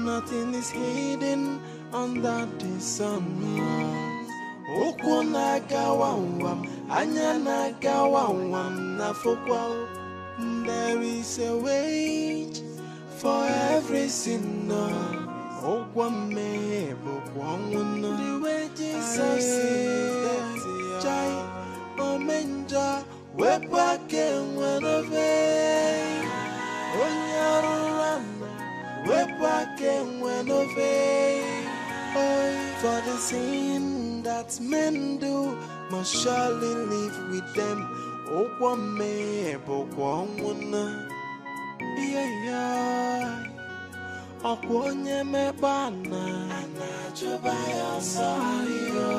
Nothing is hidden under the sun. Okuna gawawam, anyana gawawam na fokwa. There is a wait for every sinner. Okwame bokwanguna. The way Jesus is Jai Omenja Webake Wenove Onyarurano Webake Wenove. For the sin that men do must surely live with them. Okwame Bokwamuna Yeah Okwonye mebana Anachobaya Sayo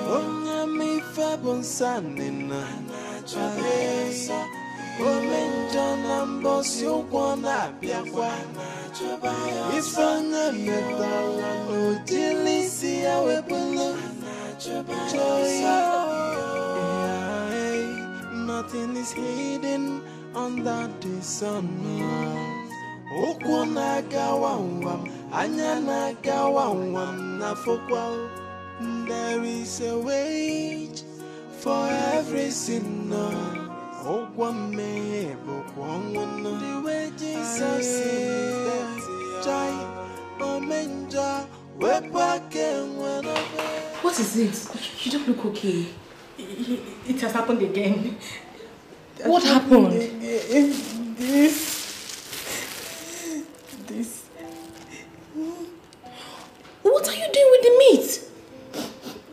Onye mi febonsanina Anachobaya Sayo Omenjo nambosi ukwana biakwa Anachobaya Ifanye medala Ojilisi ya webulu Anachobaya Nothing is hidden under the sun. Okwana gawawam, anyana gawawam nafokwa. There is a wage for every sinner. Okwame bokwangwana. The wages of sin is death. Jai omenja wepake wanobe. What is it? You don't look okay. It has happened again. What happened? This. What are you doing with the meat?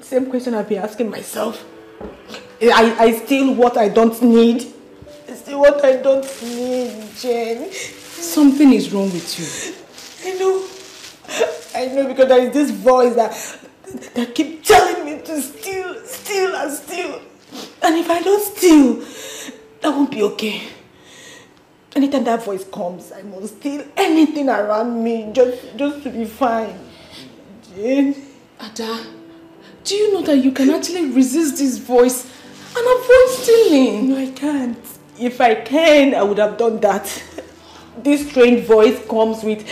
Same question I've been asking myself. I steal what I don't need. I steal what I don't need, Jen. Something is wrong with you. I know because there is this voice that keeps telling me to steal and steal. And if I don't steal, that won't be okay. Anytime that voice comes, I must steal anything around me just to be fine. Jane. Ada, do you know that you can actually resist this voice and avoid stealing? No, I can't. If I can, I would have done that. This strange voice comes with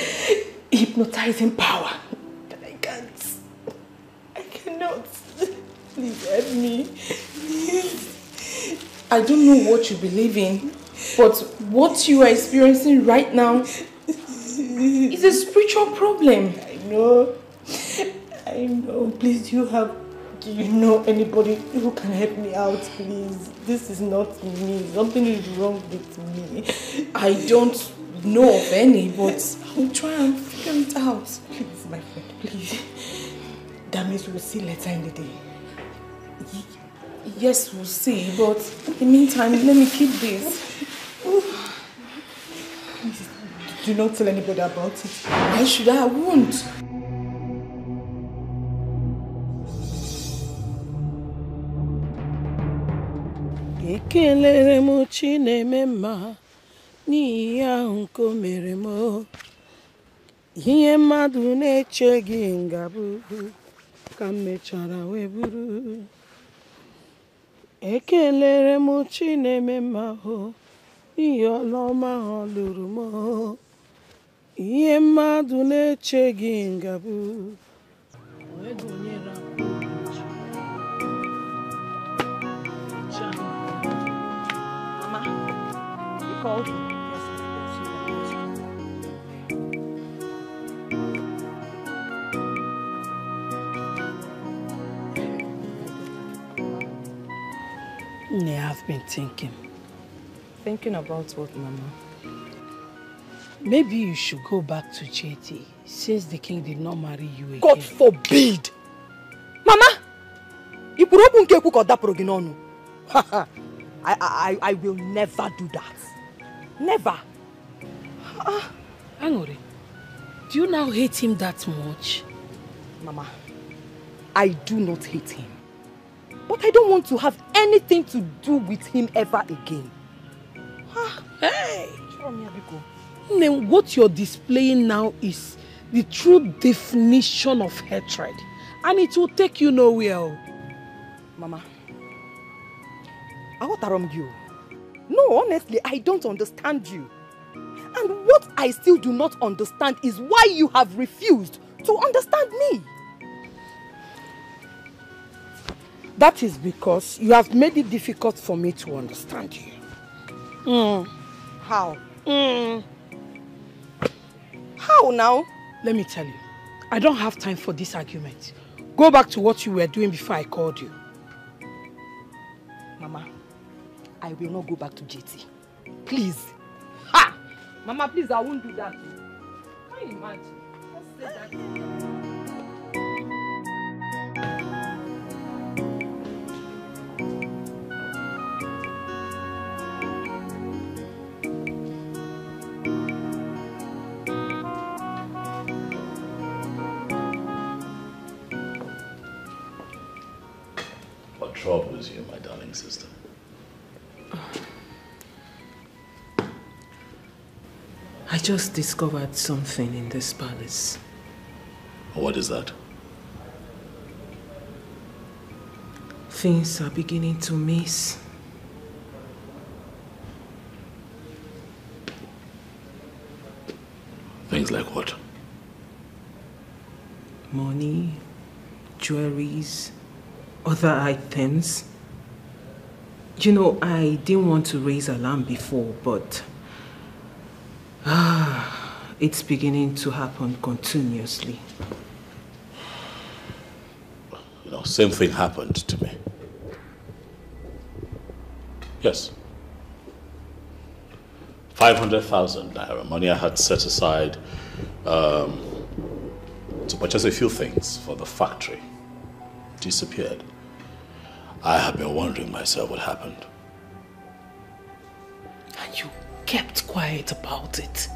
hypnotizing power. But I can't. I cannot. Please help me. Please. I don't know what you believe in, but what you are experiencing right now is a spiritual problem. I know. Please, do you know anybody who can help me out, please? This is not me. Something is wrong with me. I don't know of any, but I'll try and figure it out. Please, my friend, please. That means we'll see later in the day. Yes, we'll see, but in the meantime, let me keep this. Please, do not tell anybody about it. Why should I? Won't. Ekelere m Chineke mma n'ihi ahụ nke o mere m. Ihe mmadụ na-echeghị ngabụ ka m mechara wee bụrụ. Ekelere m Chineke mma n'ihi ọlụ ọma ọ lụrụ m. Ihe mmadụ na-echeghị ngabụ wee gụnyere m. Called you. I've been thinking. Thinking about what, Mama? Maybe you should go back to JT since the king did not marry you again. God forbid! Mama! You put open cake or that proginono. I will never do that. Never. Angore, do you now hate him that much? Mama, I do not hate him. But I don't want to have anything to do with him ever again. Hey! Then what you're displaying now is the true definition of hatred. And it will take you nowhere. Mama, I want you. No, honestly, I don't understand you. And what I still do not understand is why you have refused to understand me. That is because you have made it difficult for me to understand you. How? How now? Let me tell you, I don't have time for this argument. Go back to what you were doing before I called you. I will not go back to JT. Please. Ha! Mama, please, I won't do that. Can you imagine? Just say that. What troubles you, my darling sister? I just discovered something in this palace. What is that? Things are beginning to miss. Things like what? Money, jewelries, other items. You know, I didn't want to raise alarm before, but it's beginning to happen continuously. You know, same thing happened to me. Yes. 500,000 naira, money I had set aside to purchase a few things for the factory, disappeared. I have been wondering myself what happened. And you kept quiet about it.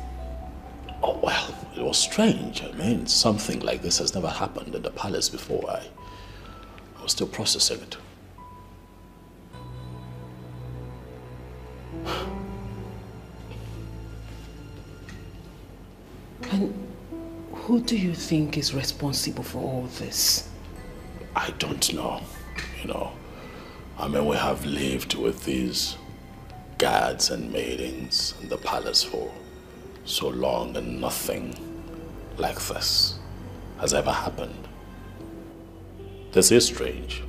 Oh, well, it was strange. I mean, something like this has never happened in the palace before. I was still processing it. And who do you think is responsible for all this? I don't know. You know, I mean, we have lived with these guards and maidens in the palace for so long, and nothing like this has ever happened. This is strange.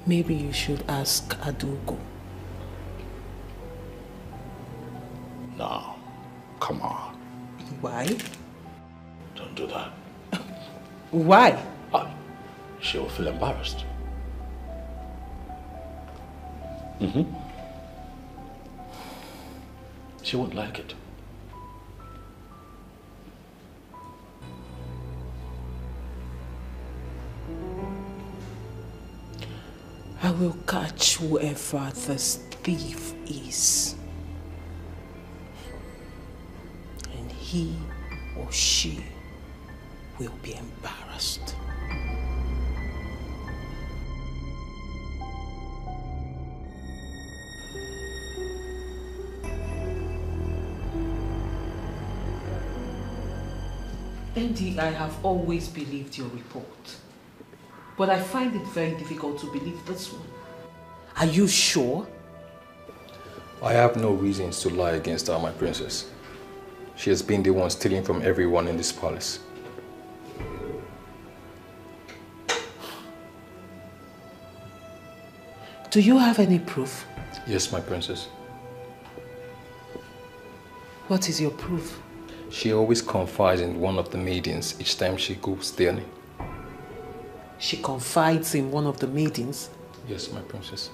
Maybe you should ask Adugo. No, come on. Why? Don't do that. Why? She will feel embarrassed. She won't like it. I will catch whoever this thief is. And he or she will be embarrassed. Andy, I have always believed your report. But I find it very difficult to believe this one. Are you sure? I have no reasons to lie against her, my princess. She has been the one stealing from everyone in this palace. Do you have any proof? Yes, my princess. What is your proof? She always confides in one of the maidens each time she goes stealing. She confides in one of the maidens? Yes, my princess.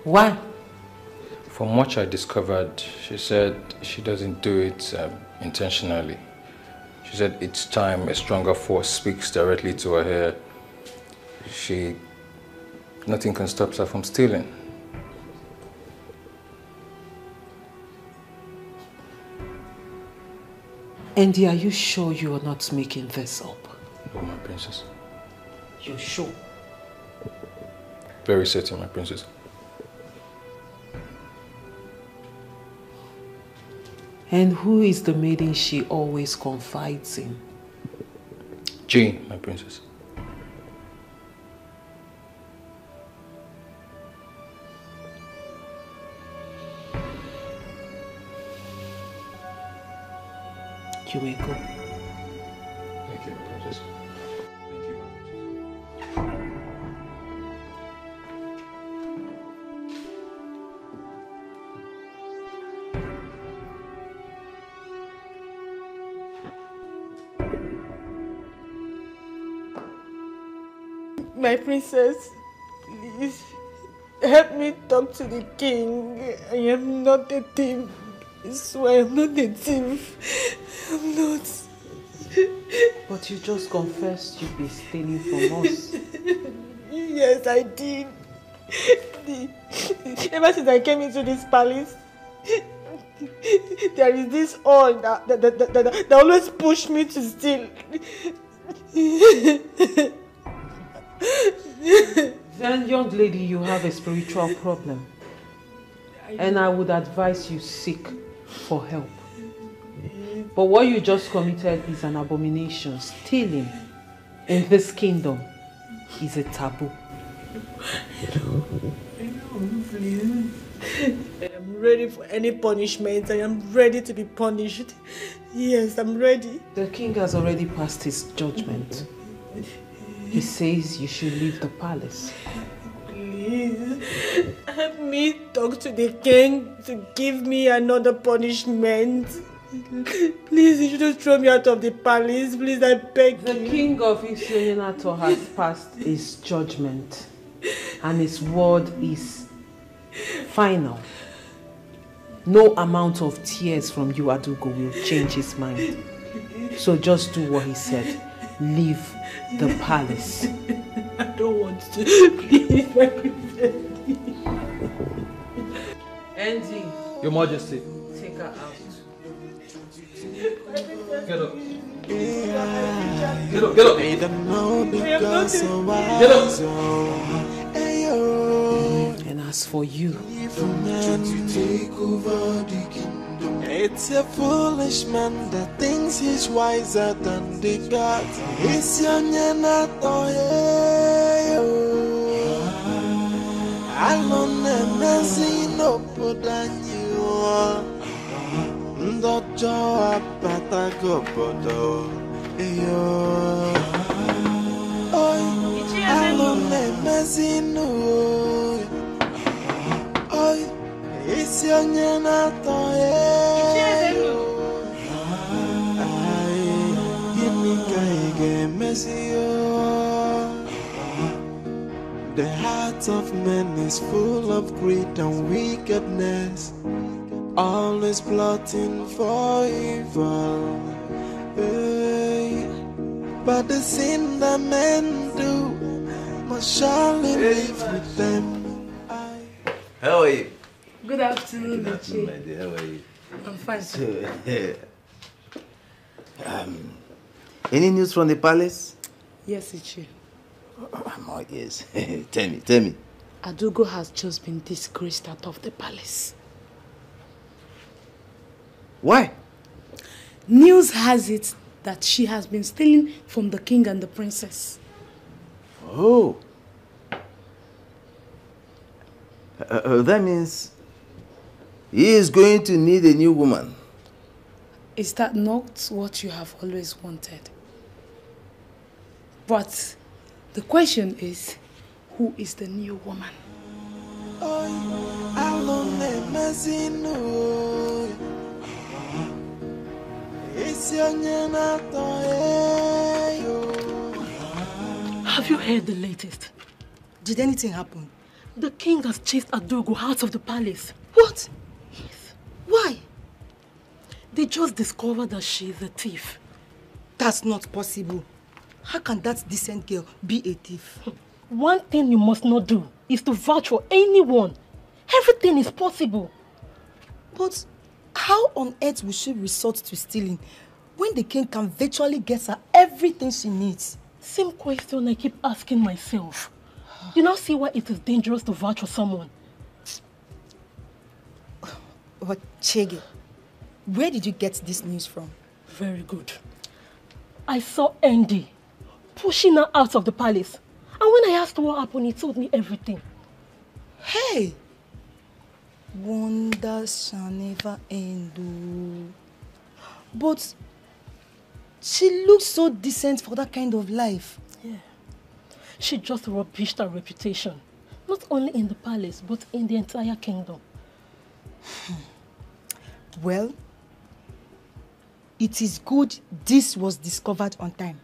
Why? From what I discovered, she said she doesn't do it intentionally. She said each time a stronger force speaks directly to her hair, nothing can stop her from stealing. Andy, are you sure you are not making this up? No, my princess. You're sure? Very certain, my princess. And who is the maiden she always confides in? Jane, my princess. You may go. Thank you, princess. Thank you, My princess, please, help me talk to the king. I am not a thief. I swear I'm not a thief. I'm not. But you just confessed you've been stealing from us. Yes, I did. Ever since I came into this palace, there is this oil that always push me to steal. Then, young lady, you have a spiritual problem. And I would advise you seek for help. But what you just committed is an abomination. Stealing in this kingdom is a taboo. Please. I am ready for any punishment. I am ready to be punished. Yes, I'm ready. The king has already passed his judgment. He says you should leave the palace. Please, help me talk to the king to give me another punishment. Please, you shouldn't throw me out of the palace. Please, I beg you. The king of Isioyenato has passed his judgment, and his word is final. No amount of tears from you, Adugo, will change his mind. So just do what he said. Leave the palace. I don't want to. Please, my princess. Andy. Your Majesty. Take her out. Get up. Get up, get up. Get up. And as for you, it's a foolish man that thinks he's wiser than the gods. It's young and not alone, messy, no put on you. Dojo apata gobodo. Alone, messy, no. It's young and not the heart of man is full of greed and wickedness, always plotting for evil. But the sin that men do must surely live with them. How are you? Good afternoon, Good afternoon, my dear. How are you? I'm fine. Any news from the palace? Yes, Ichi. I'm all ears. Tell me. Adugo has just been disgraced out of the palace. Why? News has it that she has been stealing from the king and the princess. Oh. That means he is going to need a new woman. Is that not what you have always wanted? But the question is, who is the new woman? Have you heard the latest? Did anything happen? The king has chased Adugo out of the palace. What? Yes. Why? They just discovered that she is a thief. That's not possible. How can that decent girl be a thief? One thing you must not do is to vouch for anyone. Everything is possible. But how on earth will she resort to stealing when the king can virtually get her everything she needs? Same question I keep asking myself. You now see why it is dangerous to vouch for someone. But Chege, where did you get this news from? Very good. I saw Andy pushing her out of the palace. And when I asked what happened, he told me everything. Hey! Wonders shall never end. But she looks so decent for that kind of life. Yeah. She just rubbished her reputation. Not only in the palace, but in the entire kingdom. Well, it is good this was discovered on time.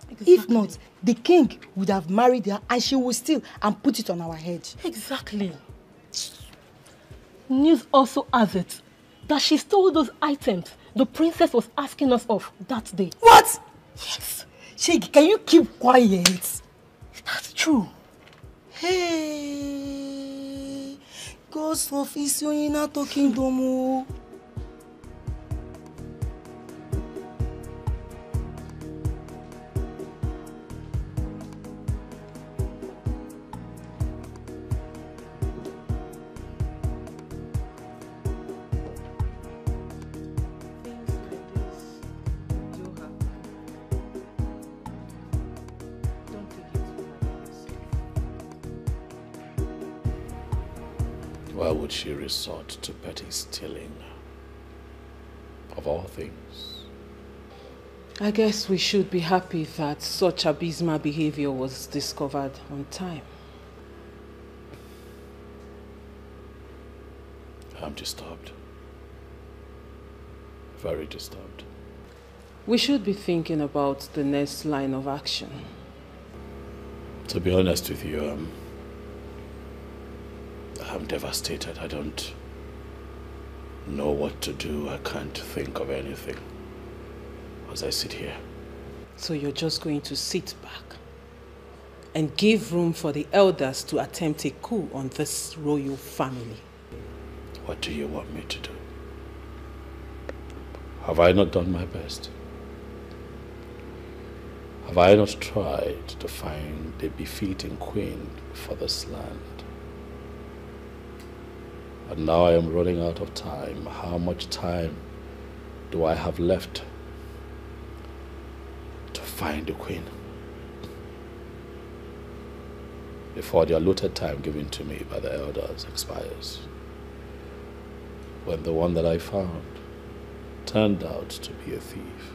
Exactly. If not, the king would have married her and she would steal and put it on our head. Exactly. News also has it that she stole those items the princess was asking us of that day. What? Yes. Shegi, can you keep quiet? That's true. Hey, Ghost of Isioina talking domo. Why would she resort to petty stealing? Of all things. I guess we should be happy that such abysmal behavior was discovered on time. I'm disturbed. Very disturbed. We should be thinking about the next line of action. To be honest with you, I'm devastated. I don't know what to do. I can't think of anything as I sit here. So you're just going to sit back and give room for the elders to attempt a coup on this royal family? What do you want me to do? Have I not done my best? Have I not tried to find a befitting queen for this land? And now I am running out of time. How much time do I have left to find a queen before the allotted time given to me by the elders expires? When the one that I found turned out to be a thief.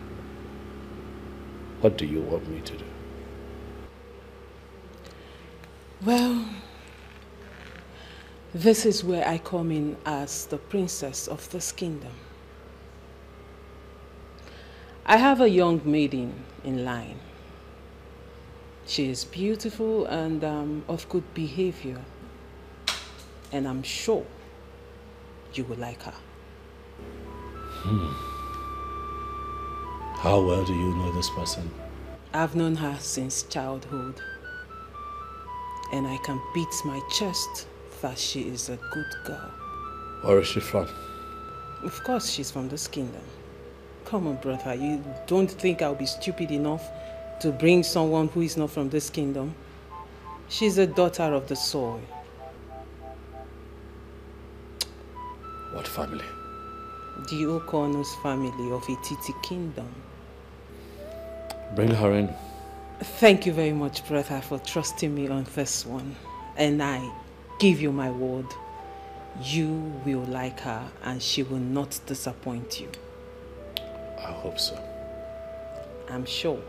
What do you want me to do? Well, this is where I come in as the princess of this kingdom. I have a young maiden in line. She is beautiful and of good behavior, and I'm sure you will like her. How well do you know this person? I've known her since childhood, and I can beat my chest that she is a good girl. Where is she from? Of course she's from this kingdom. Come on, brother, you don't think I'll be stupid enough to bring someone who is not from this kingdom? She's a daughter of the soil. What family? The Okono's family of Ititi Kingdom. Bring her in. Thank you very much, brother, for trusting me on this one. And I give you my word, you will like her and she will not disappoint you. I hope so. I'm sure.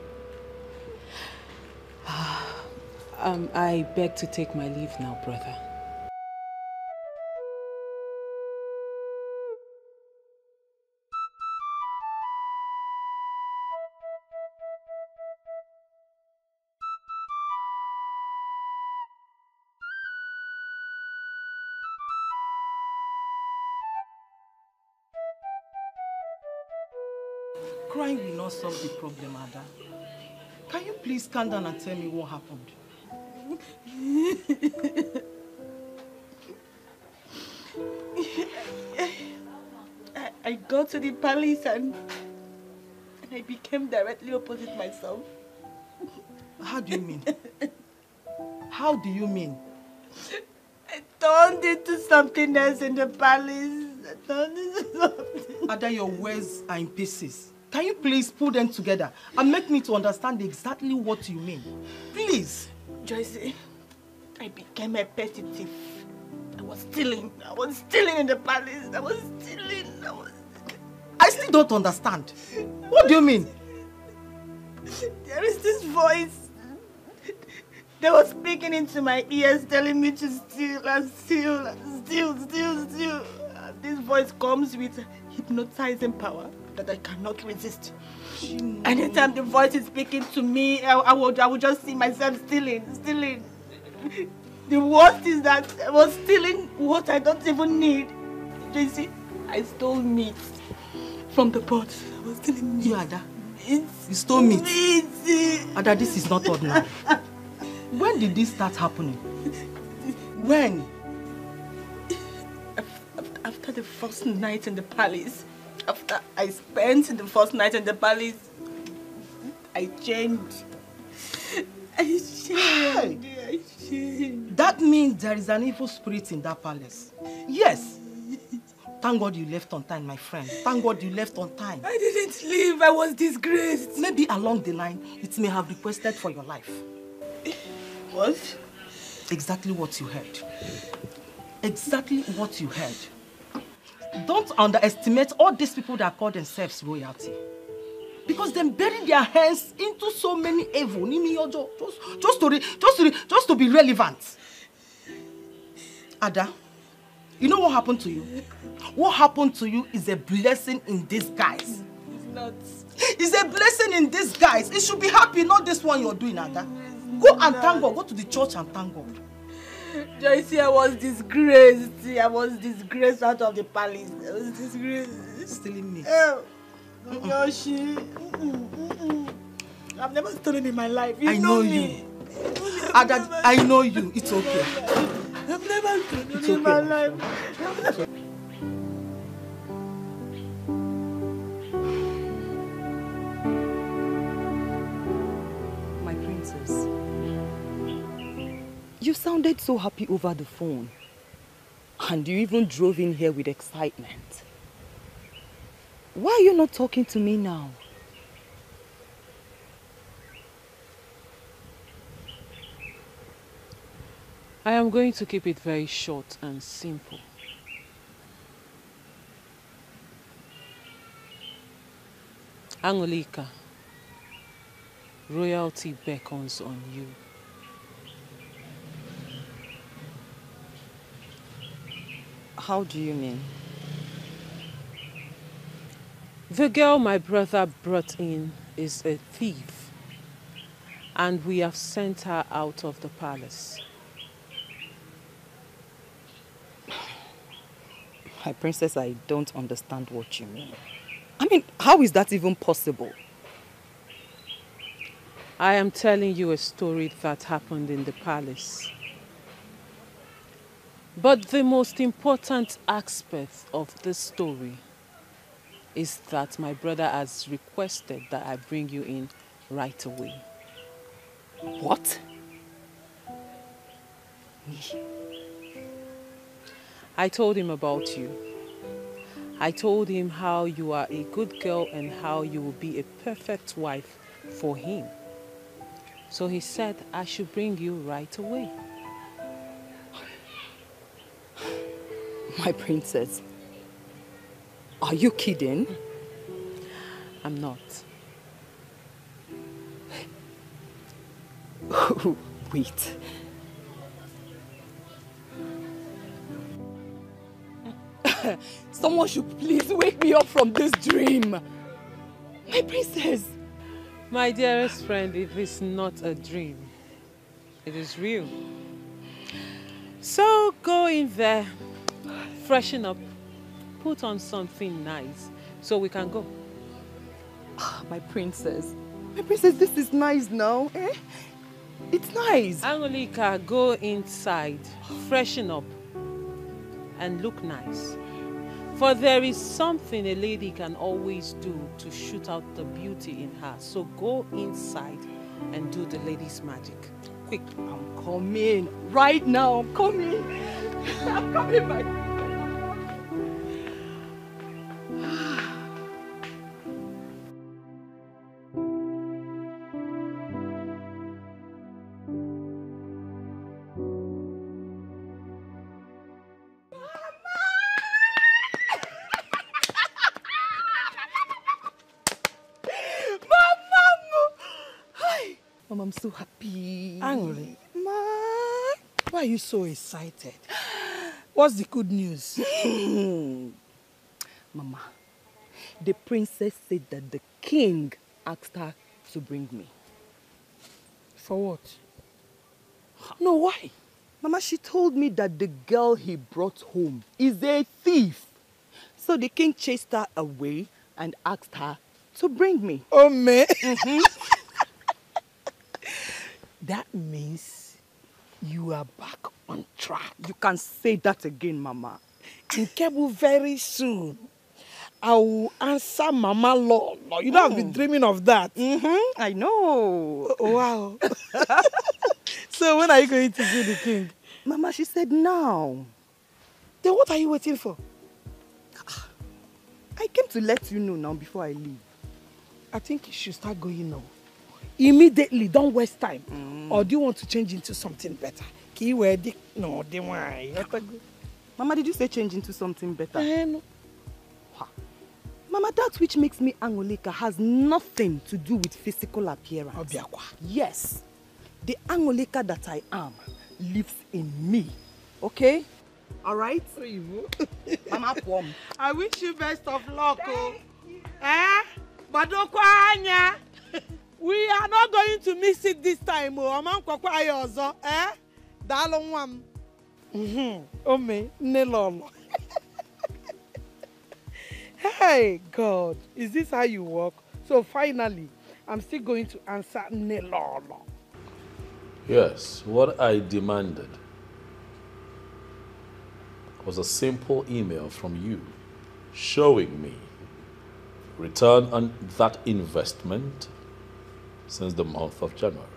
I beg to take my leave now, brother. Crying will not solve the problem, Ada. Can you please calm down and tell me what happened? I got to the palace and I became directly opposite myself. How do you mean? How do you mean? I turned into something else in the palace. I turned into something. Ada, your words are in pieces. Can you please put them together and make me to understand exactly what you mean? Please. Joyce, I became a petty thief. I was stealing in the palace. I was stealing. I still don't understand. What do you mean? There is this voice that was speaking into my ears telling me to steal and steal and steal. And this voice comes with hypnotizing power that I cannot resist. Anytime the voice is speaking to me, I would just see myself stealing. The worst is that I was stealing what I don't even need. You see, I stole meat from the pot. I was stealing meat. You, Ada? You stole meat? Ada, this is not ordinary. When did this start happening? When? After the first night in the palace. After I spent the first night in the palace, I changed. That means there is an evil spirit in that palace. Yes. Thank God you left on time, my friend. Thank God you left on time. I didn't leave. I was disgraced. Maybe along the line, it may have requested for your life. What? Exactly what you heard. Exactly what you heard. Don't underestimate all these people that call themselves royalty. Because they bury their hands into so many evil. Just to be relevant. Ada, you know what happened to you? What happened to you is a blessing in disguise. It's not. It's a blessing in disguise. It should be happy, not this one you're doing, Ada. Go and thank God. Go to the church and thank God. Joyce, I was disgraced. I was disgraced out of the palace. I was disgraced. Stealing me. Yoshi. I've never stolen in my life. I know you. Ada, I know you. It's okay. I've never stolen in my life. My princess. You sounded so happy over the phone. And you even drove in here with excitement. Why are you not talking to me now? I am going to keep it very short and simple. Angolika, royalty beckons on you. How do you mean? The girl my brother brought in is a thief, and we have sent her out of the palace. My princess, I don't understand what you mean. I mean, how is that even possible? I am telling you a story that happened in the palace. But the most important aspect of this story is that my brother has requested that I bring you in right away. What? I told him about you. I told him how you are a good girl and how you will be a perfect wife for him. So he said I should bring you right away. My princess, are you kidding? I'm not. Wait. Someone should please wake me up from this dream. My princess. My dearest friend, it is not a dream. It is real. So go in there, freshen up, put on something nice so we can go. My princess, this is nice now, eh? It's nice. Angolika, go inside, freshen up, and look nice. For there is something a lady can always do to shoot out the beauty in her. So go inside and do the lady's magic. Quick. I'm coming. Right now, I'm coming. I'm coming back. Mom, I'm so happy. Angry? Ma. Why are you so excited? What's the good news? Mama, the princess said that the king asked her to bring me. For what? No, why? Mama, she told me that the girl he brought home is a thief. So the king chased her away and asked her to bring me. Oh, man. That means you are back on track. You can say that again, Mama. In Kebu, very soon, I will answer Mama Law. You know, I've been dreaming of that. I know. Oh, wow. So when are you going to see the king? Mama, she said now. Then what are you waiting for? I came to let you know now before I leave. I think you should start going now. Immediately, don't waste time. Or do you want to change into something better? No, they want. Mama, did you say change into something better? No. Mama, that which makes me Angolika has nothing to do with physical appearance. Obiakwa. Yes. The Angolika that I am lives in me. Okay? All right? Mama, I wish you best of luck. Badokwanya. We are not going to miss it this time. Dalong Ome, Nelolo. Hey, God, is this how you walk? So finally, I'm still going to answer Nelolo. Yes, what I demanded was a simple email from you showing me return on that investment since the month of January.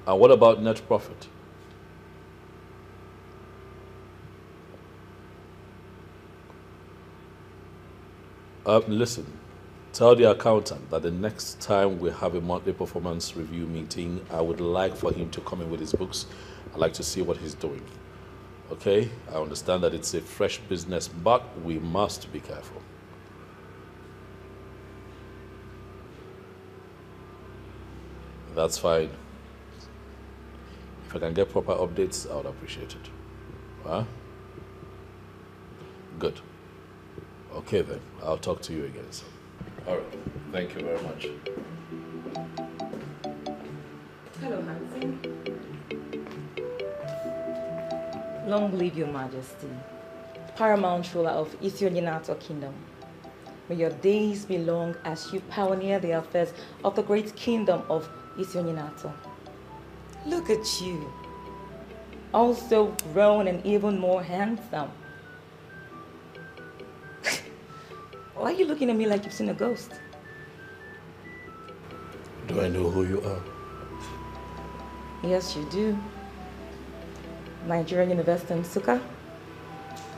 And what about net profit? Listen, tell the accountant that the next time we have a monthly performance review meeting, I would like for him to come in with his books. I'd like to see what he's doing. Okay? I understand that it's a fresh business, but we must be careful. That's fine. If I can get proper updates, I would appreciate it. Huh? Good. Okay then, I'll talk to you again soon. All right, thank you very much. Hello, Nancy. Long live your majesty, paramount ruler of Ethiopian Kingdom. May your days be long as you pioneer the affairs of the great kingdom of Ethiopian. Look at you, also grown and even more handsome. Why are you looking at me like you've seen a ghost? Do I know who you are? Yes, you do. Nigerian University in Nsukka,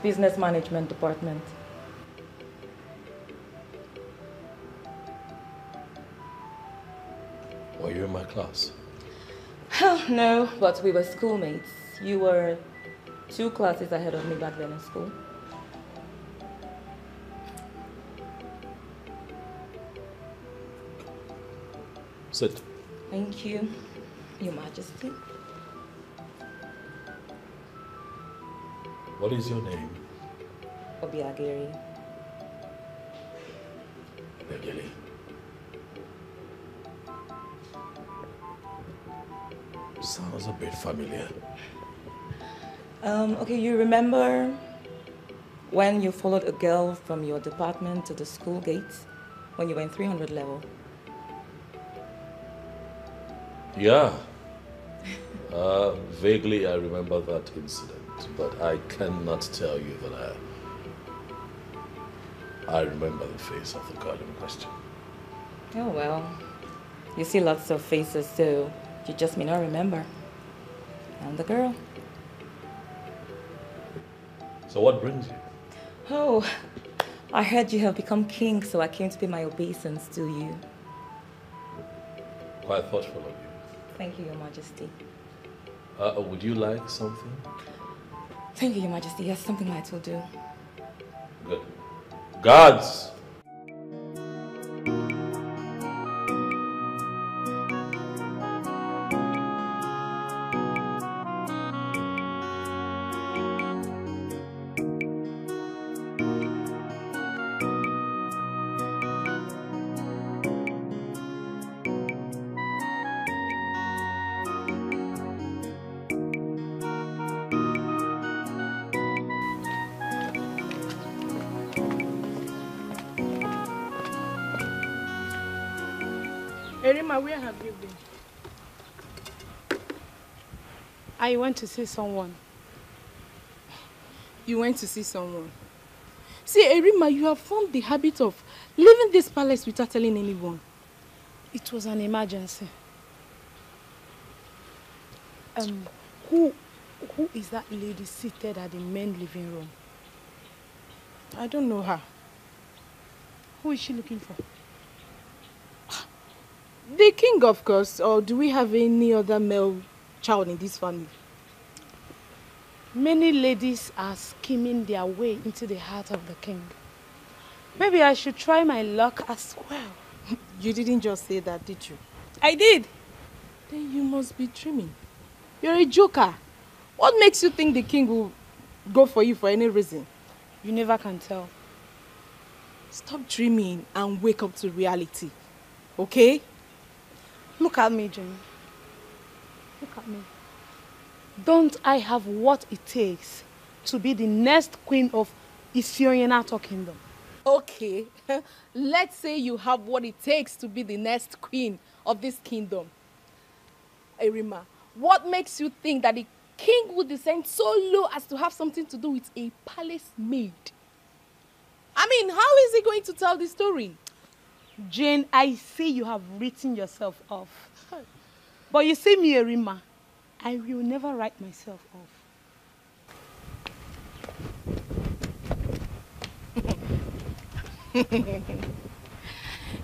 Business Management Department. Were you in my class? No, but we were schoolmates. You were 2 classes ahead of me back then in school. Sit. Thank you, Your Majesty. What is your name? Obiageri. Begili. Sounds a bit familiar. Okay, you remember when you followed a girl from your department to the school gates when you were in 300 level? Yeah. Vaguely I remember that incident, but I cannot tell you that I remember the face of the girl in question. Oh well, you see lots of faces, so you just may not remember. I'm the girl. So what brings you? Oh, I heard you have become king, so I came to pay my obeisance to you. Quite thoughtful of you. Thank you, Your Majesty. Would you like something? Thank you, Your Majesty. Yes, something light will do. Good. Guards! Erima, where have you been? I went to see someone. You went to see someone? See, Erima, you have formed the habit of leaving this palace without telling anyone. It was an emergency. Who is that lady seated at the main living room? I don't know her. Who is she looking for? The king, of course. Or do we have any other male child in this family? Many ladies are scheming their way into the heart of the king. Maybe I should try my luck as well. You didn't just say that, did you? I did. Then you must be dreaming. You're a joker. What makes you think the king will go for you for any reason? You never can tell. Stop dreaming and wake up to reality. Okay? Look at me, Jane. Look at me. Don't I have what it takes to be the next queen of Ifeanyi Kingdom? Okay. Let's say you have what it takes to be the next queen of this kingdom. Erima, what makes you think that the king would descend so low as to have something to do with a palace maid? I mean, how is he going to tell the story? Jane, I see you have written yourself off. But you see me, Erima, I will never write myself off.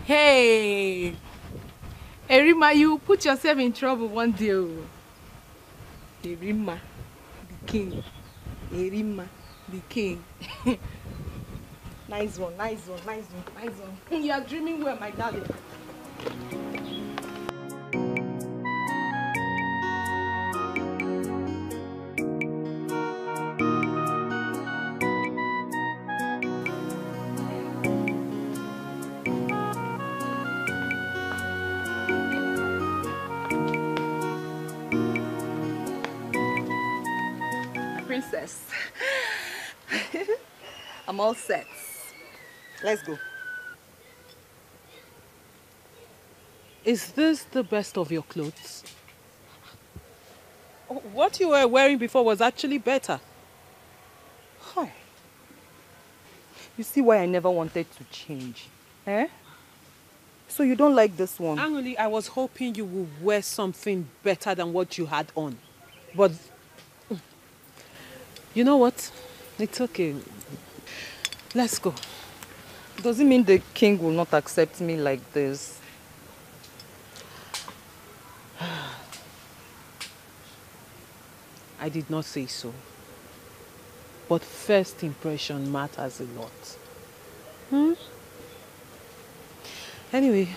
Hey, Erima, you put yourself in trouble one day. Erima, the king. Erima, the king. Nice one, nice one, nice one, nice one. You are dreaming well, my darling. Princess. I'm all set. Let's go. Is this the best of your clothes? What you were wearing before was actually better. Huh. You see why I never wanted to change, eh? So you don't like this one? Angoli, I was hoping you would wear something better than what you had on. But, you know what? It's okay. Let's go. Does it mean the king will not accept me like this? I did not say so. But first impression matters a lot. Anyway,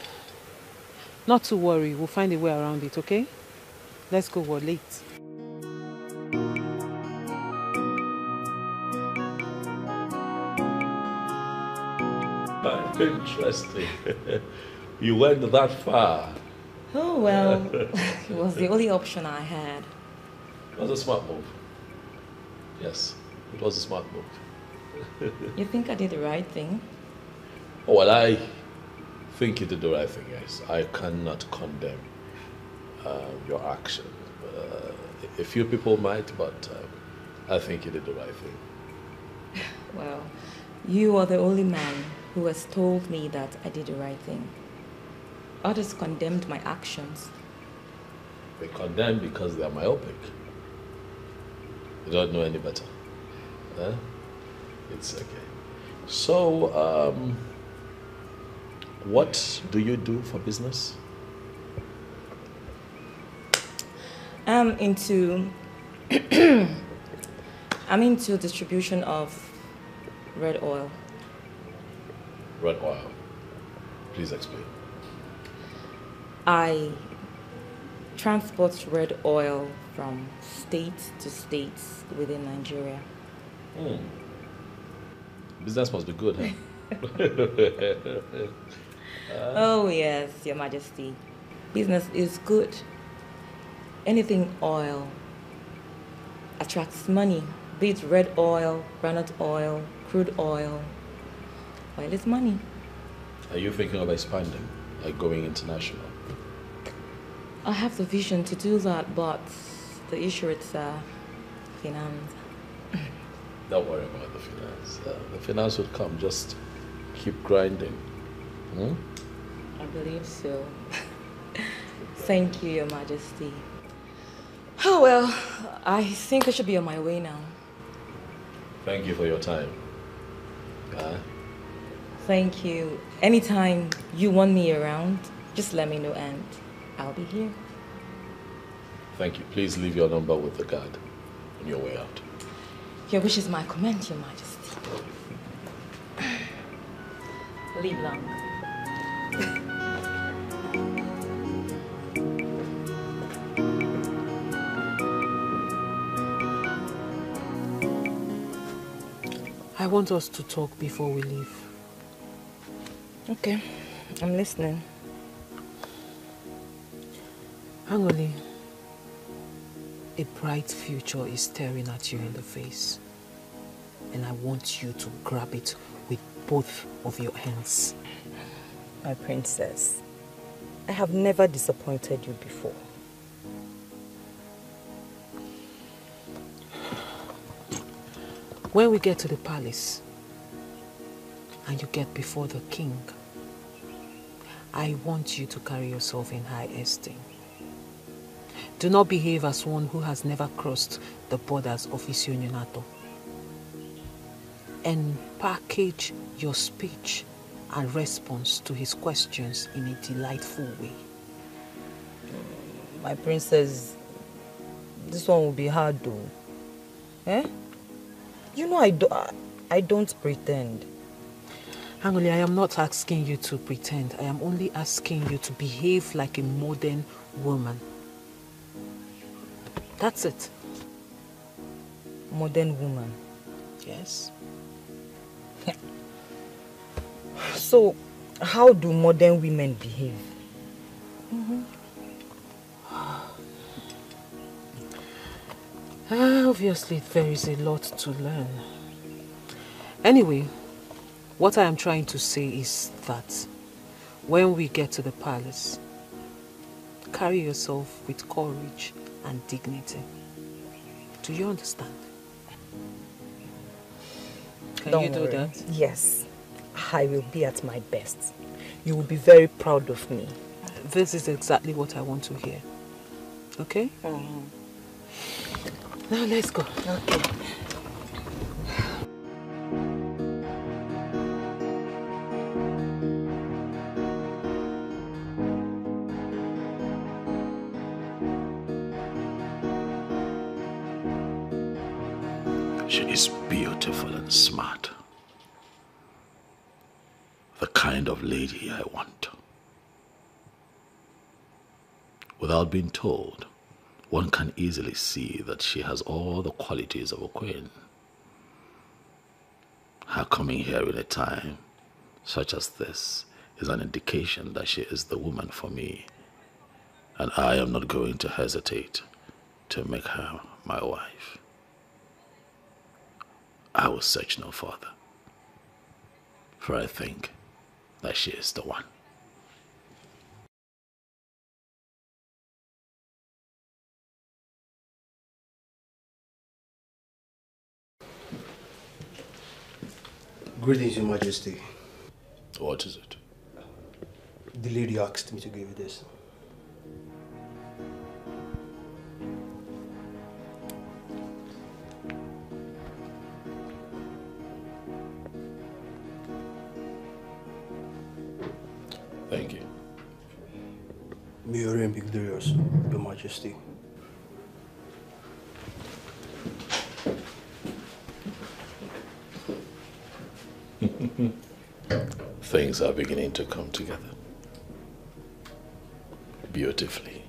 not to worry. We'll find a way around it, okay? Let's go. We're late. Interesting. You went that far. Oh, well, it was the only option I had. It was a smart move. Yes, it was a smart move. You think I did the right thing? Oh, well, I think you did the right thing, yes. I cannot condemn your action. A few people might, but I think you did the right thing. Well, you are the only man who has told me that I did the right thing. Others condemned my actions. They condemn because they are myopic. They don't know any better. It's okay. So, what do you do for business? I'm into distribution of red oil. Red oil. Please explain. I transport red oil from state to state within Nigeria. Business must be good, huh? Oh yes, Your Majesty. Business is good. Anything oil attracts money. Be it red oil, granite oil, crude oil. Oil is money. Are you thinking of expanding, like going international? I have the vision to do that, but the issue is finance. Don't worry about the finance. The finance will come. Just keep grinding. Hmm? I believe so. Thank you, Your Majesty. Oh, well, I think I should be on my way now. Thank you for your time. Thank you. Anytime you want me around, just let me know and I'll be here. Thank you. Please leave your number with the guard on your way out. Your wish is my command, Your Majesty. Live long. I want us to talk before we leave. Okay, I'm listening. Angoli, a bright future is staring at you in the face. And I want you to grab it with both of your hands. My princess, I have never disappointed you before. When we get to the palace and you get before the king, I want you to carry yourself in high esteem. Do not behave as one who has never crossed the borders of Isionyonato. And package your speech and response to his questions in a delightful way. My princess, this one will be hard though. Eh? You know I don't pretend. Angoli, I am not asking you to pretend. I am only asking you to behave like a modern woman. That's it. Modern woman? Yes. So, how do modern women behave? Obviously, there is a lot to learn. Anyway, what I am trying to say is that when we get to the palace, carry yourself with courage and dignity. Do you understand? Can you do that? Yes, I will be at my best. You will be very proud of me. This is exactly what I want to hear. Okay? Now let's go. Okay. She is beautiful and smart. The kind of lady I want. Without being told, one can easily see that she has all the qualities of a queen. Her coming here in a time such as this is an indication that she is the woman for me, and I am not going to hesitate to make her my wife. I will search no further, for I think that she is the one. Greetings, Your Majesty. What is it? The lady asked me to give you this. Thank you. May your reign be glorious, Your Majesty. Things are beginning to come together beautifully.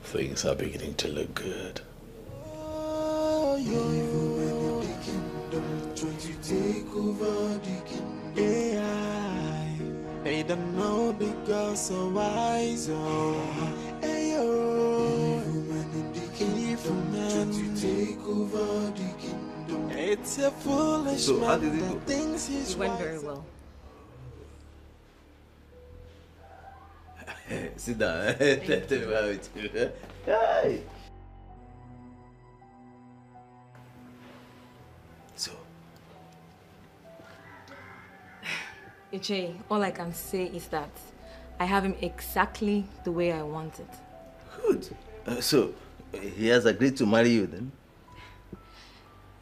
Things are beginning to look good. Take over the kingdom. AI, they don't know the girls so wise. Take over the kingdom. It's a foolish So how did it man go? that thinks he's It went very well. Sit down. Tell me how it is. Hey. So. Iche, all I can say is that I have him exactly the way I want it. Good. So, he has agreed to marry you then?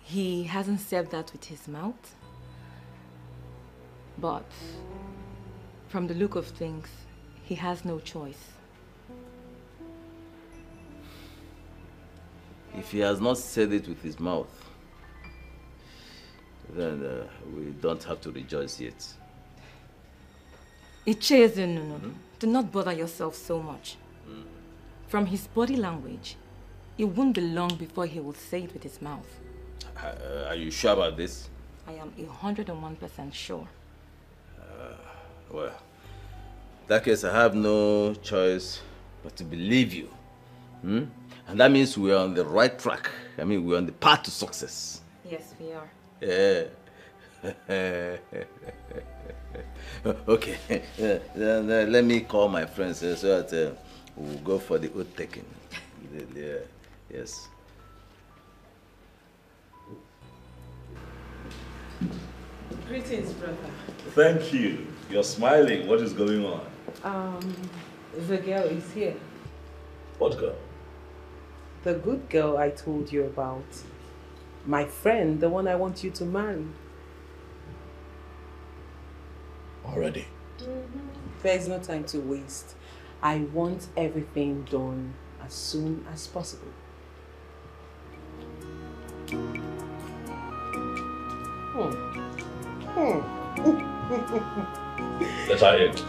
He hasn't said that with his mouth. But from the look of things, he has no choice. If he has not said it with his mouth, then we don't have to rejoice yet. Iche, no. Do not bother yourself so much. From his body language, it won't be long before he will say it with his mouth. Are you sure about this? I am 101% sure. Well, in that case, I have no choice but to believe you. And that means we are on the right track. I mean, we're on the path to success. Yes, we are. Yeah. Okay. Then, let me call my friends so that we'll go for the oath taking. Yeah. Yes. Greetings, brother. Thank you. You're smiling. What is going on? The girl is here. What girl? The good girl I told you about. My friend, the one I want you to marry. Already? There's no time to waste. I want everything done as soon as possible. Let's have it.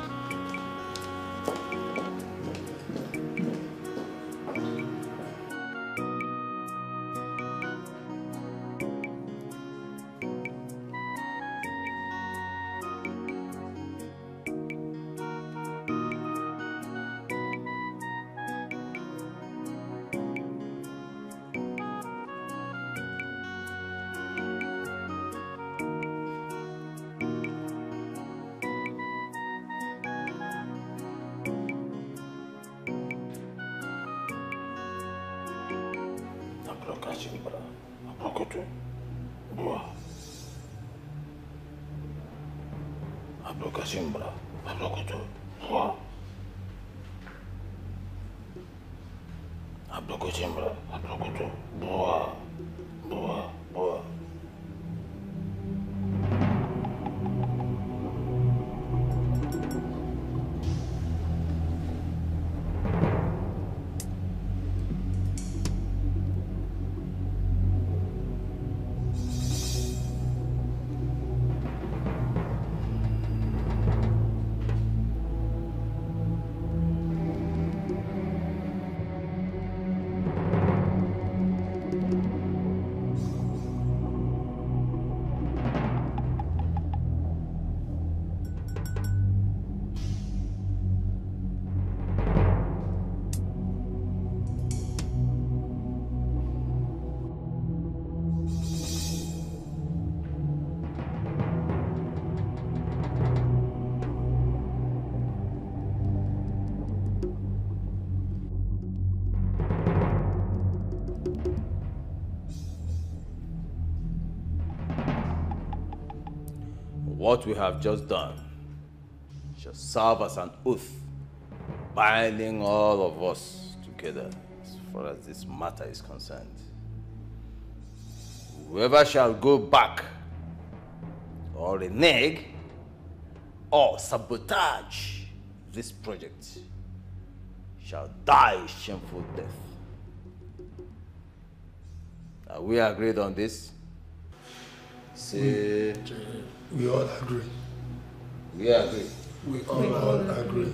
What we have just done shall serve as an oath, binding all of us together as far as this matter is concerned. Whoever shall go back or renege or sabotage this project shall die a shameful death. Are we agreed on this? Say... We all agree. We agree. We all agree.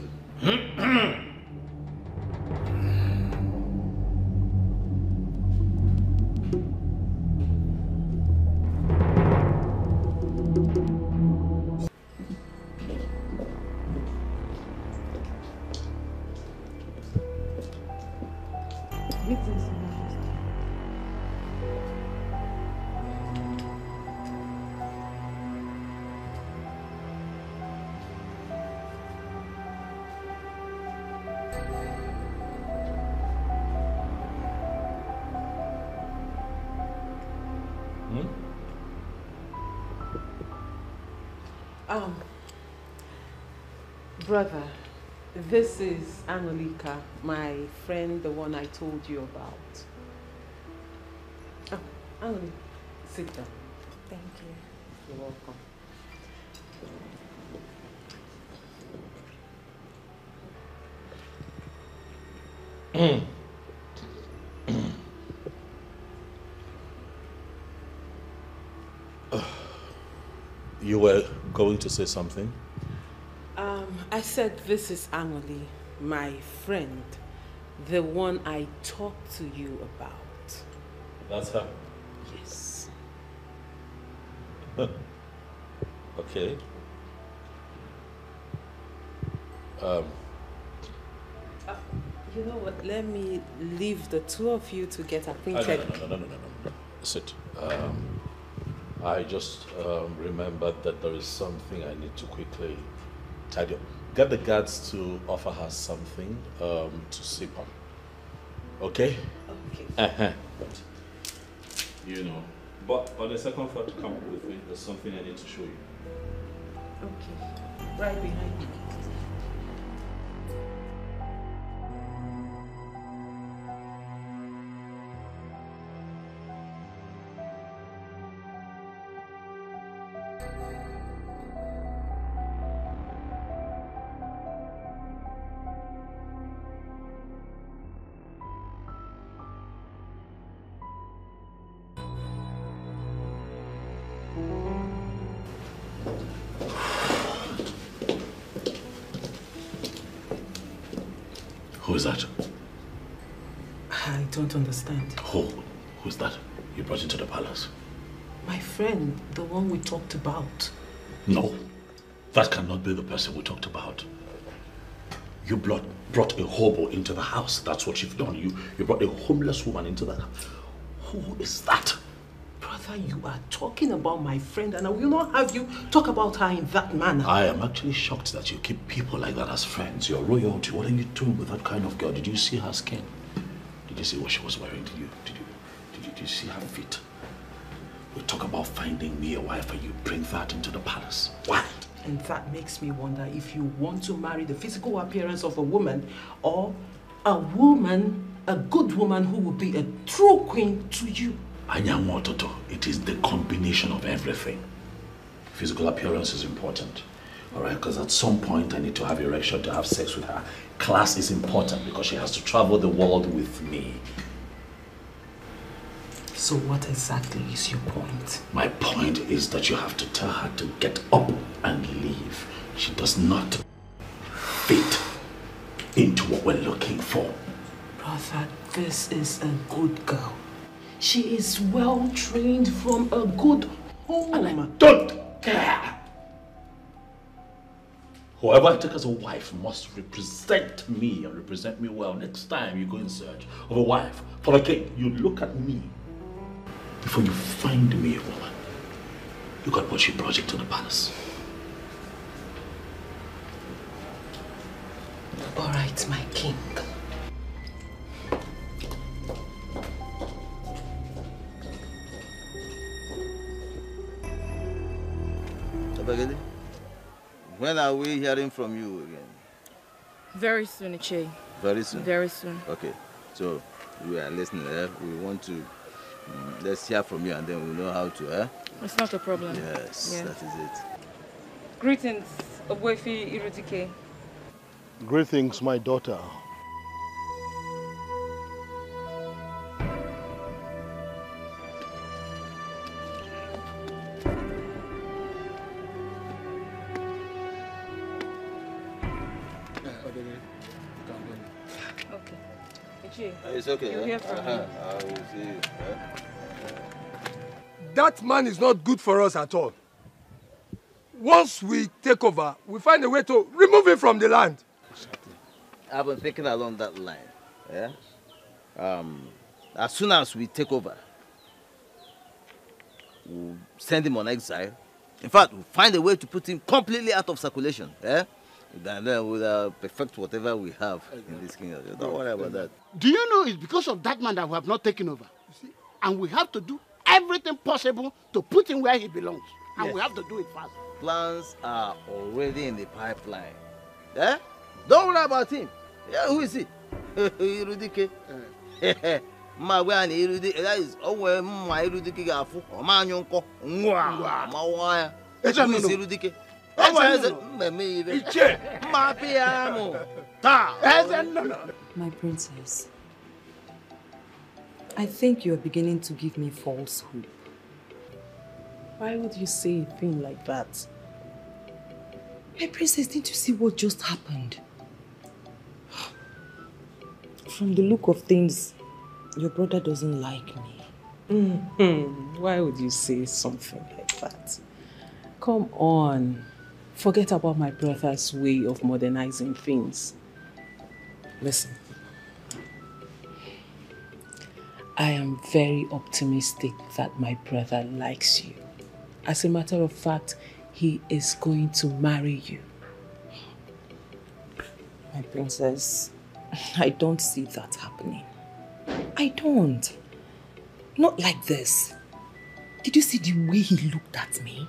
Brother, this is Angelica, my friend, the one I told you about. Angelica, sit down. Thank you. You're welcome. You were going to say something? I said this is Angeli, my friend, the one I talked to you about. That's her? Yes. Okay. You know what? Let me leave the two of you to get acquainted. No. Sit. I just remembered that there is something I need to quickly tidy up. Get the guards to offer her something to sip on. Okay? Okay. But, you know, but on the second floor to come with me, there's something I need to show you. Okay. Right behind you. Who is that? I don't understand. Who's that you brought into the palace? My friend, the one we talked about. No, that cannot be the person we talked about. You brought a hobo into the house. That's what you've done. You brought a homeless woman into the house. Who is that? Brother, you are talking about my friend and I will not have you talk about her in that manner. I am actually shocked that you keep people like that as friends. You're royalty. What are you doing with that kind of girl? Did you see her skin? Did you see what she was wearing? Did you see her feet? We talk about finding me a wife and you bring that into the palace. Why? And that makes me wonder if you want to marry the physical appearance of a woman or a woman, a good woman who will be a true queen to you. Anyanwototo, it is the combination of everything. Physical appearance is important. Alright, because at some point I need to have erection to have sex with her. Class is important because she has to travel the world with me. So what exactly is your point? My point is that you have to tell her to get up and leave. She does not fit into what we're looking for. Brother, this is a good girl. She is well trained from a good home. And I don't care. Whoever I take as a wife must represent me and represent me well. Next time you go in search of a wife for a king, you look at me. Before you find me a woman, you got what you brought into the palace. All right, my king. When are we hearing from you again? Very soon, Iche. Very soon? Very soon. Okay, so we are listening. We want to, let's hear from you and then we'll know how to, It's not a problem. Yes, Yeah. that is it. Greetings, Obwefi Irudike. Greetings, my daughter. It's okay. You'll hear from me. I will see you. That man is not good for us at all. Once we take over, we find a way to remove him from the land. I've been thinking along that line. Yeah. As soon as we take over, we'll send him on exile. In fact, we'll find a way to put him completely out of circulation. Yeah. And then we'll perfect whatever we have in this kingdom. Don't worry about that. Do you know it's because of that man that we have not taken over? And we have to do everything possible to put him where he belongs. and we have to do it fast. Plans are already in the pipeline. Eh? Don't worry about him. Yeah, who is he? Irudike. That is always my Irudike gafu. Omanyonko. Mwa. Mawaya. Who is Irudike? My princess, I think you are beginning to give me false hope. Why would you say a thing like that? My princess, didn't you see what just happened? From the look of things, your brother doesn't like me. Why would you say something like that? Come on. Forget about my brother's way of modernizing things. Listen. I am very optimistic that my brother likes you. As a matter of fact, he is going to marry you. My princess, I don't see that happening. I don't. Not like this. Did you see the way he looked at me?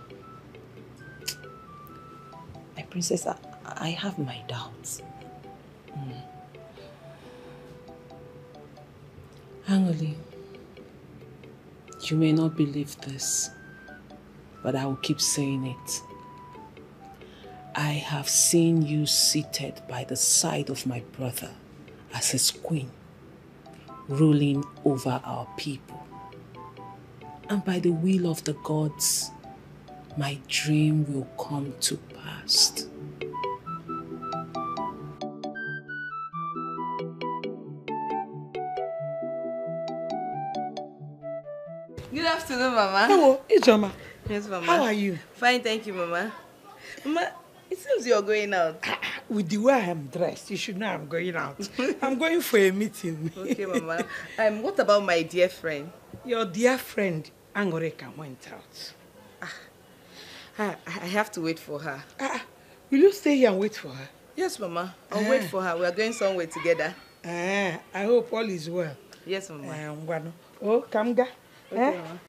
My princess, I have my doubts. Angoli, you may not believe this, but I will keep saying it. I have seen you seated by the side of my brother as his queen, ruling over our people. And by the will of the gods, my dream will come to pass. Good afternoon, Mama. Hello, Ijoma. Yes, Mama. How are you? Fine, thank you, Mama. Mama, it seems you're going out. With the way I am dressed, you should know I'm going out. I'm going for a meeting. Okay, Mama. What about my dear friend? Your dear friend, Angoreka, went out. I have to wait for her. Will you stay here and wait for her? Yes, Mama. I'll wait for her. We are going somewhere together. I hope all is well. Yes, Mama. Oh, Kamga. Okay, Mama.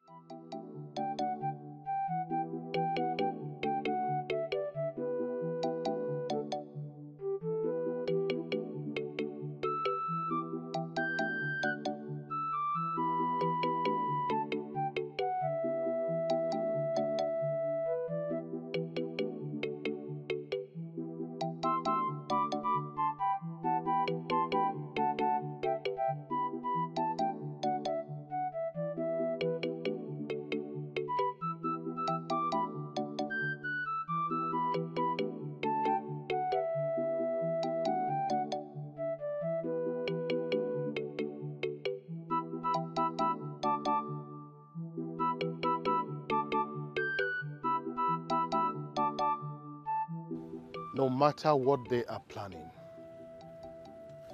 No matter what they are planning,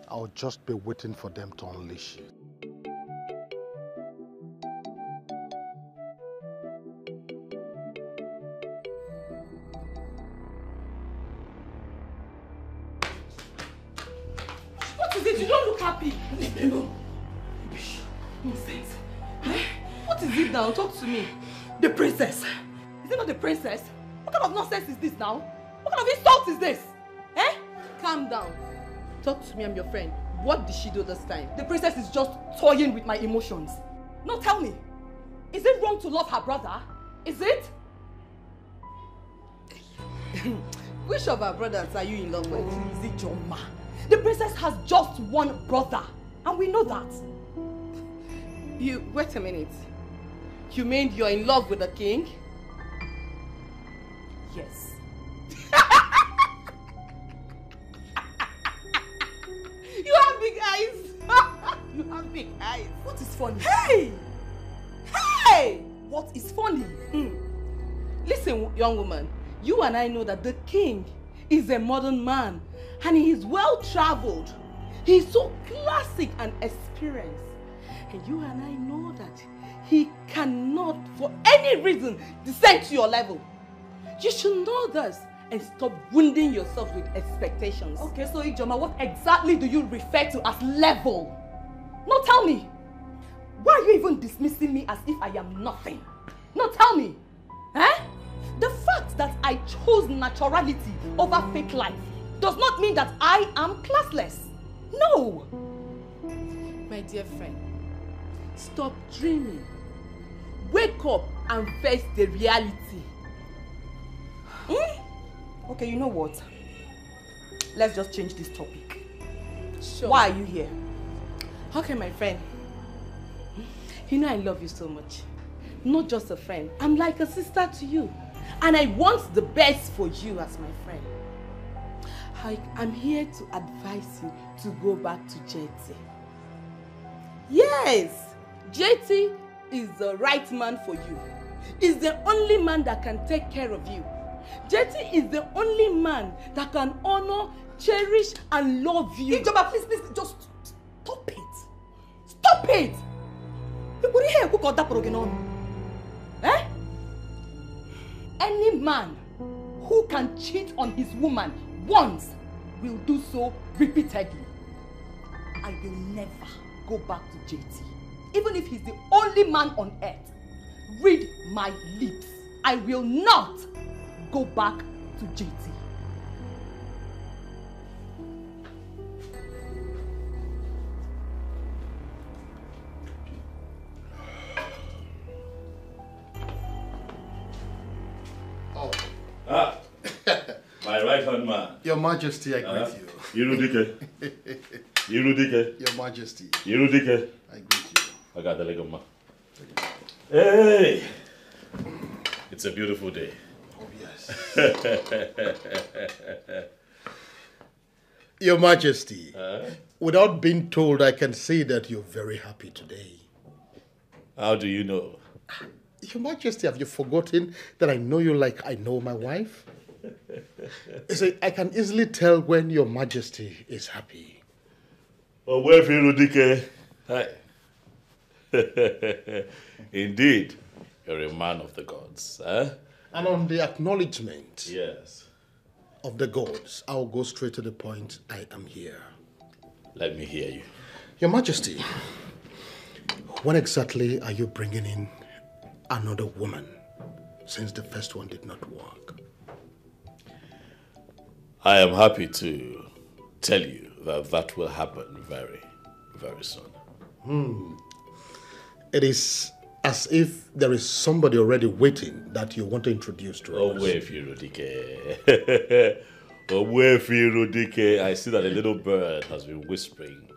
I'll just be waiting for them to unleash it. What is it? You don't look happy. Nonsense. What is it now? Talk to me. The princess. Is it not the princess? What kind of nonsense is this now? What kind of insult is this? Calm down. Talk to me, I'm your friend. What did she do this time? The princess is just toying with my emotions. Now tell me, is it wrong to love her brother? Is it? Which of our brothers are you in love with? Is it Joma? The princess has just one brother, and we know that. Wait a minute. You mean you're in love with the king? Yes. You have big eyes. You have big eyes. What is funny? Hey! Hey! What is funny? Listen, young woman. You and I know that the king is a modern man and he is well-traveled. He is so classic and experienced. And you and I know that he cannot, for any reason, descend to your level. You should know this and stop wounding yourself with expectations. Okay, so Ijoma, what exactly do you refer to as level? No, tell me. Why are you even dismissing me as if I am nothing? No, tell me. I chose naturality over fake life does not mean that I am classless. No! My dear friend, stop dreaming. Wake up and face the reality. Okay, you know what? Let's just change this topic. Sure. Why are you here? Okay, my friend. You know I love you so much. Not just a friend. I'm like a sister to you. And I want the best for you as my friend. I'm here to advise you to go back to JT. Yes! JT is the right man for you. He's the only man that can take care of you. JT is the only man that can honor, cherish, and love you. Ijoba, please, just stop it. Stop it! Eh? Any man who can cheat on his woman once will do so repeatedly. I will never go back to JT. Even if he's the only man on earth. Read my lips. I will not go back to JT. My right-hand man. Your Majesty, I greet you. Irudike. Irudike. Your Majesty. Irudike. I greet you. I got the leg of man. Hey! It's a beautiful day. Oh, yes. Your Majesty, without being told, I can say that you're very happy today. How do you know? Your Majesty, have you forgotten that I know you like I know my wife? You see, I can easily tell when Your Majesty is happy. Oh, where Irudike? Hi. Indeed, you're a man of the gods. And on the acknowledgement of the gods, I'll go straight to the point. I am here. Let me hear you. Your Majesty, when exactly are you bringing in another woman, since the first one did not work? I am happy to tell you that that will happen very, very soon. It is as if there is somebody already waiting that you want to introduce to us. Oh, where Irudike? Oh, where Irudike? I see that a little bird has been whispering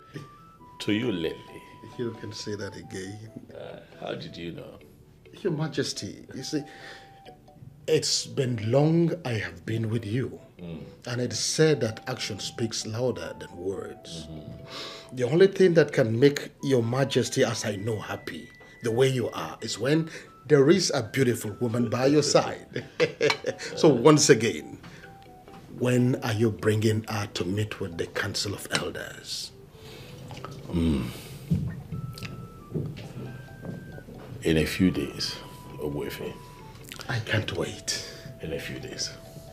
to you lately. You can say that again. How did you know? Your Majesty, you see, it's been long I have been with you. And it's said that action speaks louder than words. The only thing that can make Your Majesty, as I know, happy, the way you are, is when there is a beautiful woman by your side. So once again, when are you bringing her to meet with the Council of Elders? In a few days, Owefe. I can't wait. In a few days.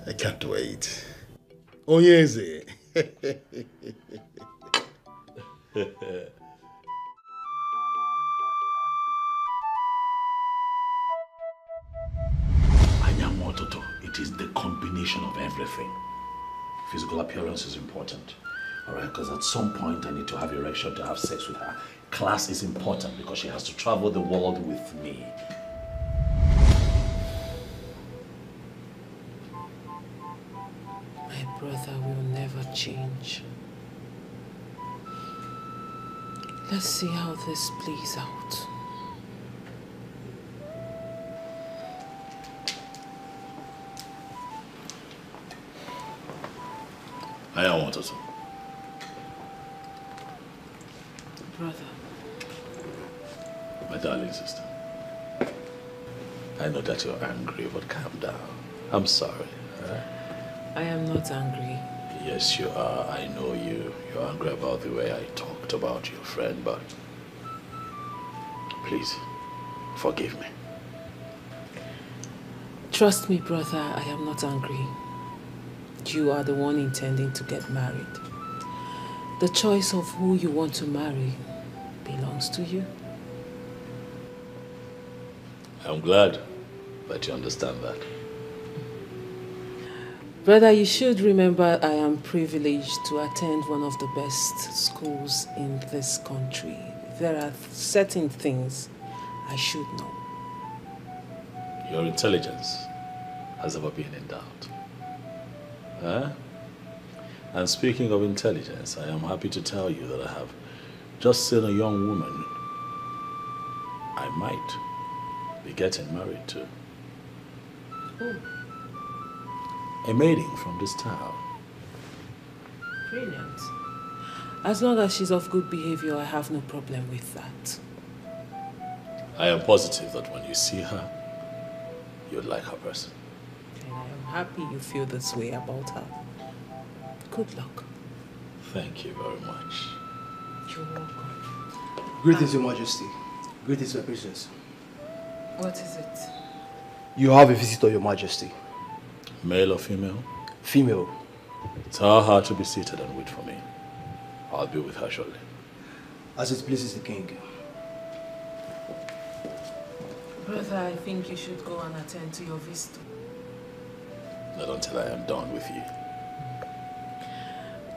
I can't wait. Onyeze. Anyamototo, it is the combination of everything. Physical appearance is important. Alright, because at some point I need to have erection to have sex with her. Class is important because she has to travel the world with me. My brother will never change. Let's see how this plays out. I want to. Brother. My darling sister. I know that you're angry, but calm down. I'm sorry. I am not angry. Yes, you are. I know you. You're angry about the way I talked about your friend, but please, forgive me. Trust me, brother, I am not angry. You are the one intending to get married. The choice of who you want to marry belongs to you. I'm glad that you understand that. Brother, you should remember I am privileged to attend one of the best schools in this country. There are certain things I should know. Your intelligence has never been in doubt. Huh? And speaking of intelligence, I am happy to tell you that I have just seen a young woman I might be getting married to. Oh. A maiden from this town. Brilliant. As long as she's of good behavior, I have no problem with that. I am positive that when you see her, you'll like her person. And I am happy you feel this way about her. Good luck. Thank you very much. You're welcome. Greetings, Your Majesty. Greetings, my princess. What is it? You have a visitor, Your Majesty. Male or female? Female. Tell her to be seated and wait for me. I'll be with her shortly. As it pleases the king. Brother, I think you should go and attend to your visitor. Not until I am done with you.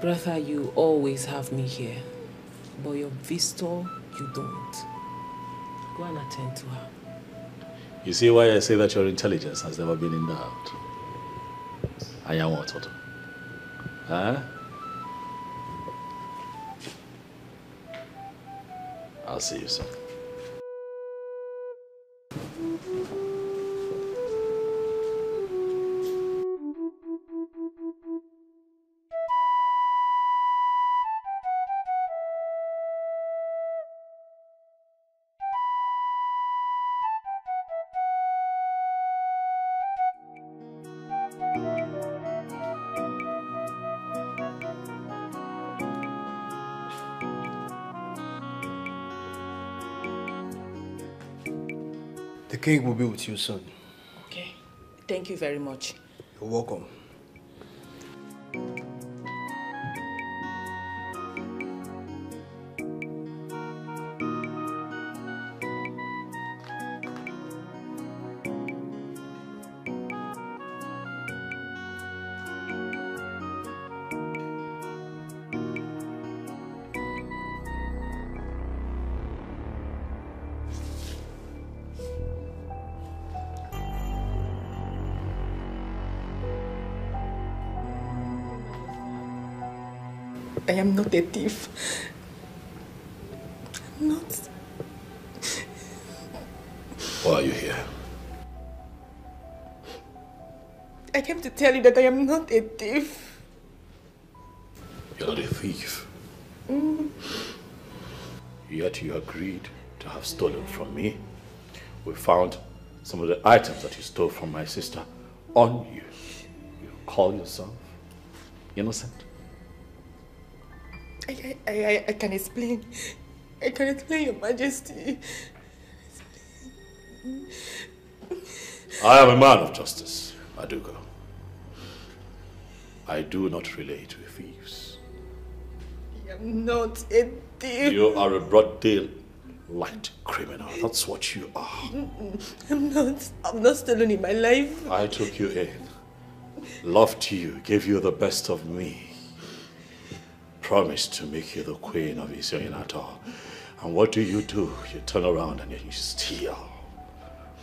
Brother, you always have me here. But your visitor, you don't. Go and attend to her. You see why I say that your intelligence has never been in doubt? I am what, Toto? Huh? I'll see you soon. The king will be with you soon. Okay. Thank you very much. You're welcome. I am not a thief. I'm not. Why are you here? I came to tell you that I am not a thief. You're not a thief. Yet you agreed to have stolen from me. We found some of the items that you stole from my sister on you. You call yourself innocent? I can explain. I can explain, Your Majesty. I am a man of justice, Adugo. I do not relate with thieves. I am not a thief. You are a broad daylight criminal. That's what you are. I'm not. I'm not stolen in my life. I took you in, loved you, gave you the best of me. Promised to make you the queen of Isioinato. And what do? You turn around and you steal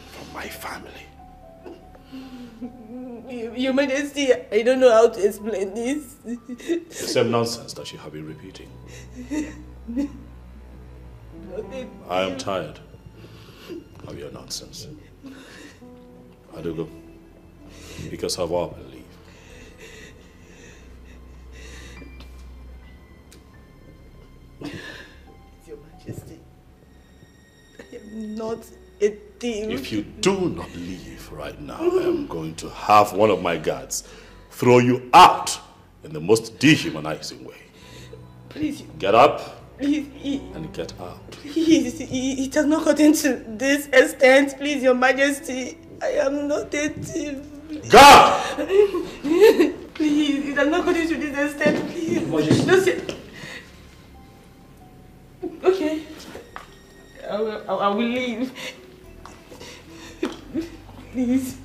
from my family. Your Majesty, I don't know how to explain this. The same nonsense that you have been repeating. I am tired of your nonsense. Adugo, because of our belief. Your Majesty, I am not a thief. If you do not leave right now, I am going to have one of my guards throw you out in the most dehumanizing way. Please. Get up Please. and get out. Please, it has not gotten to this extent. Please, Your Majesty, I am not a thief. God! Please, it has not gotten to this extent. Please. Just okay. I will leave. Please.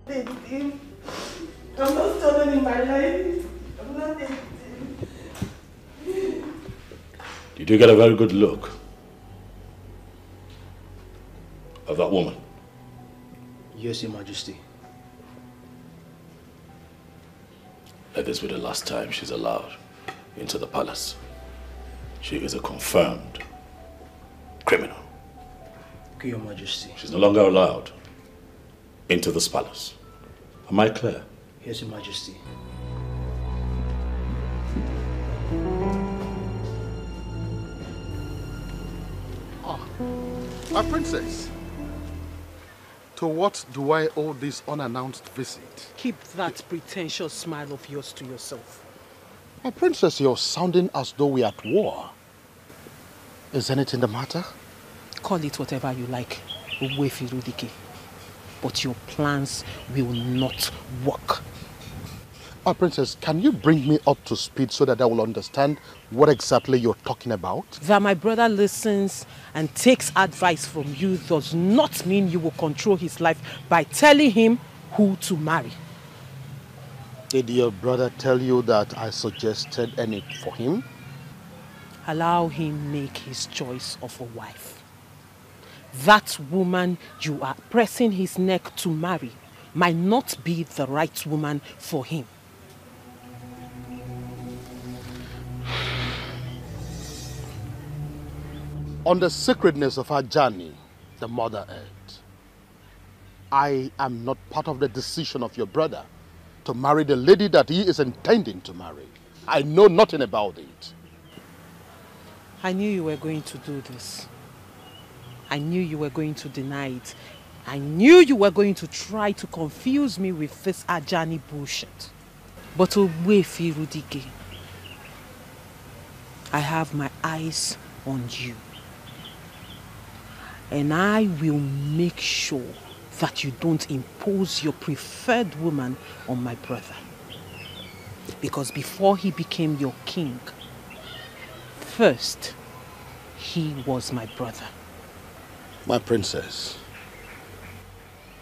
Please. thief. I'm not stolen in my life. I'm not a thief. Did you get a very good look of that woman? Yes, Your Majesty. Let this be the last time she's allowed into the palace. She is a confirmed criminal. Okay, Your Majesty. She's no longer allowed into this palace. Am I clear? Yes, Your Majesty. My princess, to what do I owe this unannounced visit? Keep that pretentious smile of yours to yourself. My princess, you're sounding as though we're at war. Is anything the matter? Call it whatever you like, Uwefirudike. But your plans will not work. My princess, can you bring me up to speed so that I will understand what exactly you're talking about? That my brother listens and takes advice from you does not mean you will control his life by telling him who to marry. Did your brother tell you that I suggested any for him? Allow him make his choice of a wife. That woman you are pressing his neck to marry might not be the right woman for him. On the sacredness of our journey, the Mother Earth, I am not part of the decision of your brother to marry the lady that he is intending to marry. I know nothing about it. I knew you were going to do this. I knew you were going to deny it. I knew you were going to try to confuse me with this Ajani bullshit. But Uwefirudike, I have my eyes on you. And I will make sure that you don't impose your preferred woman on my brother. Because before he became your king, first, he was my brother. My princess,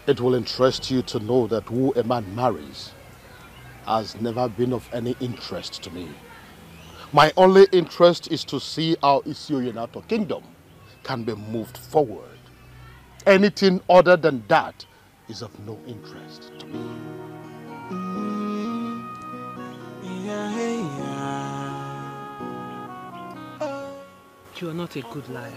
it will interest you to know that who a man marries has never been of any interest to me. My only interest is to see how Isioyenato Kingdom can be moved forward. Anything other than that is of no interest to me. You are not a good liar.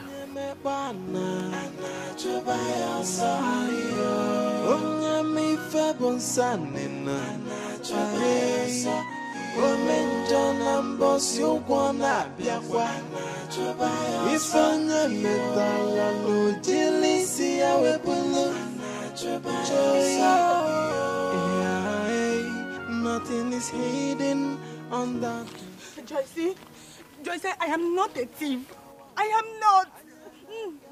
Nothing is hidden on that. Joyce, I am not a thief. I am not.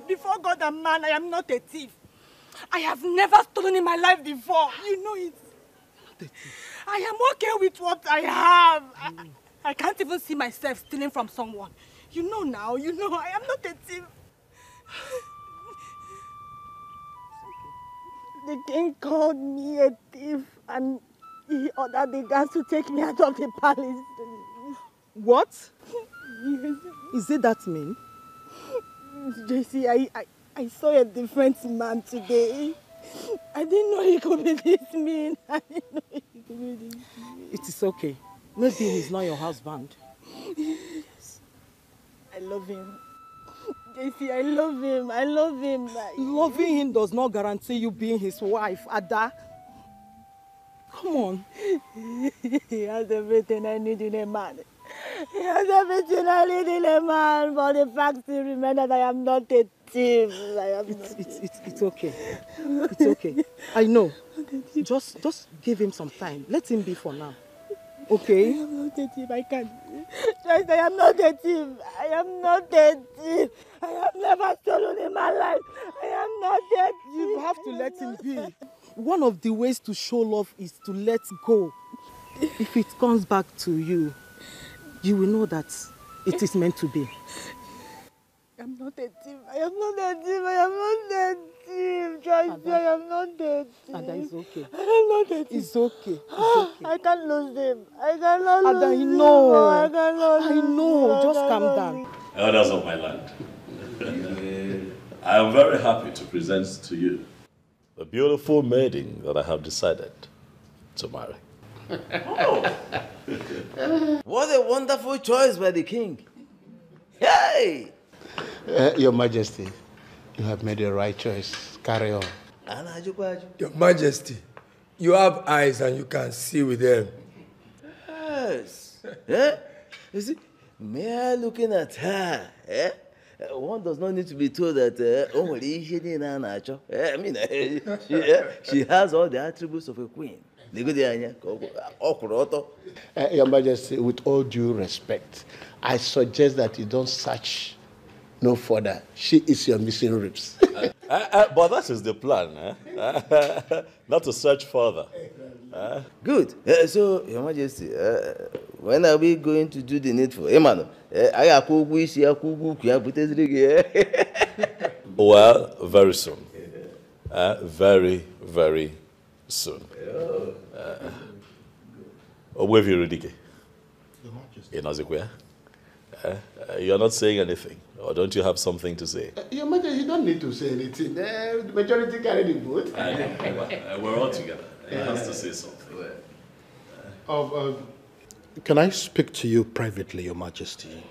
Before God and man, I am not a thief. I have never stolen in my life before. You know it. I am okay with what I have. I can't even see myself stealing from someone. You know now, I am not a thief. The king called me a thief and he ordered the guards to take me out of the palace. What? Yes. Is it that mean? JC, I saw a different man today. I didn't know he could be this mean. I didn't know he could be this mean. It is okay. Maybe he's not your husband. Yes. I love him. JC, I love him. I love him. Loving him does not guarantee you being his wife, Ada. Come on. He has everything I need in a man. He has everything I need in a man, but the fact still remains that I am not a thief. It's okay. It's okay. I know. Just give him some time. Let him be for now. Okay? I am not a thief. I can't. Just, I am not a thief. I am not a thief. I have never stolen in my life. I am not a thief. You have to let him be. One of the ways to show love is to let go. If it comes back to you, you will know that it is meant to be. I'm not a thief. I am not a thief. I am not a thief. Tracy, I am not a thief. Ada, it's okay. I am not a thief. It's okay. It's okay. I can't lose him. I cannot Ada, lose him. know. I cannot lose him. Just calm down. Elders of my land, I am very happy to present to you the beautiful maiden that I have decided to marry. What a wonderful choice by the king. Hey! Your Majesty, you have made the right choice. Carry on. Your Majesty, you have eyes and you can see with them. Yes. Yeah? You see, mere looking at her, one does not need to be told that she has all the attributes of a queen. Your Majesty, with all due respect, I suggest that you don't search no further. She is your missing ribs. But that is the plan, not to search further. Good. So, Your Majesty, when are we going to do the needful? Well, very soon. Very, very soon. You're not saying anything, or don't you have something to say? Your Majesty, you don't need to say anything. The majority carry the vote. We're all together. He has to say something. Can I speak to you privately, Your Majesty?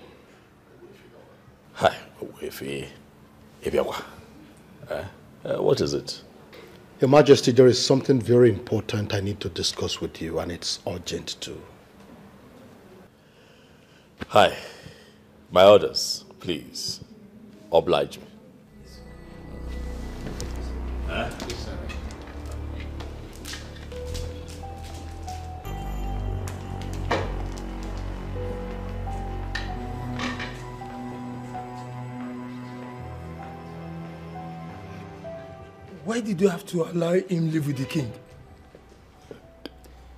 Hi, what is it? Your Majesty, there is something very important I need to discuss with you, and it's urgent too. Hi, my orders, please. Oblige me. Why did you have to allow him live with the king?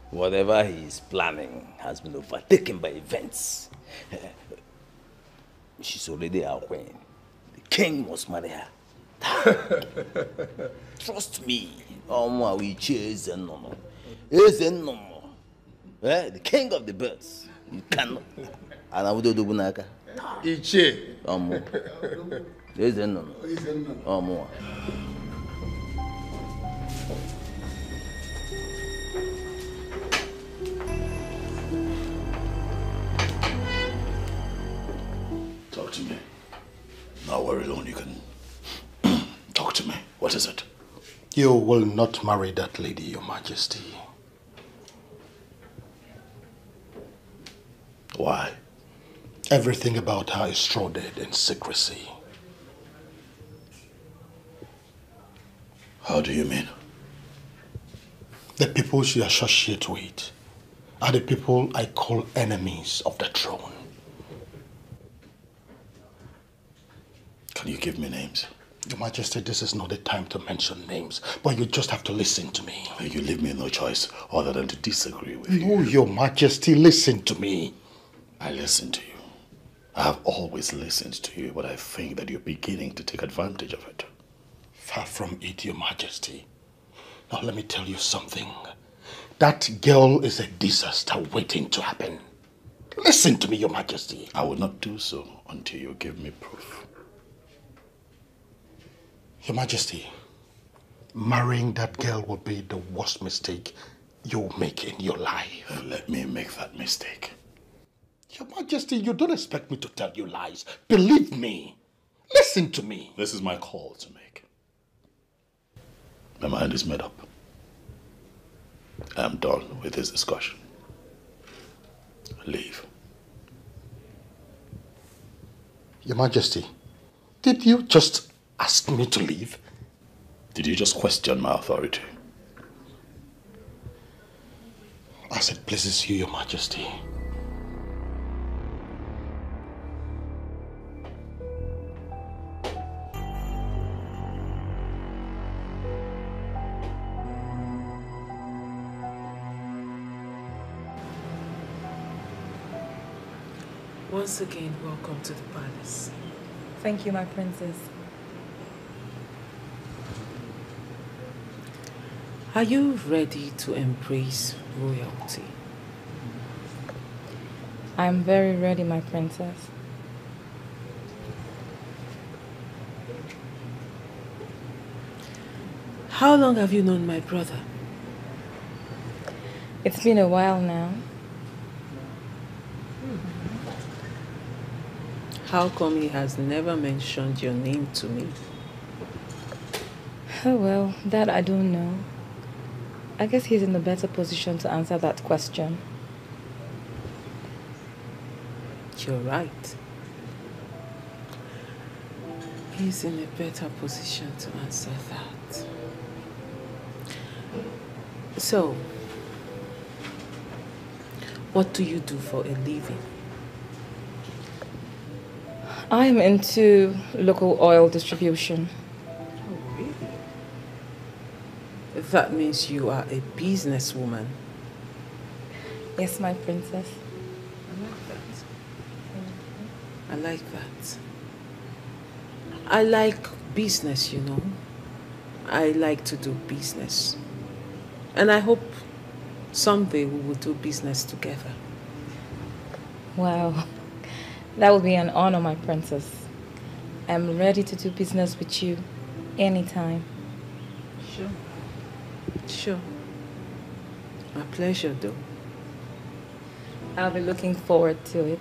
Whatever he is planning has been overtaken by events. She's already our queen. The king must marry her. Trust me. The king of the birds. You cannot. And I would do Bunaka. Iche. Talk to me. Now we're alone, you can talk to me. What is it? You will not marry that lady, Your Majesty. Why? Everything about her is shrouded in secrecy. How do you mean? The people she associates with are the people I call enemies of the throne. Can you give me names? Your Majesty, this is not the time to mention names, but you just have to listen to me. You leave me no choice other than to disagree with you. No, Your Majesty, listen to me. I listen to you. I have always listened to you, but I think that you're beginning to take advantage of it. Far from it, Your Majesty. Now let me tell you something. That girl is a disaster waiting to happen. Listen to me, Your Majesty. I will not do so until you give me proof. Your Majesty, marrying that girl will be the worst mistake you'll make in your life. Let me make that mistake. Your Majesty, you don't expect me to tell you lies. Believe me. Listen to me. This is my call to make. My mind is made up. I am done with this discussion. Leave. Your Majesty, did you just ask me to leave? Did you just question my authority? As it pleases you, Your Majesty. Once again, welcome to the palace. Thank you, my princess. Are you ready to embrace royalty? I'm very ready, my princess. How long have you known my brother? It's been a while now. How come he has never mentioned your name to me? Oh well, that I don't know. I guess he's in a better position to answer that question. You're right. He's in a better position to answer that. So, what do you do for a living? I'm into local oil distribution. Oh, really? That means you are a businesswoman. Yes, my princess. I like that. I like business, you know. I like to do business. And I hope someday we will do business together. Wow. That would be an honor, my princess. I'm ready to do business with you anytime. Sure. Sure. My pleasure, though. I'll be looking forward to it.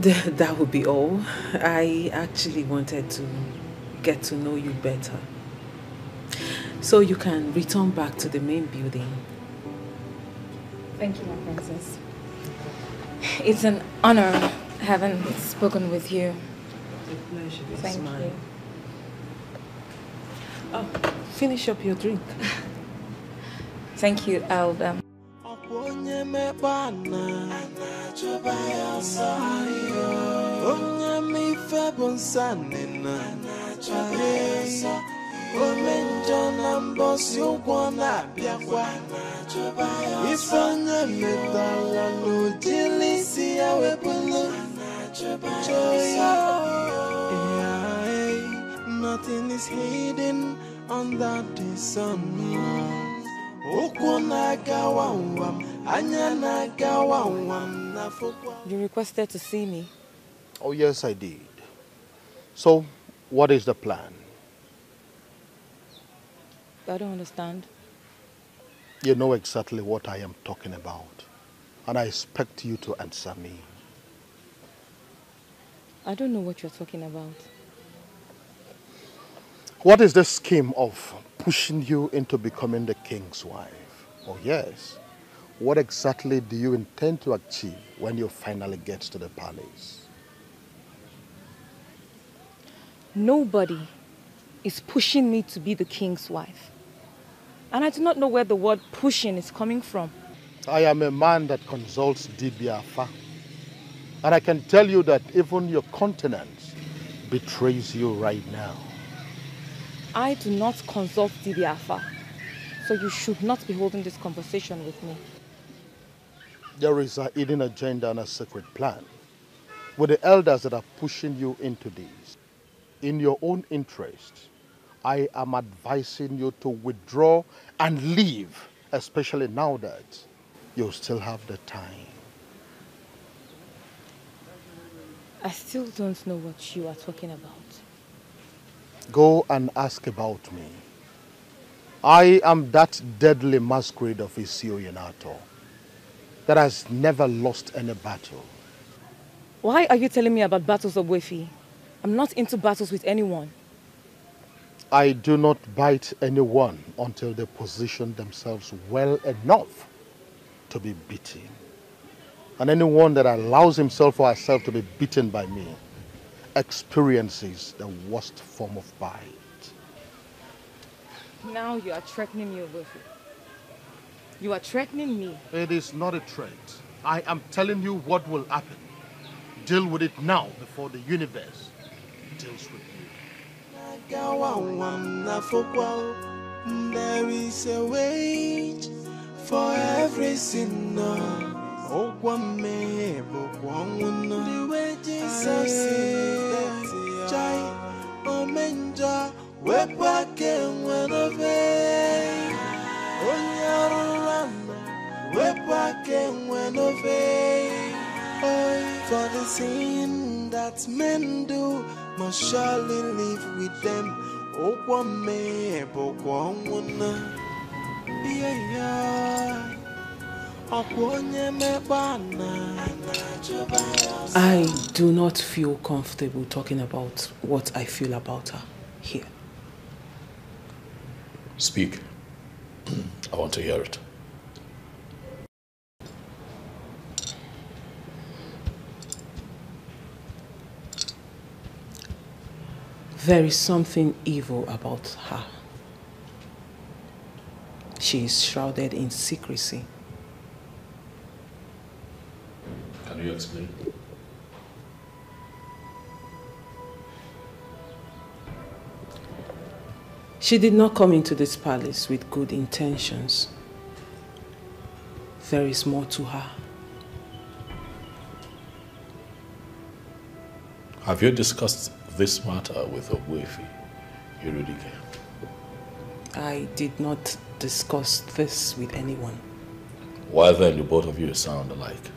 That would be all. I actually wanted to get to know you better. So you can return back to the main building. Thank you, my princess. It's an honor having spoken with you. The pleasure is Thank mine. you. Oh, finish up your drink. Thank you, I'll Nothing is hidden under the sun. You requested to see me. Oh, yes, I did. So, what is the plan? I don't understand. You know exactly what I am talking about, and I expect you to answer me. I don't know what you're talking about. What is the scheme of pushing you into becoming the king's wife? Oh, yes. What exactly do you intend to achieve when you finally get to the palace? Nobody is pushing me to be the king's wife. And I do not know where the word pushing is coming from. I am a man that consults Dibiafa. And I can tell you that even your countenance betrays you right now. I do not consult Dibiafa, so you should not be holding this conversation with me. There is a hidden agenda and a secret plan with the elders that are pushing you into this. In your own interest, I am advising you to withdraw and leave, especially now that you still have the time. I still don't know what you are talking about. Go and ask about me. I am that deadly masquerade of Isio Yanato that has never lost any battle. Why are you telling me about battles of Wefi? I'm not into battles with anyone. I do not bite anyone until they position themselves well enough to be beaten. And anyone that allows himself or herself to be beaten by me experiences the worst form of bite. Now you are threatening me, Wefi. You are threatening me. It is not a threat. I am telling you what will happen. Deal with it now before the universe deals with you. There is a wage for every sinner. Oh, one may, but one will know. The wages of sin is that Jai, oh, menja, we're back and when of it. Oh, Yarama, we're back and when of it. Oh, for the sin that men do must surely live with them. Oh, one may, but one will know. Yeah. I do not feel comfortable talking about what I feel about her here. Speak. I want to hear it. There is something evil about her. She is shrouded in secrecy. Can you explain? She did not come into this palace with good intentions. There is more to her. Have you discussed this matter with Ogbuefi, Irudike? I did not discuss this with anyone. Why then do both of you sound alike?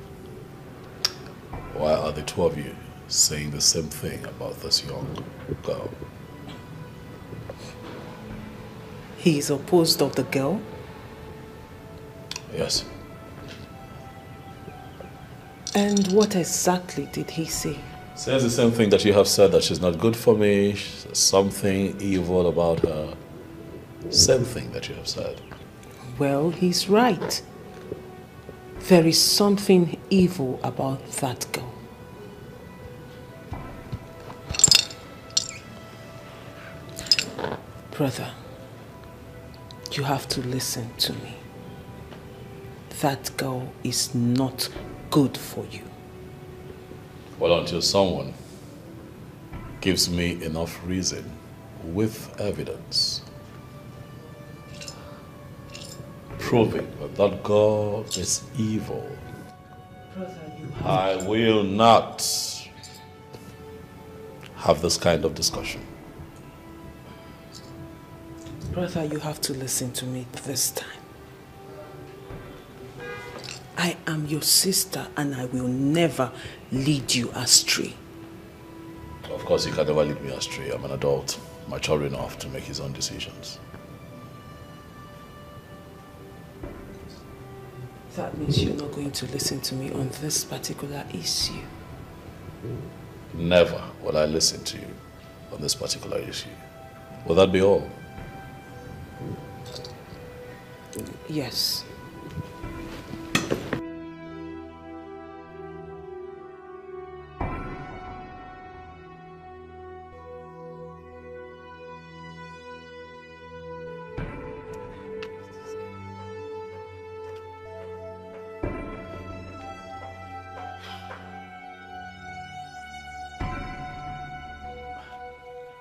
Why are the two of you saying the same thing about this young girl? He is opposed of the girl? Yes. And what exactly did he say? Says the same thing that you have said, that she's not good for me, something evil about her. Same thing that you have said. Well, he's right. There is something evil about that girl. Brother, you have to listen to me. That girl is not good for you. Well, until someone gives me enough reason with evidence proving that that girl is evil, I will not have this kind of discussion. Brother, you have to listen to me this time. I am your sister and I will never lead you astray. Of course, you can never lead me astray. I'm an adult, mature enough to make his own decisions. That means you're not going to listen to me on this particular issue. Never will I listen to you on this particular issue. Will that be all? Yes.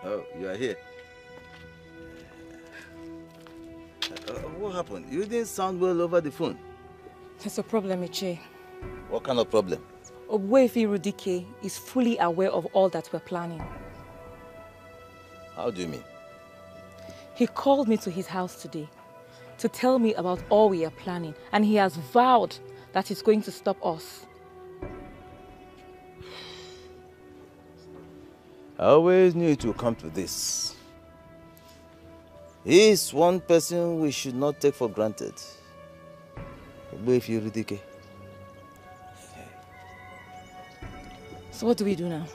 Oh, you are here. What happened? You didn't sound well over the phone. There's a problem, Iche. What kind of problem? Ogbuefi Irudike is fully aware of all that we're planning. How do you mean? He called me to his house today to tell me about all we are planning, and he has vowed that he's going to stop us. I always knew it would come to this. He is one person we should not take for granted. Ogbuefi Irudike. So what do we do now?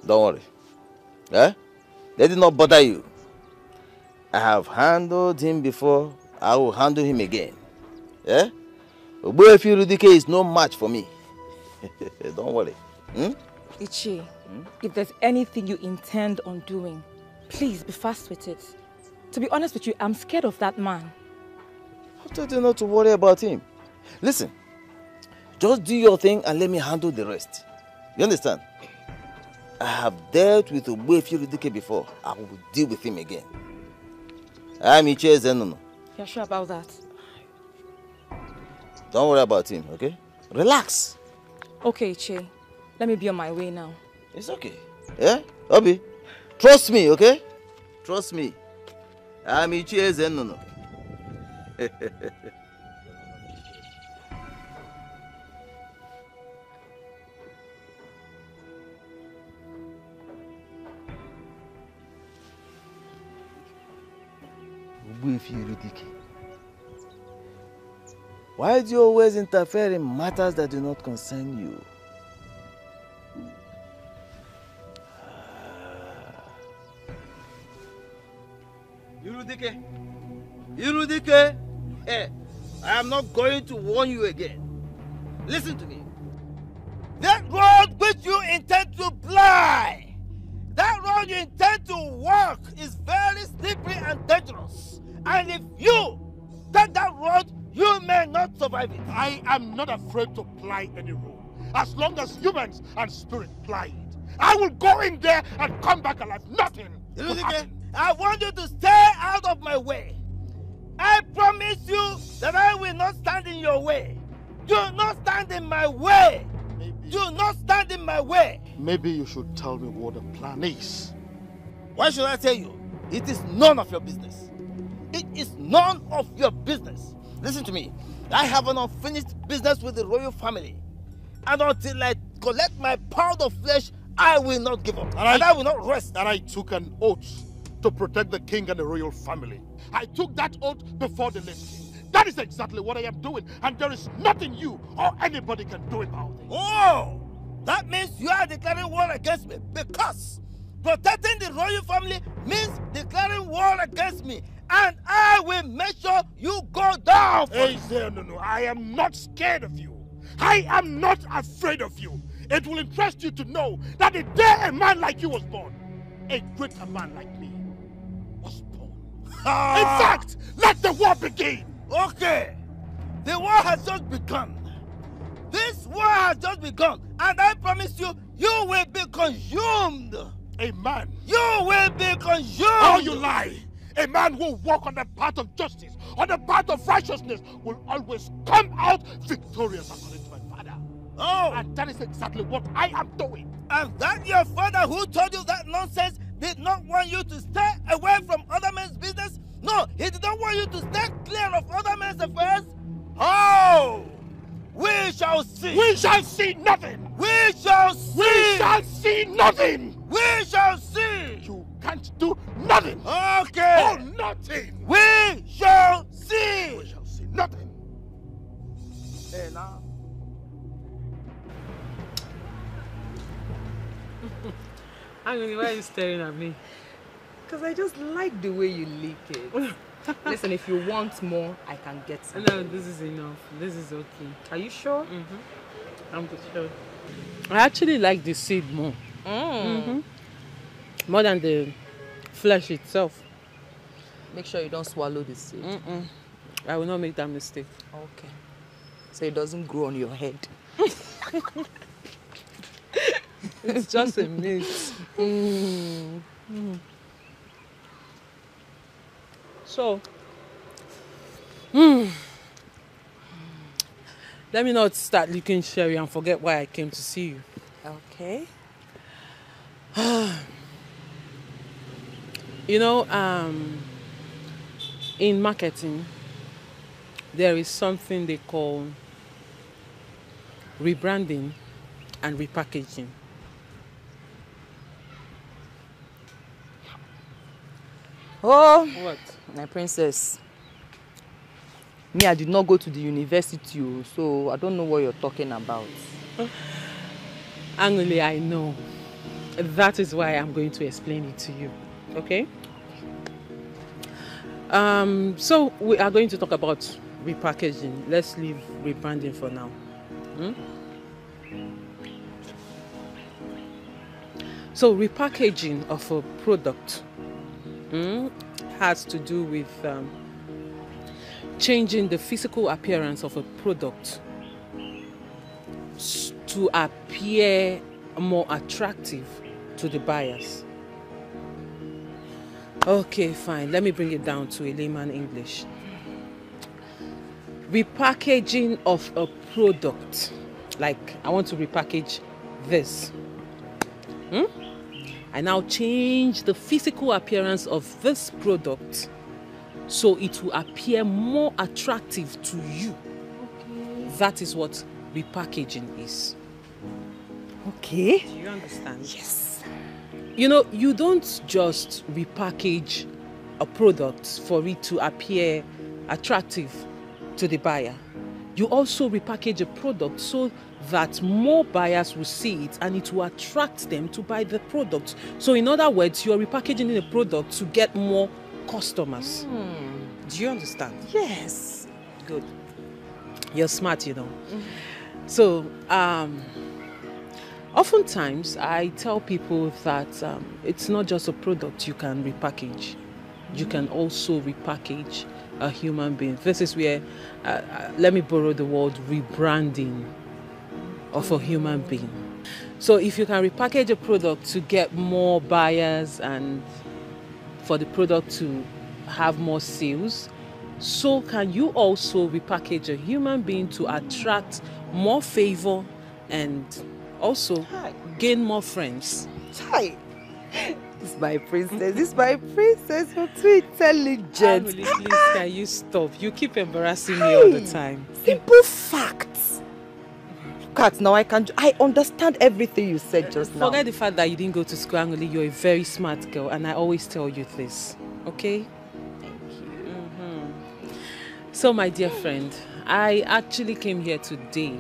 Don't worry. Eh? Let it not bother you. I have handled him before. I will handle him again. Eh? Ogbuefi Irudike is no match for me. Don't worry. Ichi, if there's anything you intend on doing, please be fast with it. To be honest with you, I'm scared of that man. I told you not to worry about him. Listen, just do your thing and let me handle the rest. You understand? I have dealt with Ogbuefi Ridike before. I will deal with him again. I'm Ichie Zenono. You're sure about that? Don't worry about him, okay? Relax. Okay, Ichie. Let me be on my way now. It's okay. Yeah? Obi, trust me, okay? Trust me. I'm Ichie Zenono. Why do you always interfere in matters that do not concern you? Irudike, hey, I am not going to warn you again. Listen to me. That road which you intend to ply, that road you intend to walk is very slippery and dangerous. And if you take that road, you may not survive it. I am not afraid to ply any road, as long as humans and spirit ply it. I will go in there and come back alive. Nothing will happen. I want you to stay out of my way. I promise you that I will not stand in your way. Do not stand in my way. Do not stand in my way. Maybe you should tell me what the plan is. Why should I tell you? It is none of your business. It is none of your business. Listen to me. I have an unfinished business with the royal family. And until I collect my pound of flesh, I will not give up. And I will not rest. And I took an oath to protect the king and the royal family. I took that oath before the late king. That is exactly what I am doing. And there is nothing you or anybody can do about it. Oh! That means you are declaring war against me. Because protecting the royal family means declaring war against me. And I will make sure you go down. Hey, no. I am not scared of you. I am not afraid of you. It will interest you to know that the day a man like you was born, a greater man like me was born. In fact, let the war begin. Okay. The war has just begun. This war has just begun. And I promise you, you will be consumed. A man. You will be consumed. Oh, you lie. A man who walk on the path of justice, on the path of righteousness, will always come out victorious according to my father. Oh. And that is exactly what I am doing. And that your father who told you that nonsense did not want you to stay away from other men's business? No, he did not want you to stay clear of other men's affairs? Oh! We shall see. We shall see nothing. We shall see. We shall see nothing. We shall see. You can't do nothing. Okay. Oh, nothing. We shall see. We shall see nothing. Hey, now. Angoni, why are you staring at me? Because I just like the way you lick it. Listen, if you want more, I can get some. No, this is enough. This is okay. Are you sure? I'm sure. I actually like the seed more. More than the flesh itself. Make sure you don't swallow the seed. I will not make that mistake. Okay. So it doesn't grow on your head. It's just a myth. So, let me not start licking Sherry and forget why I came to see you. Okay. You know, in marketing, there is something they call rebranding and repackaging. Oh, what? My princess. Me, I did not go to the university, so I don't know what you're talking about. Angoli, I know. That is why I'm going to explain it to you. Okay? So we are going to talk about repackaging. Let's leave rebranding for now. So repackaging of a product has to do with changing the physical appearance of a product to appear more attractive to the buyers. Okay, fine. Let me bring it down to a layman English. Repackaging of a product. Like, I want to repackage this. I now change the physical appearance of this product so it will appear more attractive to you. Okay. That is what repackaging is. Okay. Do you understand? Yes. You know, you don't just repackage a product for it to appear attractive to the buyer. You also repackage a product so that more buyers will see it and it will attract them to buy the product. So in other words, you are repackaging a product to get more customers. Do you understand? Yes. Good. You're smart, you know. So, oftentimes I tell people that it's not just a product you can repackage. You can also repackage a human being. This is where, let me borrow the word rebranding of a human being. So if you can repackage a product to get more buyers and for the product to have more sales, so can you also repackage a human being to attract more favor and also gain more friends. Hi. This is my princess. This is my princess. You're too intelligent. Emily, please, can you stop? You keep embarrassing me all the time. Simple facts. Look at now, I understand everything you said just now. Forget the fact that you didn't go to school, Emily. You're a very smart girl, and I always tell you this. Okay? Thank you. So, my dear friend, I actually came here today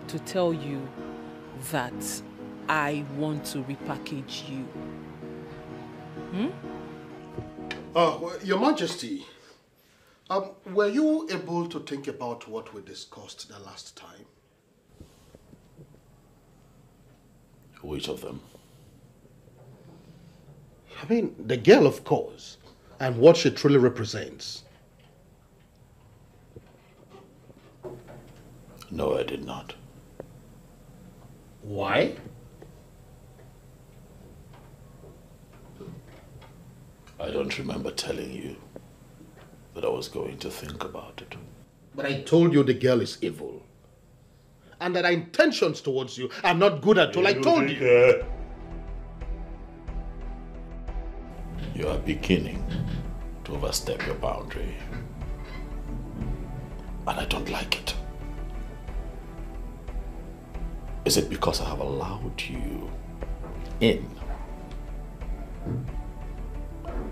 to tell you that I want to repackage you. Your Majesty, were you able to think about what we discussed the last time? Which of them? I mean, the girl, of course, and what she truly represents. No, I did not. Why? I don't remember telling you that I was going to think about it. But I told you the girl is evil. And that our intentions towards you are not good at all. I told you. You are beginning to overstep your boundary. And I don't like it. Is it because I have allowed you in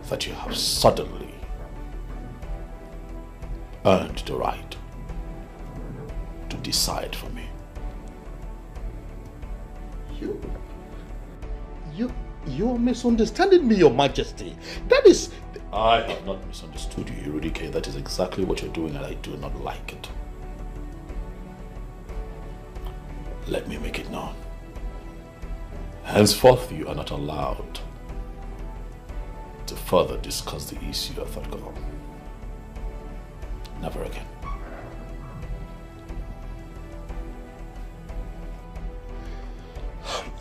that you have suddenly earned the right to decide for me? You're misunderstanding me, Your Majesty. That is... I have not misunderstood you, Irudike. That is exactly what you're doing, and I do not like it. Let me make it known. Henceforth, you are not allowed to further discuss the issue of that girl. Never again.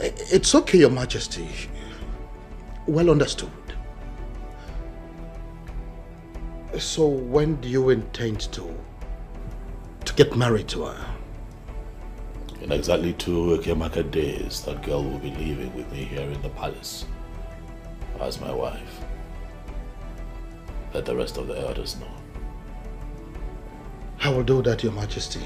It's okay, Your Majesty. Well understood. So when do you intend to get married to her? In exactly 2 Ekemaka days, that girl will be living with me here in the palace as my wife. Let the rest of the elders know. I will do that, Your Majesty.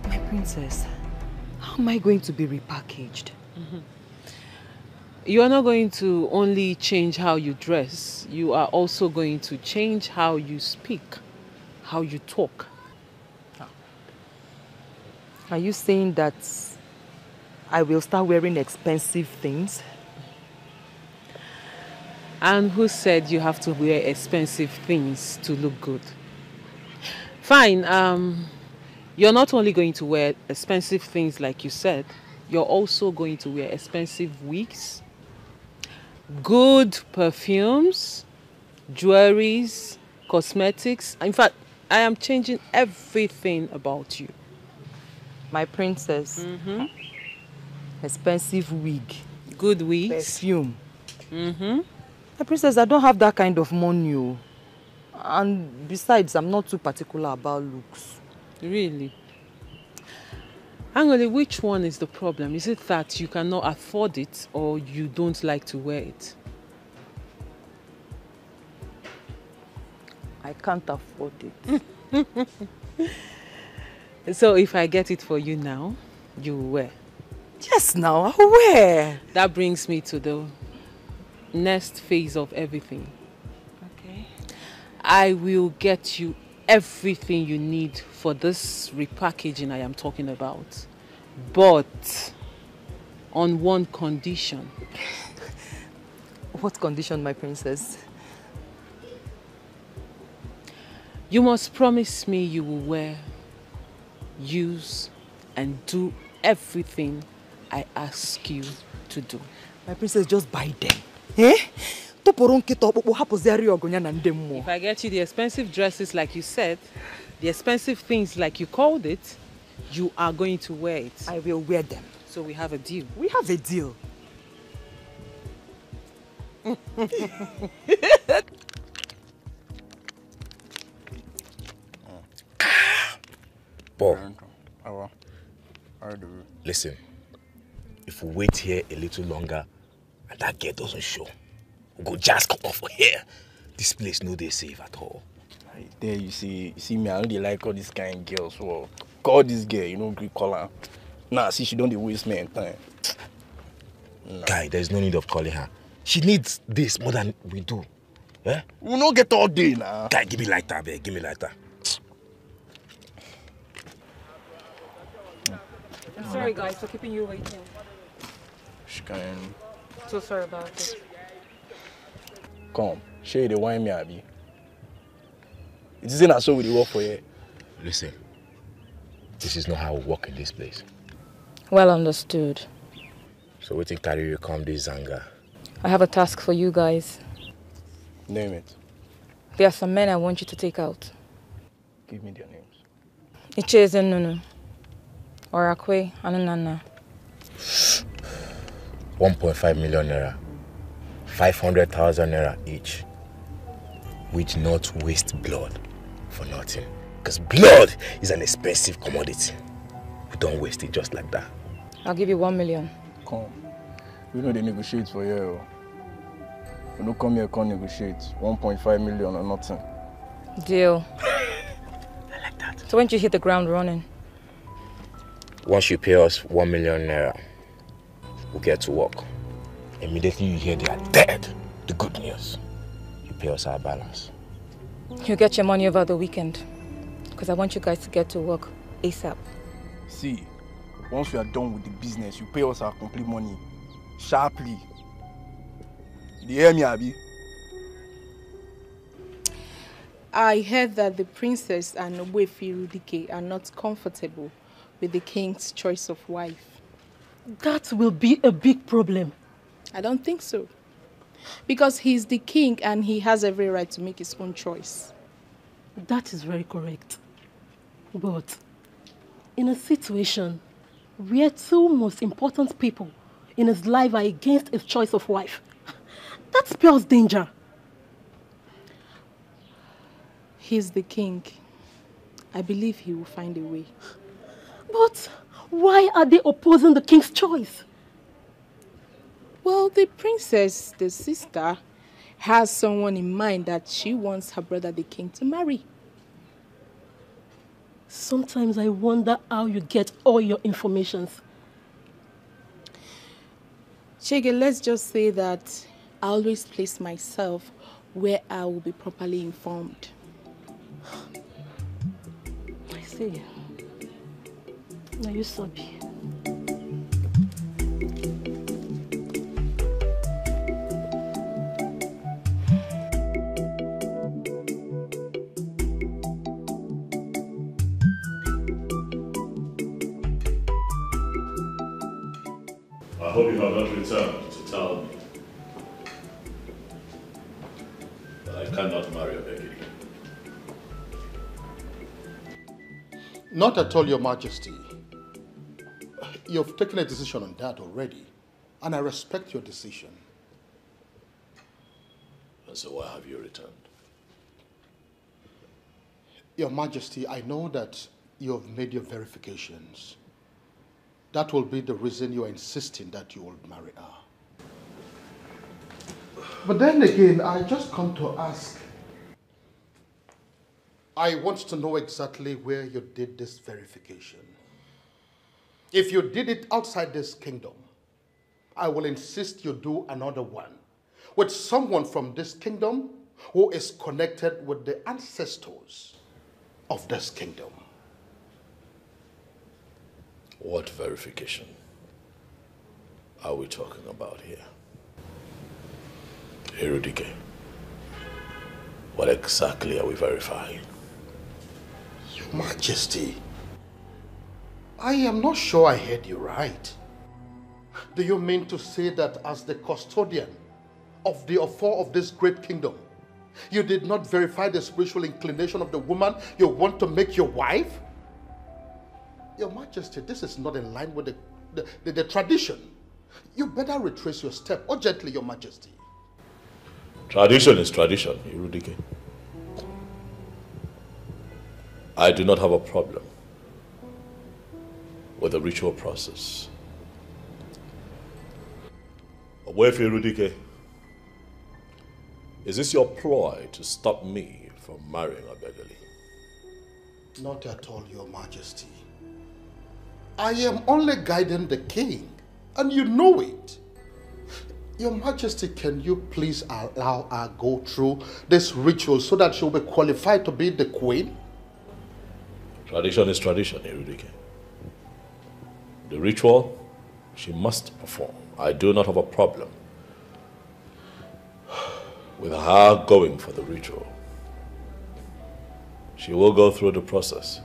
My princess, how am I going to be repackaged? You are not going to only change how you dress, you are also going to change how you speak, how you talk. Are you saying that I will start wearing expensive things? And who said you have to wear expensive things to look good? Fine, you're not only going to wear expensive things like you said, you're also going to wear expensive wigs, good perfumes, jewelries, cosmetics. In fact, I am changing everything about you. My princess. Expensive wig. Good wigs. Perfume. My princess, I don't have that kind of money. Oh. And besides, I'm not too particular about looks. Really? Angoli, which one is the problem? Is it that you cannot afford it or you don't like to wear it? I can't afford it. So if I get it for you now, you will wear? Yes, now, I'll wear. That brings me to the next phase of everything. Okay. I will get you everything you need for this repackaging I am talking about. But on one condition. What condition, my princess? You must promise me you will wear, use, and do everything I ask you to do. My princess, just buy them. Eh? If I get you the expensive dresses like you said, the expensive things like you called it, you are going to wear it. I will wear them. So we have a deal. We have a deal. Bob, listen, if we wait here a little longer and that girl doesn't show, we'll go just come off here. This place no they safe at all. There you see me, I don't like all these kind of girls. So call this girl, you know, Greek color. Nah, see, she don't waste me time. Nah. Guy, there's no need of calling her. She needs this more than we do. Eh? We don't get all day now. Guy, give me lighter, babe. Give me lighter. I'm sorry, guys, for keeping you waiting. She can. So sorry about it. Come, show you the wine me, Abby. It isn't as so we work for you. Listen, this is not how we work in this place. Well understood. So we think carry you come this Zanga. I have a task for you guys. Name it. There are some men I want you to take out. Give me their names. Icheze Nunu. Orakwe Anunana. 1.5 million naira. 500,000 naira each. Which not waste blood for nothing. Because blood is an expensive commodity. We don't waste it just like that. I'll give you 1 million. Come. We know they negotiate for you. We don't come here come negotiate. 1.5 million or nothing. Deal. I like that. So when did you hit the ground running? Once you pay us 1 million naira, we'll get to work. Immediately you hear they are dead. The good news. You pay us our balance. You'll get your money over the weekend. Because I want you guys to get to work ASAP. See, once we are done with the business, you pay us our complete money. Sharply. You hear me, Abby? I heard that the princess and Ogbuefi Rudike are not comfortable with the king's choice of wife. That will be a big problem. I don't think so. Because he's the king and he has every right to make his own choice. That is very correct. But in a situation where two most important people in his life are against his choice of wife, that spells danger. He's the king. I believe he will find a way. But why are they opposing the king's choice? Well, the princess, the sister, has someone in mind that she wants her brother, the king, to marry. Sometimes I wonder how you get all your informations. Chege, let's just say that I always place myself where I will be properly informed. I see. Now you sabi. I hope you have not returned to tell me that I cannot marry Obegi. Not at all, Your Majesty. You've taken a decision on that already, and I respect your decision. And so why have you returned? Your Majesty, I know that you have made your verifications. That will be the reason you are insisting that you will marry her. But then again, I just come to ask. I want to know exactly where you did this verification. If you did it outside this kingdom, I will insist you do another one with someone from this kingdom who is connected with the ancestors of this kingdom. What verification are we talking about here? Erudike, what exactly are we verifying? Your Majesty, I am not sure I heard you right. Do you mean to say that as the custodian of the affair of this great kingdom, you did not verify the spiritual inclination of the woman you want to make your wife? Your Majesty, this is not in line with the tradition. You better retrace your step urgently, Your Majesty. Tradition is tradition, Erudike. I do not have a problem with the ritual process. Owefi Erudike, is this your ploy to stop me from marrying Obegali? Not at all, Your Majesty. I am only guiding the king, and you know it. Your Majesty, can you please allow her go through this ritual so that she'll be qualified to be the queen? Tradition is tradition, Erudike. The ritual, she must perform. I do not have a problem with her going for the ritual. She will go through the process,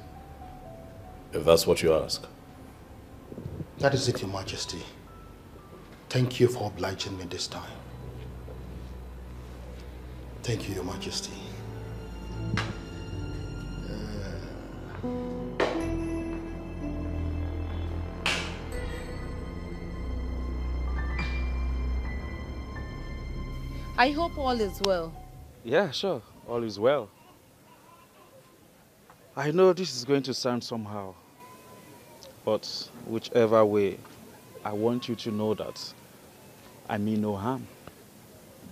if that's what you ask. That is it, Your Majesty. Thank you for obliging me this time. Thank you, Your Majesty. I hope all is well. Yeah, sure. All is well. I know this is going to sound somehow, but whichever way, I want you to know that I mean no harm.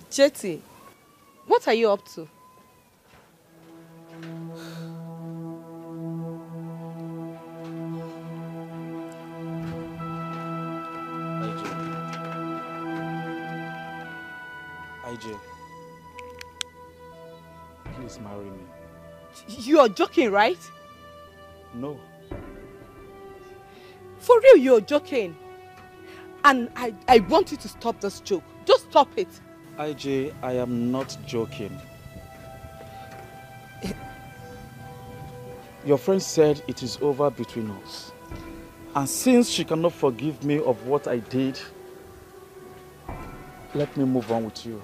Jetty, what are you up to? IJ, please marry me. You are joking, right? No. For real, you're joking. And I want you to stop this joke. Just stop it. IJ, I am not joking. Your friend said it is over between us. And since she cannot forgive me of what I did, let me move on with you.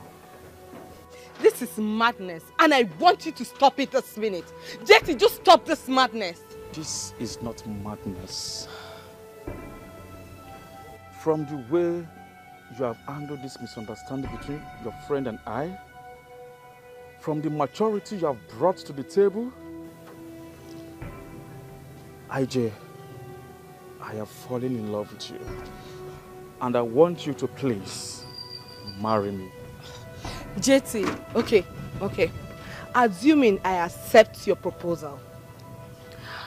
This is madness, and I want you to stop it this minute. Jetty, just stop this madness. This is not madness. From the way you have handled this misunderstanding between your friend and I, from the maturity you have brought to the table, IJ, I have fallen in love with you. And I want you to please marry me. Jetty, okay. Assuming I accept your proposal,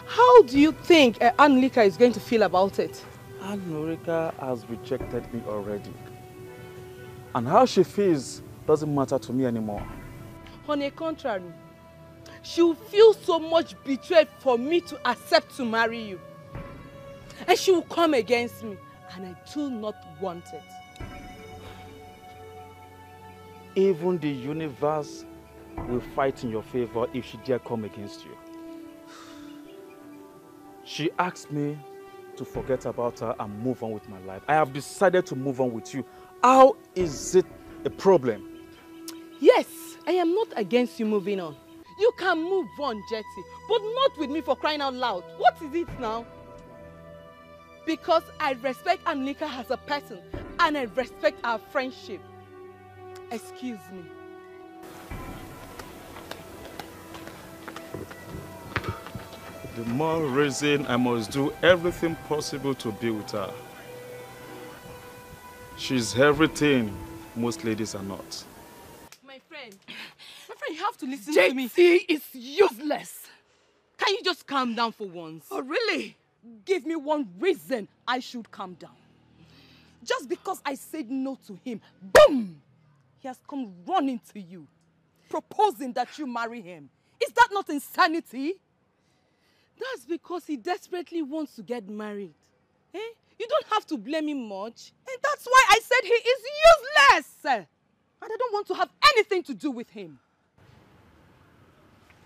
how do you think Anlika is going to feel about it? Anlika has rejected me already. And how she feels doesn't matter to me anymore. On the contrary, she will feel so much betrayed for me to accept to marry you. And she will come against me, and I do not want it. Even the universe will fight in your favor if she dare come against you. She asked me to forget about her and move on with my life. I have decided to move on with you. How is it a problem? Yes, I am not against you moving on. You can move on, Jetty, but not with me, for crying out loud. What is it now? Because I respect Anika as a person and I respect our friendship. Excuse me. The more reason I must do everything possible to be with her. She's everything most ladies are not. My friend, you have to listen JT to me. JT is useless. Can you just calm down for once? Oh, really? Give me one reason I should calm down. Just because I said no to him, boom! He has come running to you, proposing that you marry him. Is that not insanity? That's because he desperately wants to get married. Eh? You don't have to blame him much. And that's why I said he is useless. And I don't want to have anything to do with him.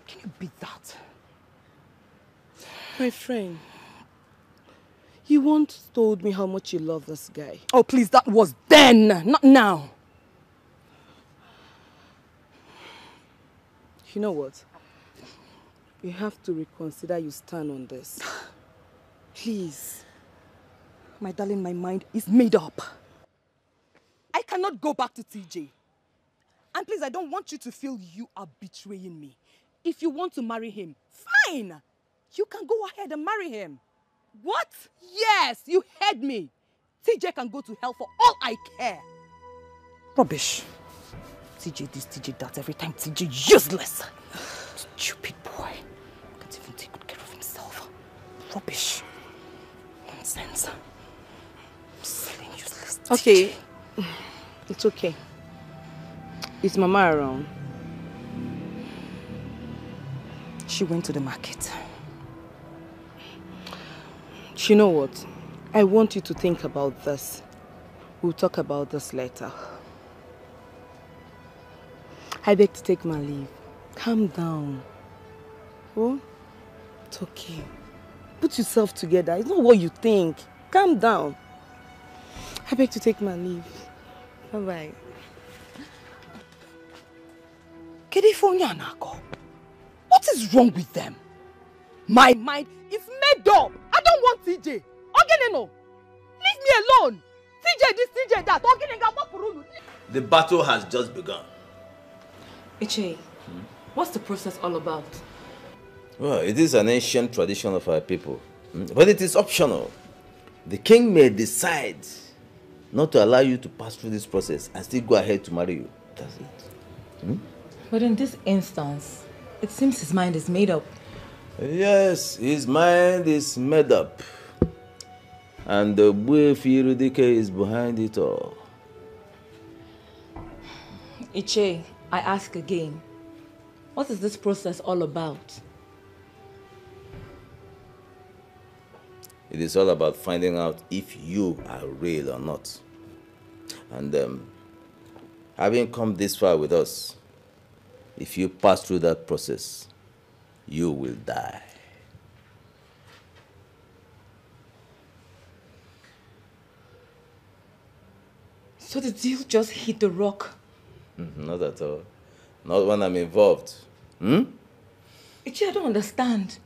Can you beat that? My friend, you once told me how much you love this guy. Oh, please, that was then, not now. You know what? You have to reconsider your stand on this. Please. My darling, my mind is made up. I cannot go back to TJ. And please, I don't want you to feel you are betraying me. If you want to marry him, fine. You can go ahead and marry him. What? Yes, you heard me. TJ can go to hell for all I care. Rubbish. TJ this, TJ that, every time TJ useless. Stupid boy. Can't even take good care of himself. Rubbish. Nonsense. Silly, useless TJ. Okay. It's okay. Is Mama around? She went to the market. You know what? I want you to think about this. We'll talk about this later. I beg to take my leave. Calm down. Oh? It's okay. Put yourself together. It's not what you think. Calm down. I beg to take my leave. Bye-bye. What is wrong with them? My mind is made up. I don't want TJ. Ogeneno, leave me alone. TJ this, TJ that. The battle has just begun. Iche, what's the process all about? Well, it is an ancient tradition of our people, but it is optional. The king may decide not to allow you to pass through this process and still go ahead to marry you. That's it. But in this instance, it seems his mind is made up. Yes, his mind is made up. And the Buefirudike is behind it all. Iche, I ask again, what is this process all about? It is all about finding out if you are real or not. And having come this far with us, if you pass through that process, you will die. So the deal just hit the rock? Not at all. Not when I'm involved. Ichi, I don't understand.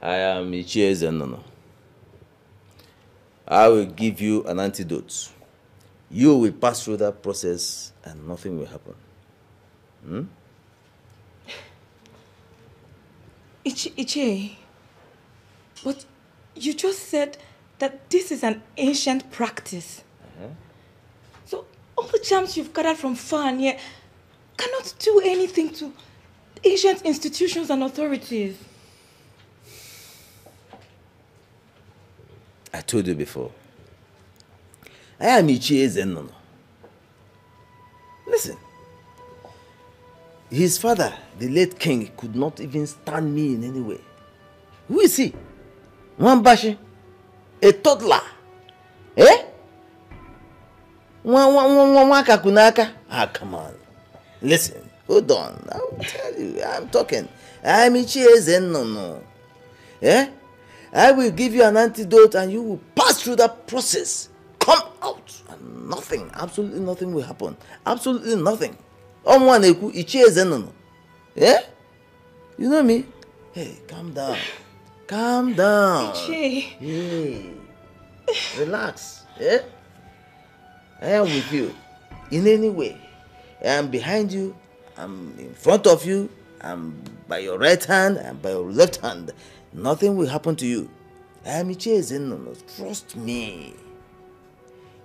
I am Ichie Zenono. I will give you an antidote. You will pass through that process and nothing will happen. Ichi, but you just said that this is an ancient practice. So all the charms you've gathered from far and near cannot do anything to ancient institutions and authorities. I told you before. I am Ichie Zenono. Listen. His father, the late king, could not even stand me in any way. Who is he? Mwambashi? A toddler? Eh? Wakakunaka? Ah, come on. Listen, hold on. I will tell you. I'm talking. I'm Ichie Zenono. Eh? I will give you an antidote and you will pass through that process. Come out and nothing, absolutely nothing will happen. Absolutely nothing. Yeah? You know me? Hey, calm down. Calm down. Ichie. Hey, relax. Eh? I am with you in any way. I am behind you. I'm in front of you. I'm by your right hand. I'm by your left hand. Nothing will happen to you. I am Ichie. No. Trust me.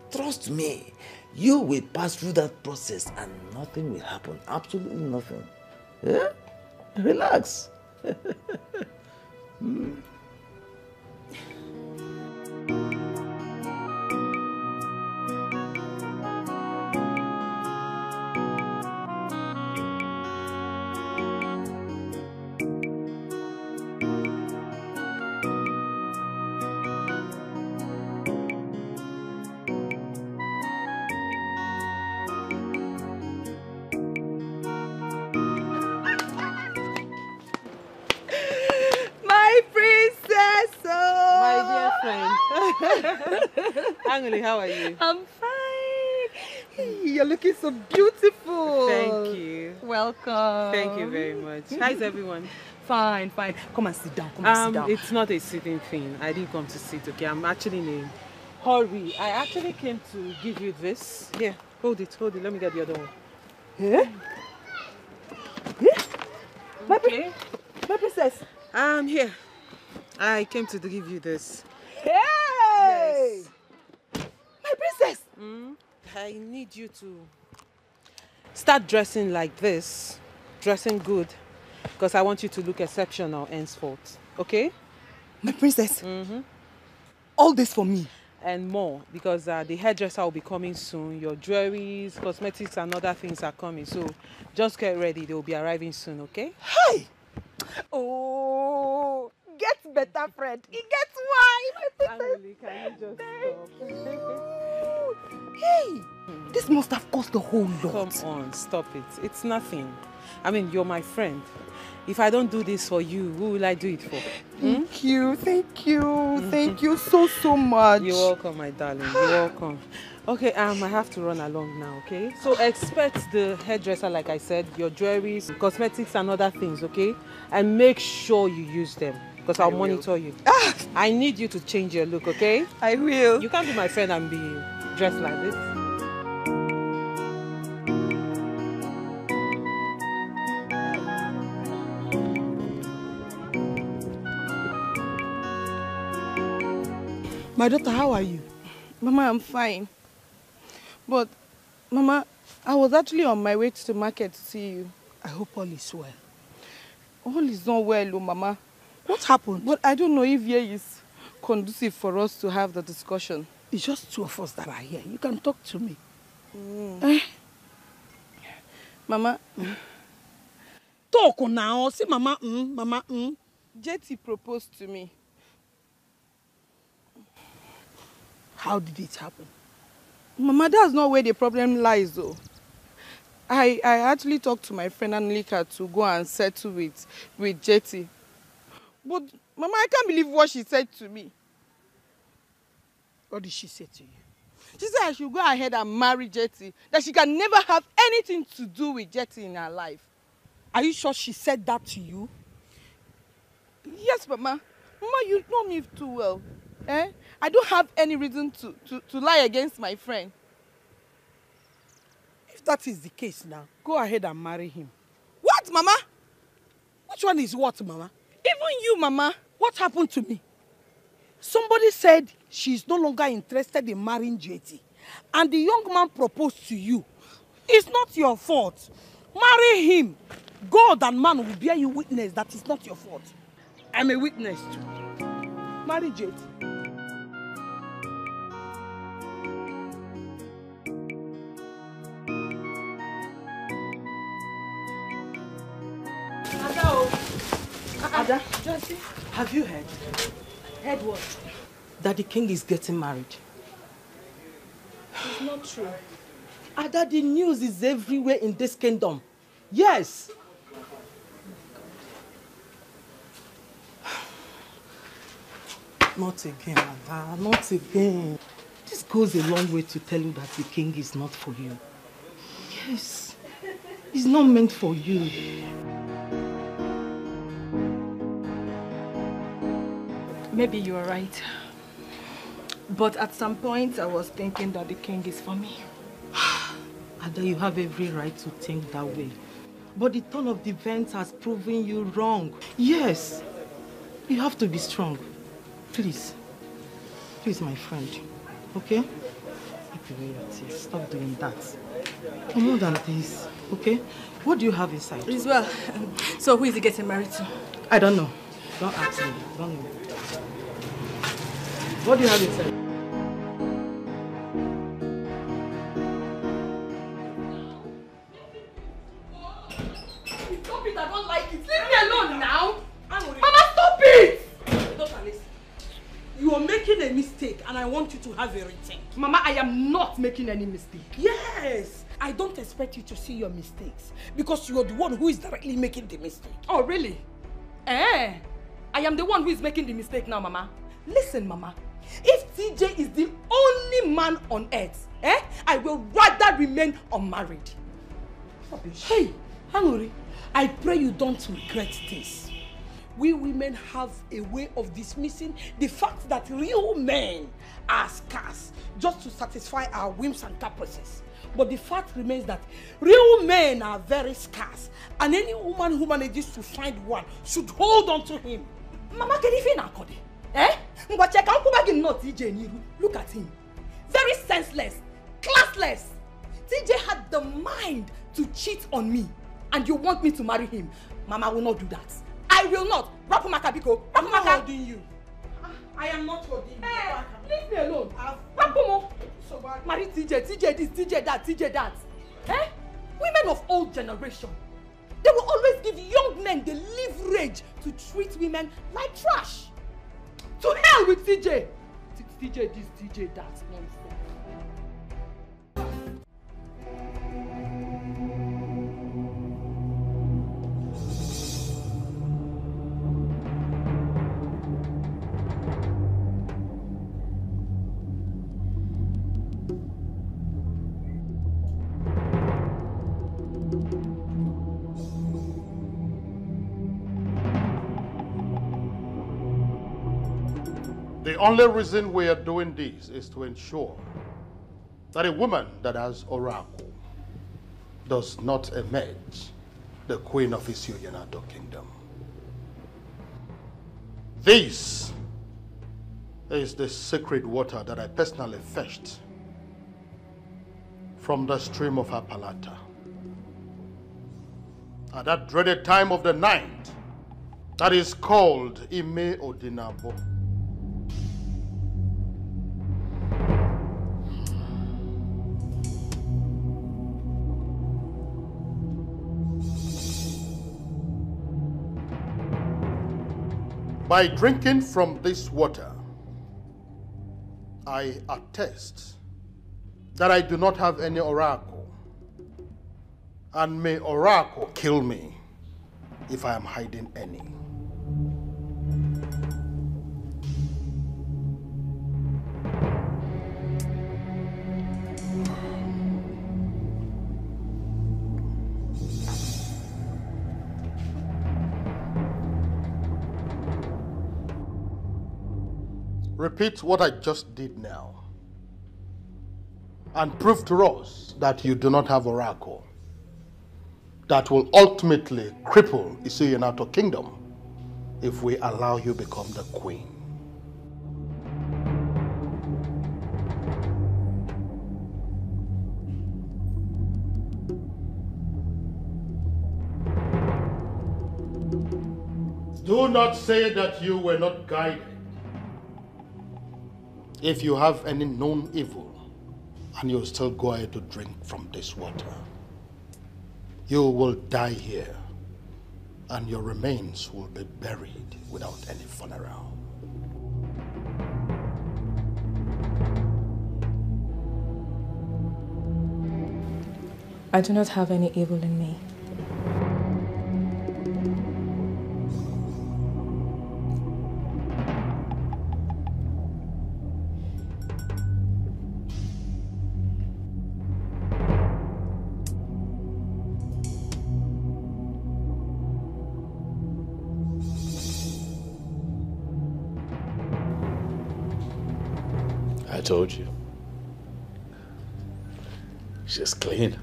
Trust me. You will pass through that process and nothing will happen. Absolutely nothing. Yeah? Relax. My princess! My dear friend. Angeli, how are you? I'm fine. You're looking so beautiful. Thank you. Welcome. Thank you very much. How's everyone? Fine. Come and sit down. Come and sit down. It's not a sitting thing. I didn't come to sit, okay? I'm actually in a hurry. I actually came to give you this. Here, hold it. Let me get the other one. Yeah? Okay. My princess. Here. I came to give you this. Hey! Yes. My princess! I need you to start dressing like this. Dressing good. Because I want you to look exceptional henceforth. Okay? My princess? All this for me? And more. Because the hairdresser will be coming soon. Your jewelries, cosmetics and other things are coming. So just get ready. They will be arriving soon, okay? Hey! Oh, get better, friend. It gets why, my princess. Angeli, can you just stop? Hey, this must have cost a whole lot. Come on, stop it. It's nothing. I mean, you're my friend. If I don't do this for you, who will I do it for? Thank you. Thank you so much. You're welcome, my darling. You're welcome. Okay, I have to run along now, okay? So expect the hairdresser, like I said, your jewelries, cosmetics and other things, okay? And make sure you use them, because I'll monitor you. I need you to change your look, okay? I will. You can't be my friend and be dressed like this. My daughter, how are you? Mama, I'm fine. But, Mama, I was actually on my way to the market to see you. I hope all is well. All is not well, Mama. What happened? But I don't know if here is conducive for us to have the discussion. It's just two of us that are here. You can talk to me. Mama. Talk now. See, Mama. Mama. Jetty proposed to me. How did it happen? Mama, that's not where the problem lies, though. I actually talked to my friend Anelika to go and settle with Jetty. But, Mama, I can't believe what she said to me. What did she say to you? She said I should go ahead and marry Jetty. That she can never have anything to do with Jetty in her life. Are you sure she said that to you? Yes, Mama. Mama, you know me too well. I don't have any reason to lie against my friend. If that is the case now, go ahead and marry him. What, Mama? Which one is what, Mama? Even you, Mama. What happened to me? Somebody said she's no longer interested in marrying Jetty. And the young man proposed to you. It's not your fault. Marry him. God and man will bear you witness that it's not your fault. I'm a witness too. Marry Jetty. Ada, have you heard? Heard what? That the king is getting married. It's not true. Ada, the news is everywhere in this kingdom. Yes. Not again, Ada, not again. This goes a long way to tell you that the king is not for you. Yes. It's not meant for you. Maybe you are right. But at some point, I was thinking that the king is for me. Ada, you have every right to think that way. But the turn of the events has proven you wrong. Yes, you have to be strong. Please. Please, my friend. Okay? Take away your tears. Stop doing that. For more than this, okay? What do you have inside? As well. So who is he getting married to? I don't know. Don't ask me. Don't know. What do you have inside? Stop it, I don't like it. Leave me alone now. Mama, stop it! Daughter, listen. You are making a mistake and I want you to have a rethink. Mama, I am not making any mistake. Yes! I don't expect you to see your mistakes because you are the one who is directly making the mistake. Oh, really? I am the one who is making the mistake now, Mama. Listen, Mama. If TJ is the only man on earth, I will rather remain unmarried. Hey, Hanuri, I pray you don't regret this. We women have a way of dismissing the fact that real men are scarce just to satisfy our whims and caprices. But the fact remains that real men are very scarce, and any woman who manages to find one should hold on to him. Mama, can you feel Akode? Look at him. Very senseless, classless. TJ had the mind to cheat on me, and you want me to marry him. Mama will not do that. I will not. Rapumaka Biko. I'm not holding you. I am not holding you. Hey, leave me alone. Rapumo. Marry TJ, TJ this, TJ that, TJ that. Women of old generation, they will always give young men the leverage to treat women like trash. To hell with TJ. TJ this, TJ that. Nonsense. The only reason we are doing this is to ensure that a woman that has oracle does not emerge the queen of Isuyanato kingdom. This is the sacred water that I personally fetched from the stream of Apalata. At that dreaded time of the night, that is called Ime Odinabo. By drinking from this water, I attest that I do not have any oracle, and may oracle kill me if I am hiding any. Repeat what I just did now and prove to us that you do not have oracle that will ultimately cripple Isuyanato kingdom if we allow you become the queen. Do not say that you were not guided. If you have any known evil and you still go ahead to drink from this water, you will die here and your remains will be buried without any funeral. I do not have any evil in me. I told you. She's clean.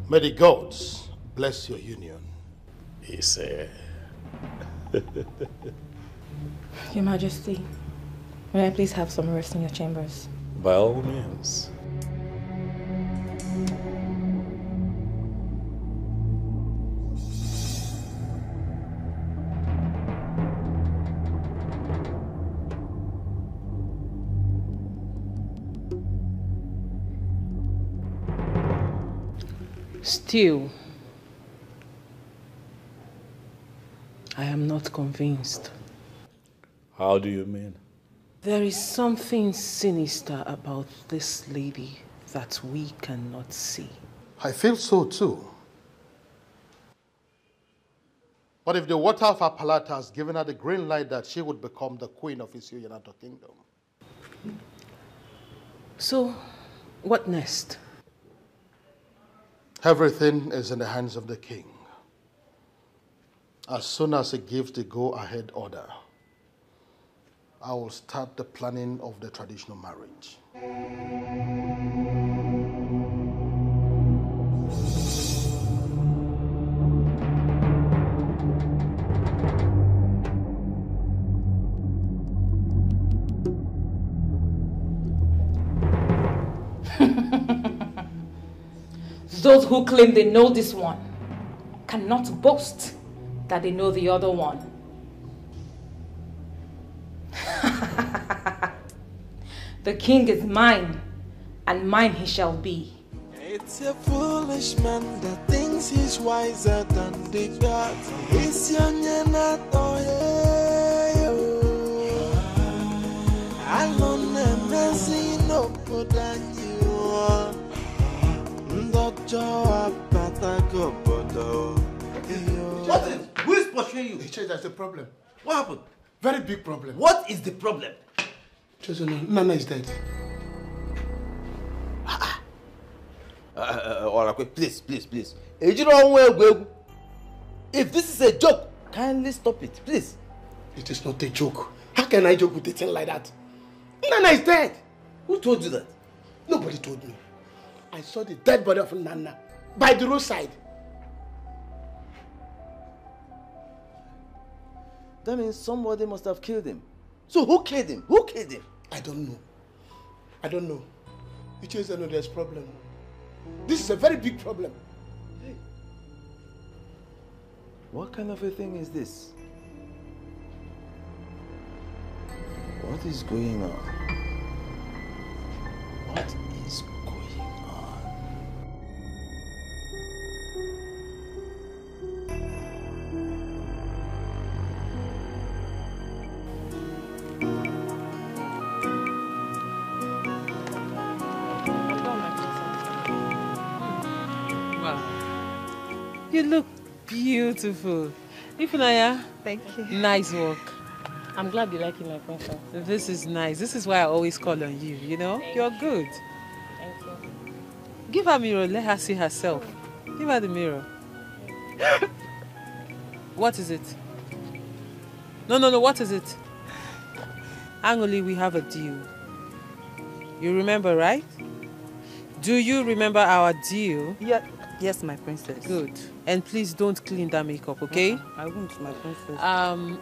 May the gods bless your union. He said. Your Majesty, may I please have some rest in your chambers? By all means. Still, I am not convinced. How do you mean? There is something sinister about this lady that we cannot see. I feel so too. But if the water of her palate has given her the green light that she would become the queen of his United Kingdom. So, what next? Everything is in the hands of the king. As soon as he gives the go-ahead order, I will start the planning of the traditional marriage. Those who claim they know this one cannot boast that they know the other one. The king is mine, and mine he shall be. It's a foolish man that thinks he's wiser than the gods. It's young and not alone and messy no good than you. What is? Who is pursuing you? That's the problem. What happened? Very big problem. What is the problem? Nana is dead. Please. If this is a joke, kindly stop it, please. It is not a joke. How can I joke with a thing like that? Nana is dead. Who told you that? Nobody told me. I saw the dead body of Nana by the roadside. That means somebody must have killed him. So who killed him? Who killed him? I don't know. You just know there's problem. This is a very big problem. Hey. What kind of a thing is this? What is going on? What is going on? You look beautiful. Ifunanya, thank you. Nice work. I'm glad you like it, my princess. This is nice. This is why I always call on you, you know? You're good. Thank you. Give her a mirror, let her see herself. Give her the mirror. What is it? No, what is it? Angoli, we have a deal. You remember, right? Do you remember our deal? Yeah. Yes, my princess. Good. And please don't clean that makeup, okay? I won't, my princess.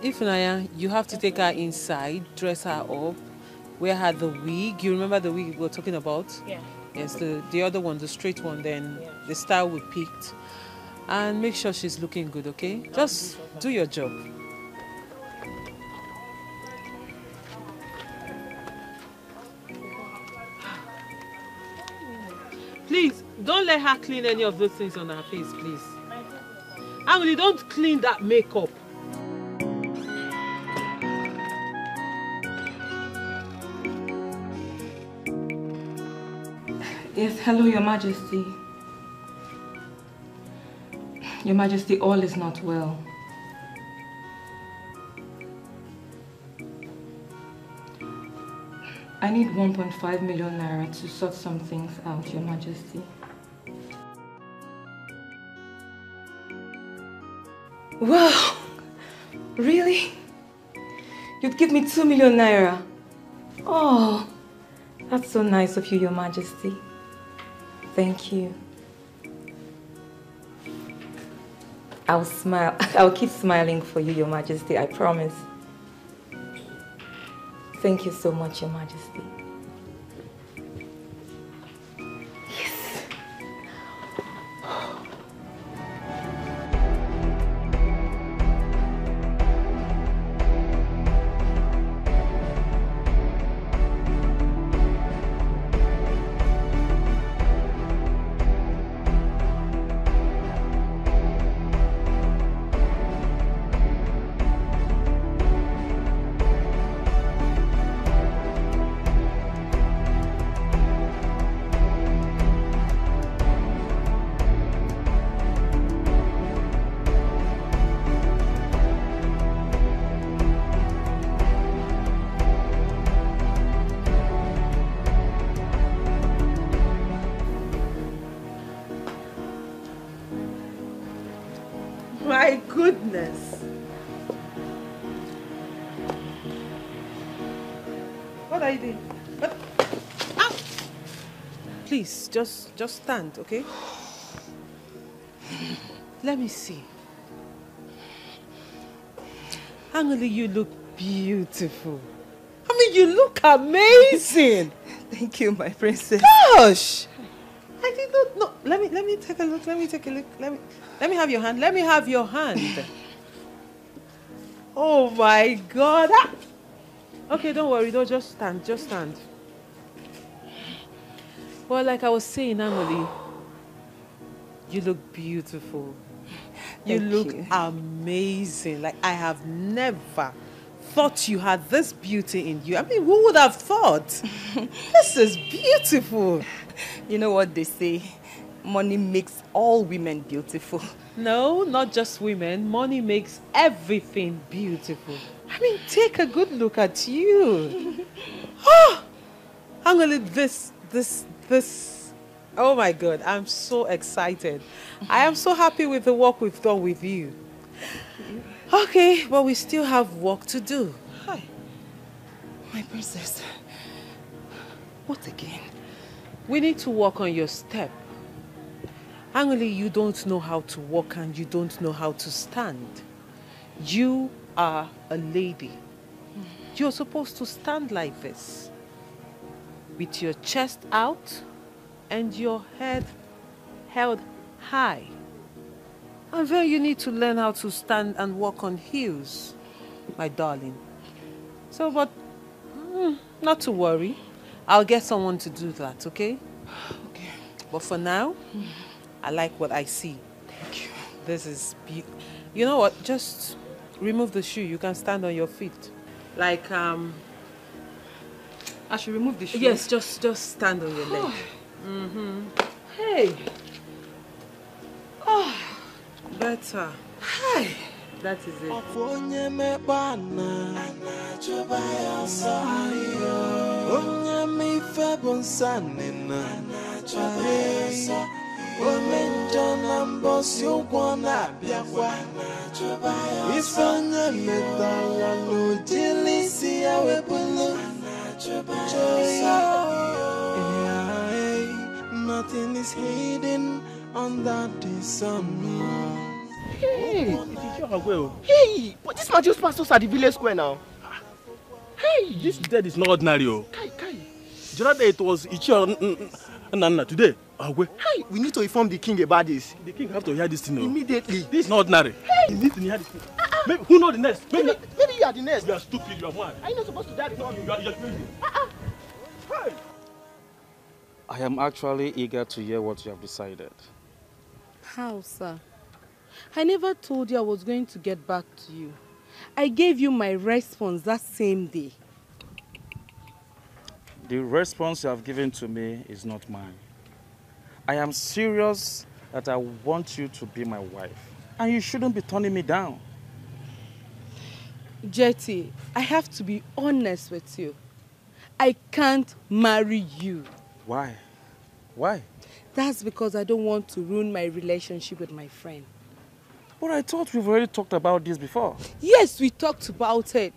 Ifunanya, you have to take her inside, dress her up, wear her the wig. You remember the wig we were talking about? Yeah. Yes, the other one, the straight one, then the style we picked. And make sure she's looking good, okay? Just do your job. Please, don't let her clean any of those things on her face, please. Emily, don't clean that makeup. Yes, hello, Your Majesty. Your Majesty, all is not well. I need 1.5 million naira to sort some things out, Your Majesty. Wow! Really? You'd give me 2 million naira Oh, that's so nice of you, Your Majesty. Thank you. I'll smile. I'll keep smiling for you, Your Majesty, I promise. Thank you so much, Your Majesty. Yes. My goodness. What are you doing? What? Ow! Please, just stand, okay? Let me see. Angeli, you look beautiful. I mean, you look amazing. Thank you, my princess. Gosh! I did not know. Let me take a look. Let me take a look. Let me have your hand. Let me have your hand. Oh my God. Ah! Okay, don't worry. Don't just stand. Just stand. Well, like I was saying, Angeli, you look beautiful. You look amazing. Like I have never thought you had this beauty in you. I mean, who would have thought? This is beautiful. You know what they say? Money makes all women beautiful. No, not just women. Money makes everything beautiful. I mean, take a good look at you. Oh, Angeli, this. Oh my God, I'm so excited. I am so happy with the work we've done with you. Okay, but we still have work to do. Hi. My princess. What again? We need to work on your step. Angeli, you don't know how to walk and you don't know how to stand. You are a lady. You're supposed to stand like this, with your chest out and your head held high. And then you need to learn how to stand and walk on heels, my darling. So, but not to worry. I'll get someone to do that, okay? Okay. But for now, I like what I see. Thank you. This is beautiful. You know what? Just remove the shoe. You can stand on your feet. Like, I should remove the shoe? Yes, just stand on your leg. Hey. Oh, better. Hi. That is it. Nothing is hidden under the sun. Hey, hey, but this man just passed us at the village square now. Hey, this dead is not ordinary. The other day it was Ichi and today. Hey, we need to inform the king about this. The king have to hear this thing now. Immediately. This is not ordinary. Hey, he needs to hear this thing. Maybe, who knows the next? Maybe you are the next. You are stupid. You are mad. Are you not supposed to die before me? You are crazy. Hey. I am actually eager to hear what you have decided. How, sir? I never told you I was going to get back to you. I gave you my response that same day. The response you have given to me is not mine. I am serious that I want you to be my wife. And you shouldn't be turning me down. Jetty, I have to be honest with you. I can't marry you. Why? Why? That's because I don't want to ruin my relationship with my friend. But I thought we've already talked about this before. Yes, we talked about it.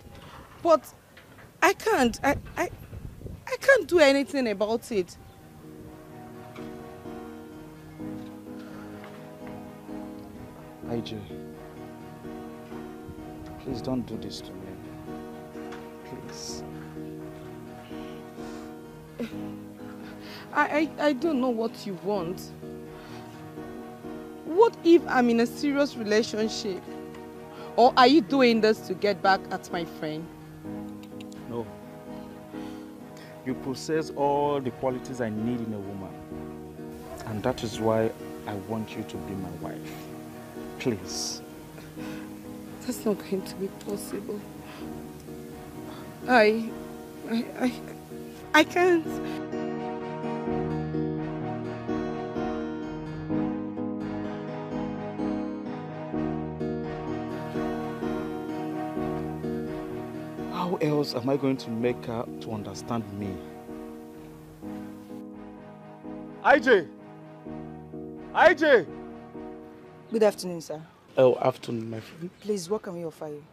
But I can't. I can't do anything about it. IJ, please don't do this to me. Please. I don't know what you want. What if I'm in a serious relationship? Or are you doing this to get back at my friend? No. You possess all the qualities I need in a woman. And that is why I want you to be my wife. Please. That's not going to be possible. I can't. How else am I going to make her to understand me? IJ! IJ! Good afternoon, sir. Oh, afternoon, my friend. Please, what can we offer you?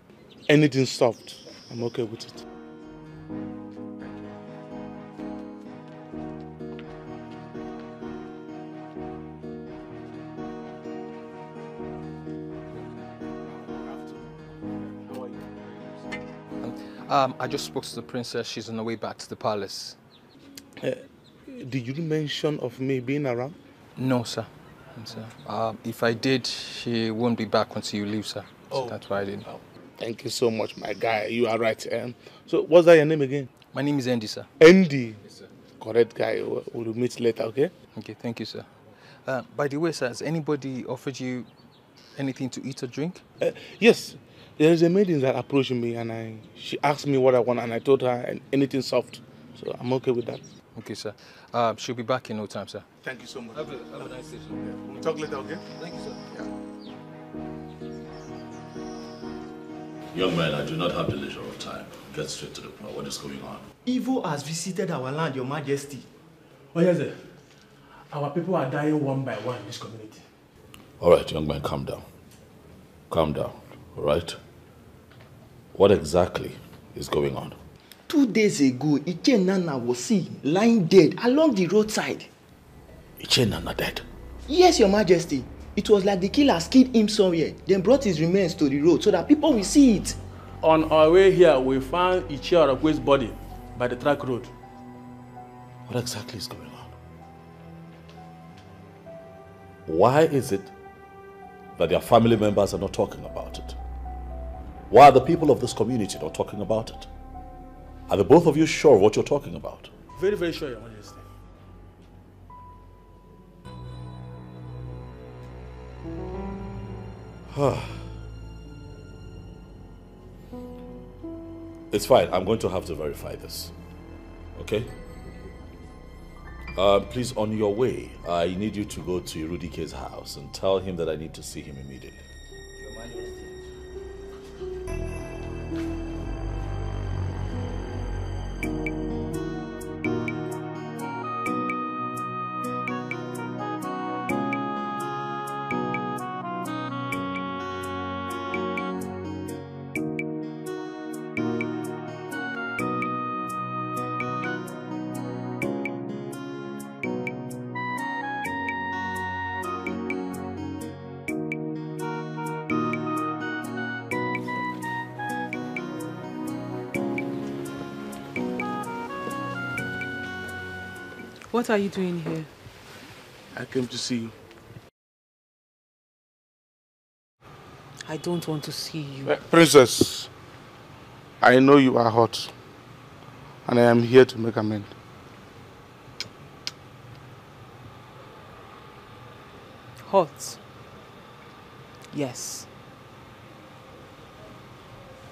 Anything soft. I'm okay with it. I just spoke to the princess. She's on her way back to the palace. Did you mention of me being around? No, sir. If I did, she won't be back until you leave, sir. So that's why I didn't. Thank you so much, my guy. You are right. So, what's that your name again? My name is Andy, sir. Andy? Yes, sir. Correct guy. We'll meet later, okay? Okay, thank you, sir. By the way, sir, has anybody offered you anything to eat or drink? Yes. There is a maiden that approached me and she asked me what I want and I told her anything soft. So I'm okay with that. Okay, sir. She'll be back in no time, sir. Thank you so much. Have a nice day, sir. We'll talk later, okay? Thank you, sir. Young man, I do not have the leisure of time. Get straight to the point. What is going on? Evil has visited our land, Your Majesty. Oh, yes, sir. Our people are dying one by one in this community. All right, young man, calm down. Calm down, all right? What exactly is going on? 2 days ago, Iche Nana was seen lying dead along the roadside. Iche Nana dead? Yes, Your Majesty. It was like the killers killed him somewhere, then brought his remains to the road so that people will see it. On our way here, we found Iche Orakwe's body by the track road. What exactly is going on? Why is it that their family members are not talking about it? Why are the people of this community not talking about it? Are the both of you sure of what you're talking about? Very, very sure, Your Majesty. It's fine. I'm going to have to verify this. Okay? Please, on your way, I need you to go to Irudike's house and tell him that I need to see him immediately. What are you doing here? I came to see you. I don't want to see you. Princess, I know you are hot, and I am here to make amends. Hot? Yes.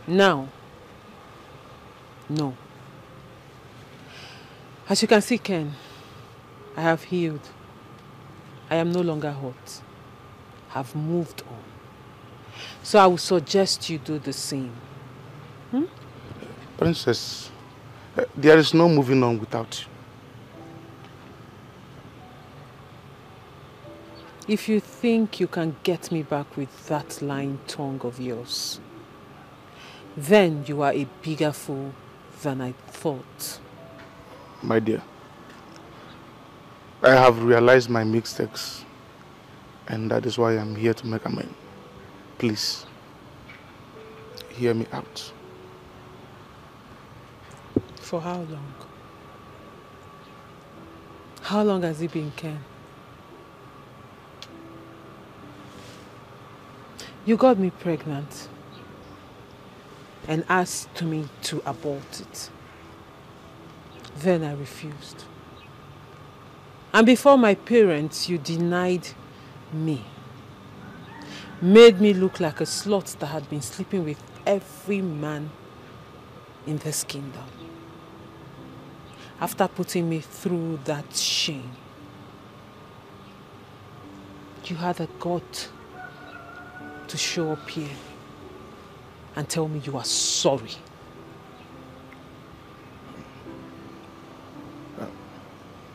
Now? No. As you can see, Ken, I have healed. I am no longer hot. I've moved on. So I would suggest you do the same. Princess, there is no moving on without you. If you think you can get me back with that lying tongue of yours, then you are a bigger fool than I thought. My dear, I have realized my mistakes, and that is why I'm here to make amends. Please, hear me out. For how long? How long has it been, Ken? You got me pregnant and asked me to abort it. Then I refused. And before my parents, you denied me. Made me look like a slut that had been sleeping with every man in this kingdom. After putting me through that shame, you had the gut to show up here and tell me you are sorry.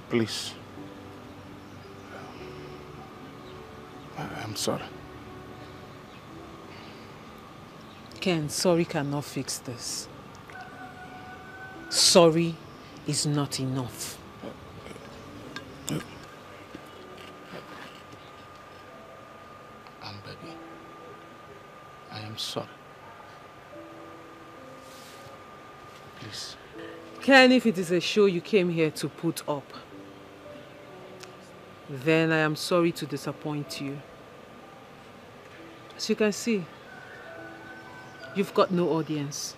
Please. I'm sorry. Ken, sorry cannot fix this. Sorry is not enough. I'm begging. I am sorry. Please. Ken, if it is a show you came here to put up, then I am sorry to disappoint you. As you can see, you've got no audience.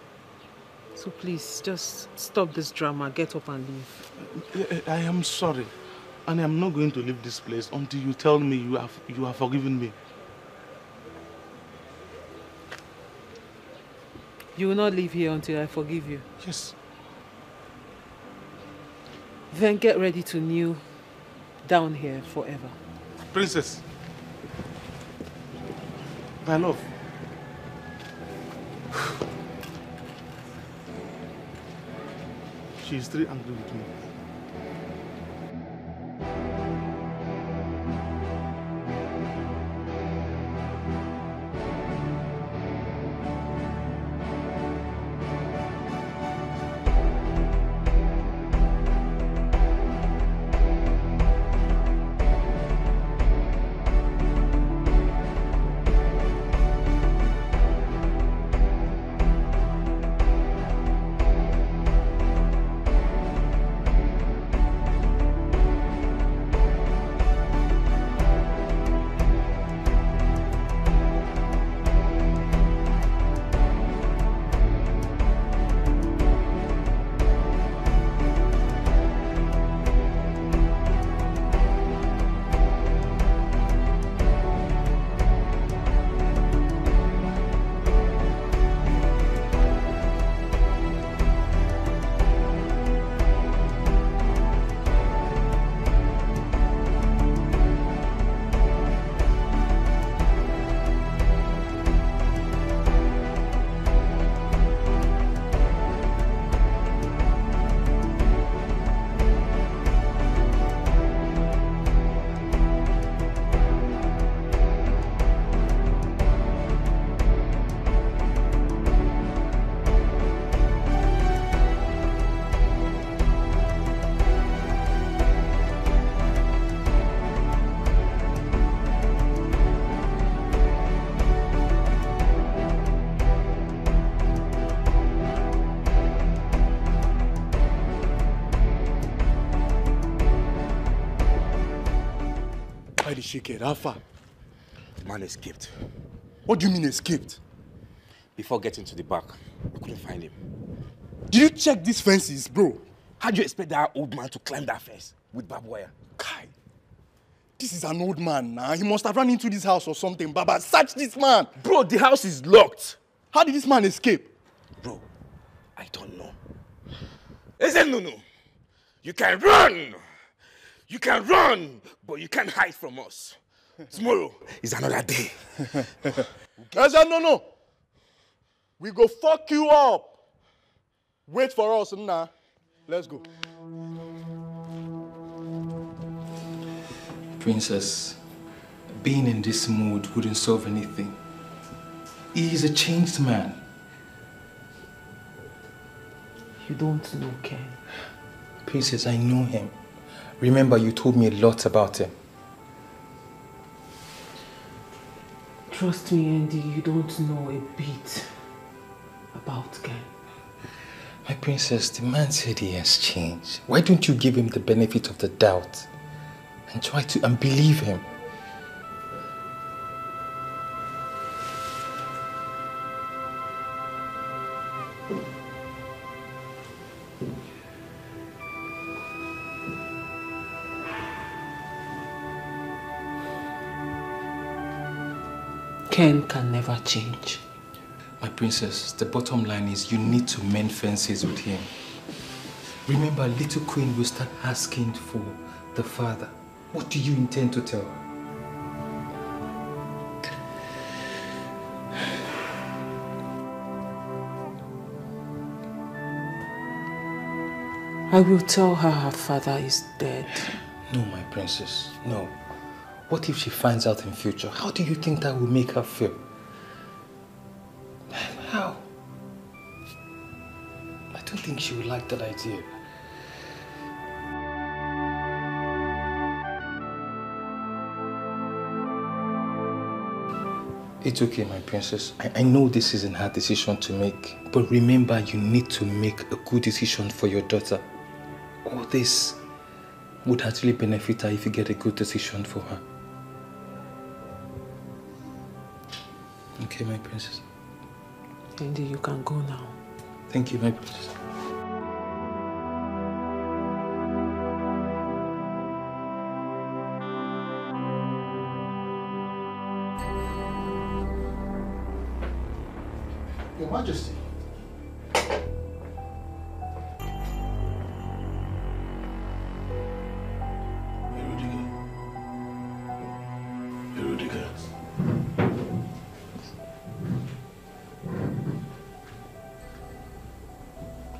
So please, just stop this drama, get up and leave. I am sorry. And I'm not going to leave this place until you tell me you have forgiven me. You will not leave here until I forgive you? Yes. Then get ready to kneel down here forever. Princess. My love. She is still angry with me. Shake Alpha. The man escaped. What do you mean escaped? Before getting to the back, we couldn't find him. Did you check these fences, bro? How do you expect that old man to climb that fence with barbed wire? Kai, this is an old man now. He must have run into this house or something. Baba, search this man. Bro, the house is locked. How did this man escape? Bro, I don't know. Listen, Nunu. You can run. You can run, but you can't hide from us. Tomorrow is another day. No. We go fuck you up. Wait for us, nah. Let's go. Princess, being in this mood wouldn't solve anything. He is a changed man. You don't know, Ken. Princess, I know him. Remember, you told me a lot about him. Trust me, Andy, you don't know a bit about Ken. My princess, the man said he has changed. Why don't you give him the benefit of the doubt and try to believe him? Ken can never change. My princess, the bottom line is you need to mend fences with him. Remember, little queen will start asking for the father. What do you intend to tell her? I will tell her her father is dead. No, my princess, no. What if she finds out in future? How do you think that will make her feel? How? I don't think she would like that idea. It's okay, my princess. I know this is a hard decision to make, but remember, you need to make a good decision for your daughter. All this would actually benefit her if you get a good decision for her. Okay, my princess. Andy, you can go now. Thank you, my princess. Your Majesty.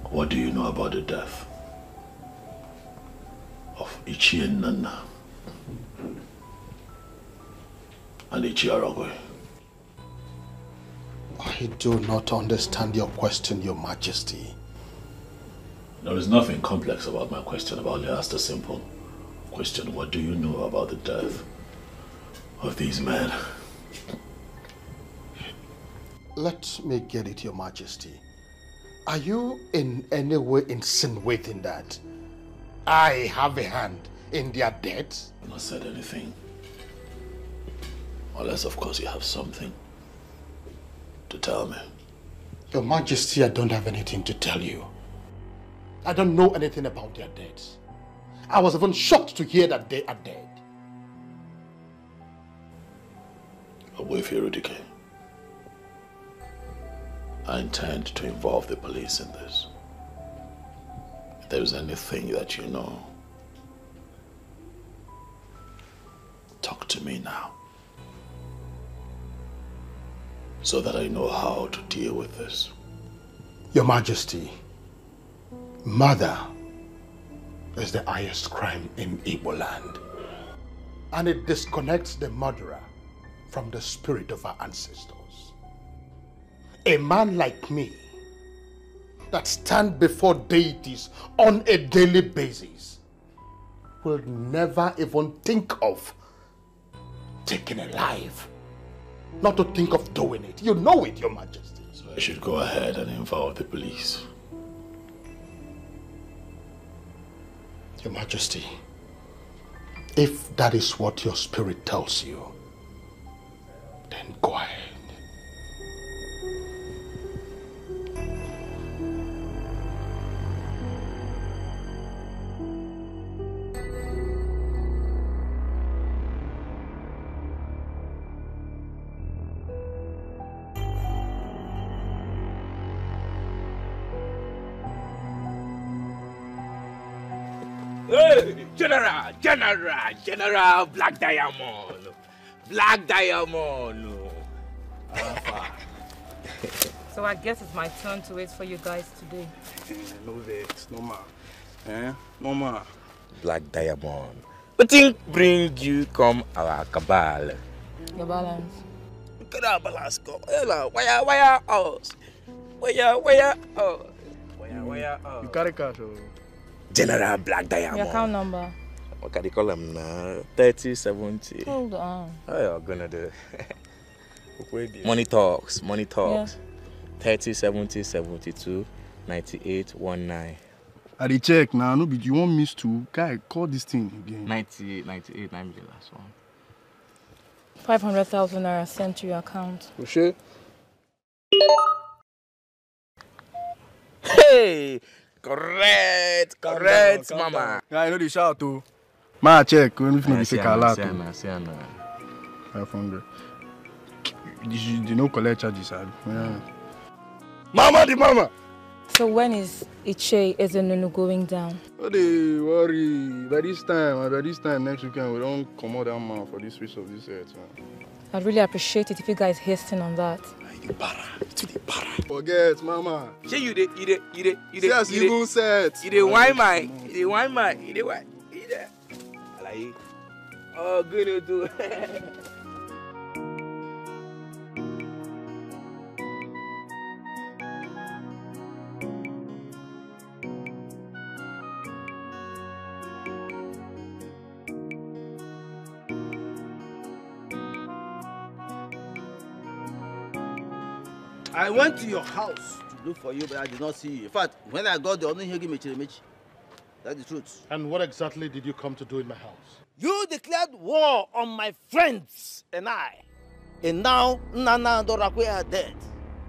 What do you know about the death of Ichi and Nana and Ichi Aragwe? I do not understand your question, Your Majesty. There is nothing complex about my question. I've only asked a simple question. What do you know about the death of these men? Let me get it, Your Majesty. Are you in any way insinuating that I have a hand in their death? I've not said anything. Unless, of course, you have something to tell me. Your Majesty, I don't have anything to tell you. I don't know anything about their deaths. I was even shocked to hear that they are dead. Away for Rudike. I intend to involve the police in this. If there's anything that you know, talk to me now, so that I know how to deal with this. Your Majesty, murder is the highest crime in Igbo land. And it disconnects the murderer from the spirit of our ancestors. A man like me that stands before deities on a daily basis will never even think of taking a life. Not to think of doing it. You know it, Your Majesty. So I should go ahead and involve the police. Your Majesty, if that is what your spirit tells you, then go ahead. Hey, General Black Diamond. Black Diamond. So I guess it's my turn to wait for you guys today. No vex, no ma. No ma. Black Diamond. What thing bring you come our cabal? Your balance. Look at our balance come. Where us? Where us? You carry cash, oh? General Black Diamond. Your account number. What can you call them now? 3070. Hold on. Oh, you're gonna do. Money talks. Yeah. 3070 72 98 19. I dey check now. No, but you want miss to guy call this thing again. 98 9 million last one. 500,000 naira sent to your account. For sure. Hey, correct, mama. Yeah, I know the shout too. Ma check when if no be fake alert. 500. You no collect charges, yeah. Mama. So when is Iche Ezenunu going down? Oh, they worry. By this time next weekend we don't come out that man for this streets of this earth, man. I'd really appreciate it if you guys hasten on that. Forget, mama. Say you dey. See as you even said. You dey wine my. Like, oh, good to do. I went to your house to look for you, but I did not see you. In fact, when I got there, I only hear you. That's the truth. And what exactly did you come to do in my house? You declared war on my friends and I. And now, Nana and Dorakwe are dead.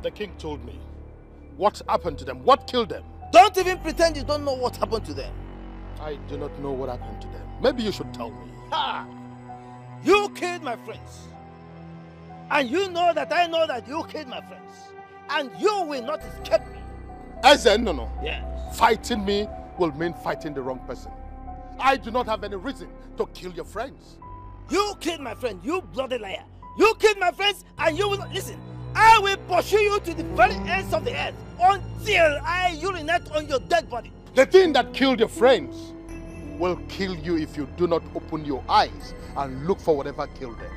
The king told me. What happened to them? What killed them? Don't even pretend you don't know what happened to them. I do not know what happened to them. Maybe you should tell me. Ha! You killed my friends. And you know that I know that you killed my friends. And you will not escape me. Ezen, no. Yes. Fighting me will mean fighting the wrong person. I do not have any reason to kill your friends. You killed my friend, you bloody liar. You killed my friends and you will not listen. I will pursue you to the very ends of the earth until I urinate on your dead body. The thing that killed your friends will kill you if you do not open your eyes and look for whatever killed them.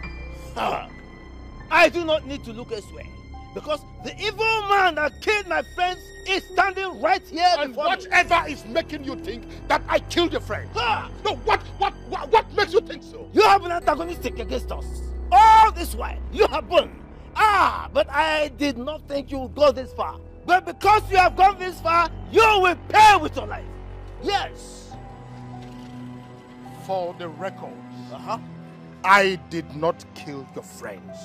I do not need to look elsewhere because the evil man that killed my friends is standing right here and before whatever is making you think that I killed your friends? No, what makes you think so? You have been antagonistic against us. All this while, you have been. But I did not think you would go this far. But because you have gone this far, you will pay with your life. Yes. For the record, I did not kill your friends.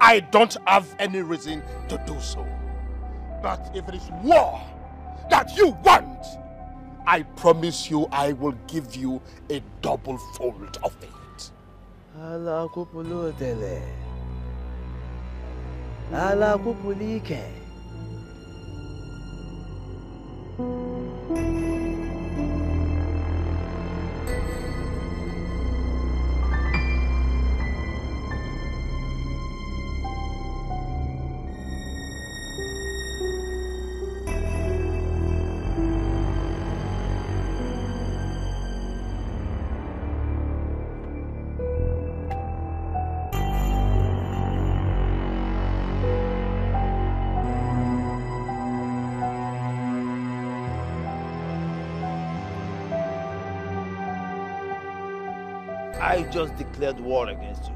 I don't have any reason to do so. But if it is war that you want, I promise you I will give you a double fold of it. Ala kupulu tele. Ala kupulike. I just declared war against you.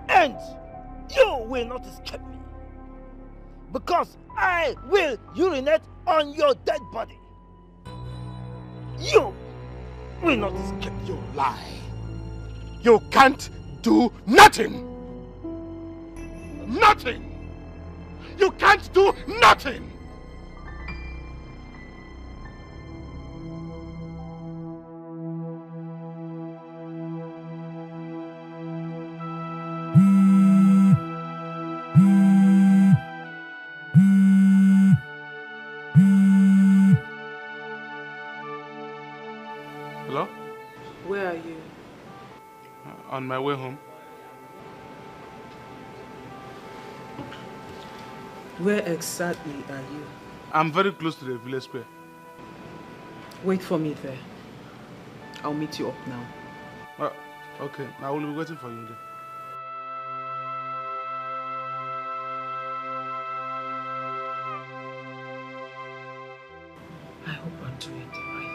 And you will not escape me. Because I will urinate on your dead body. You will not escape. You lie. You can't do nothing. Nothing. You can't do nothing. Hello? Where are you? On my way home. Where exactly are you? I'm very close to the village square. Wait for me there. I'll meet you up now. Okay, I will be waiting for you there. I hope I'm doing the right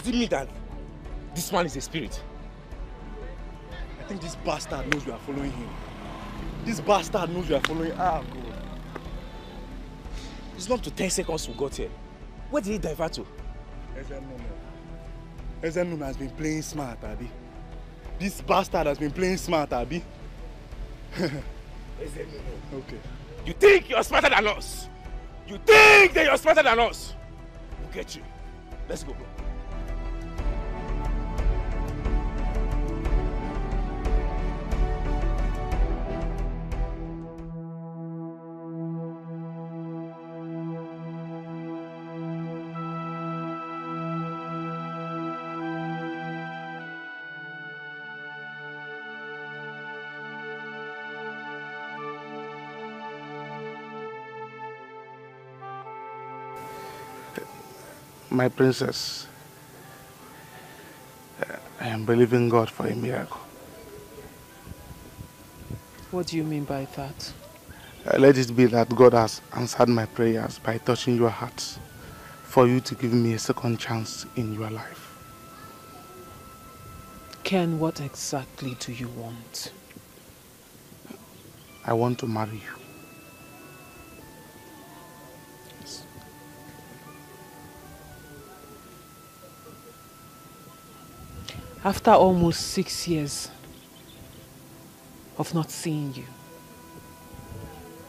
Does it mean that this man is a spirit? I think this bastard knows we are following him. This bastard knows we are following. Ah, God. It's not up to 10 seconds we got here. Where did he divert to? Ezenun has been playing smart, Abi. This bastard has been playing smart, Abi. Okay. You think you're smarter than us? You think that you're smarter than us? We'll get you. Let's go, bro. My princess, I am believing God for a miracle. What do you mean by that? Let it be that God has answered my prayers by touching your heart for you to give me a second chance in your life. Ken, what exactly do you want? I want to marry you. After almost 6 years of not seeing you,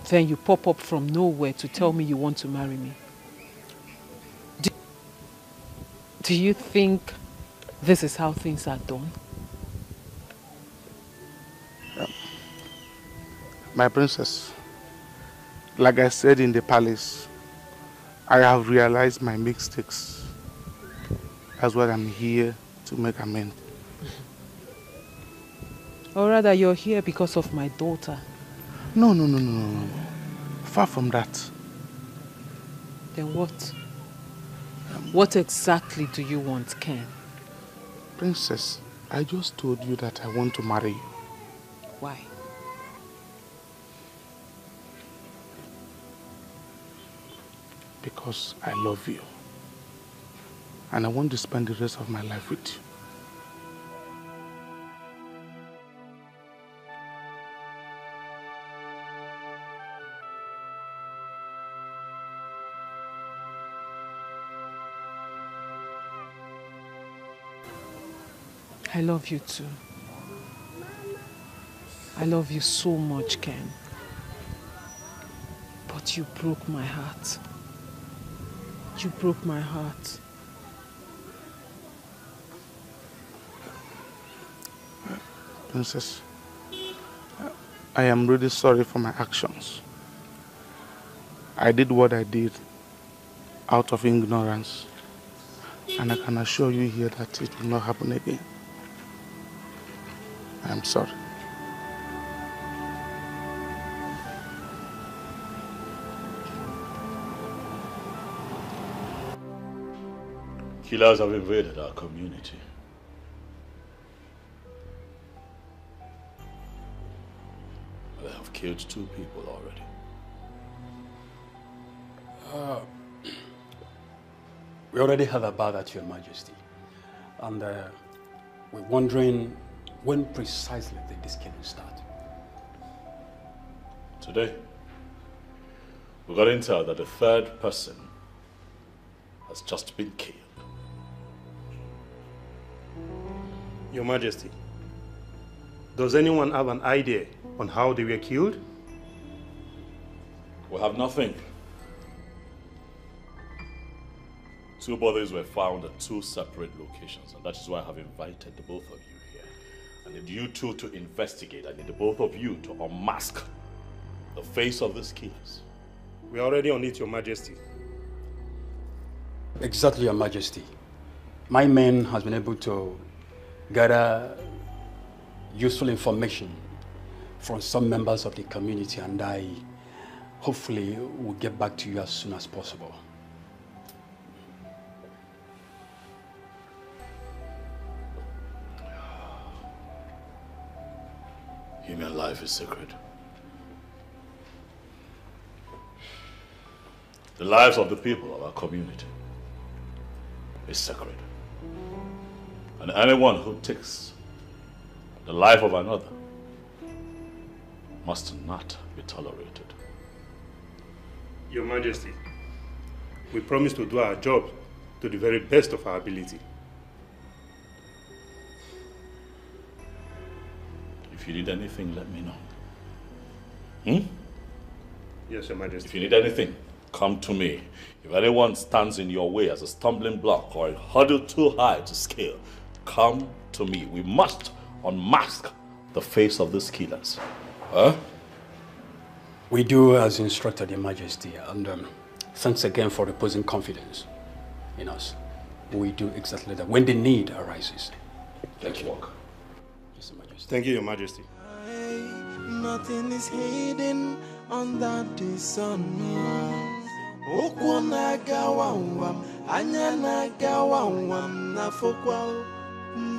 then you pop up from nowhere to tell me you want to marry me. Do you think this is how things are done? My princess, like I said in the palace, I have realized my mistakes. That's why I'm here to make amends. Or rather, you're here because of my daughter. No. Far from that. Then what? What exactly do you want, Ken? Princess, I just told you that I want to marry you. Why? Because I love you. And I want to spend the rest of my life with you. I love you too. I love you so much, Ken. But you broke my heart. You broke my heart. Princess, I am really sorry for my actions. I did what I did out of ignorance. And I can assure you here that it will not happen again. I am sorry. Killers have invaded our community. They have killed 2 people already. We already heard about that, Your Majesty. And we're wondering when precisely did this killing start? Today, we got intel that the 3rd person has just been killed. Your Majesty, does anyone have an idea on how they were killed? We have nothing. Two bodies were found at two separate locations, and that is why I have invited the both of you here. I need you two to investigate. I need the both of you to unmask the face of these killers. We are already on it, Your Majesty. Exactly, Your Majesty. My men has been able to gather useful information from some members of the community, and I hopefully will get back to you as soon as possible. Human life is sacred. The lives of the people of our community is sacred. And anyone who takes the life of another must not be tolerated. Your Majesty, we promise to do our job to the very best of our ability. If you need anything, let me know. Yes, Your Majesty. If you need anything, come to me. If anyone stands in your way as a stumbling block or a hurdle too high to scale, come to me. We must unmask the face of these killers. Huh? We do as instructed, Your Majesty, and thanks again for reposing confidence in us. We do exactly that when the need arises. Let's walk. Yes, Your Majesty. Thank you, Your Majesty. Nothing is hidden under the sun. Okwu na-agawa nwam, anya na-agawa nwam na fokwa.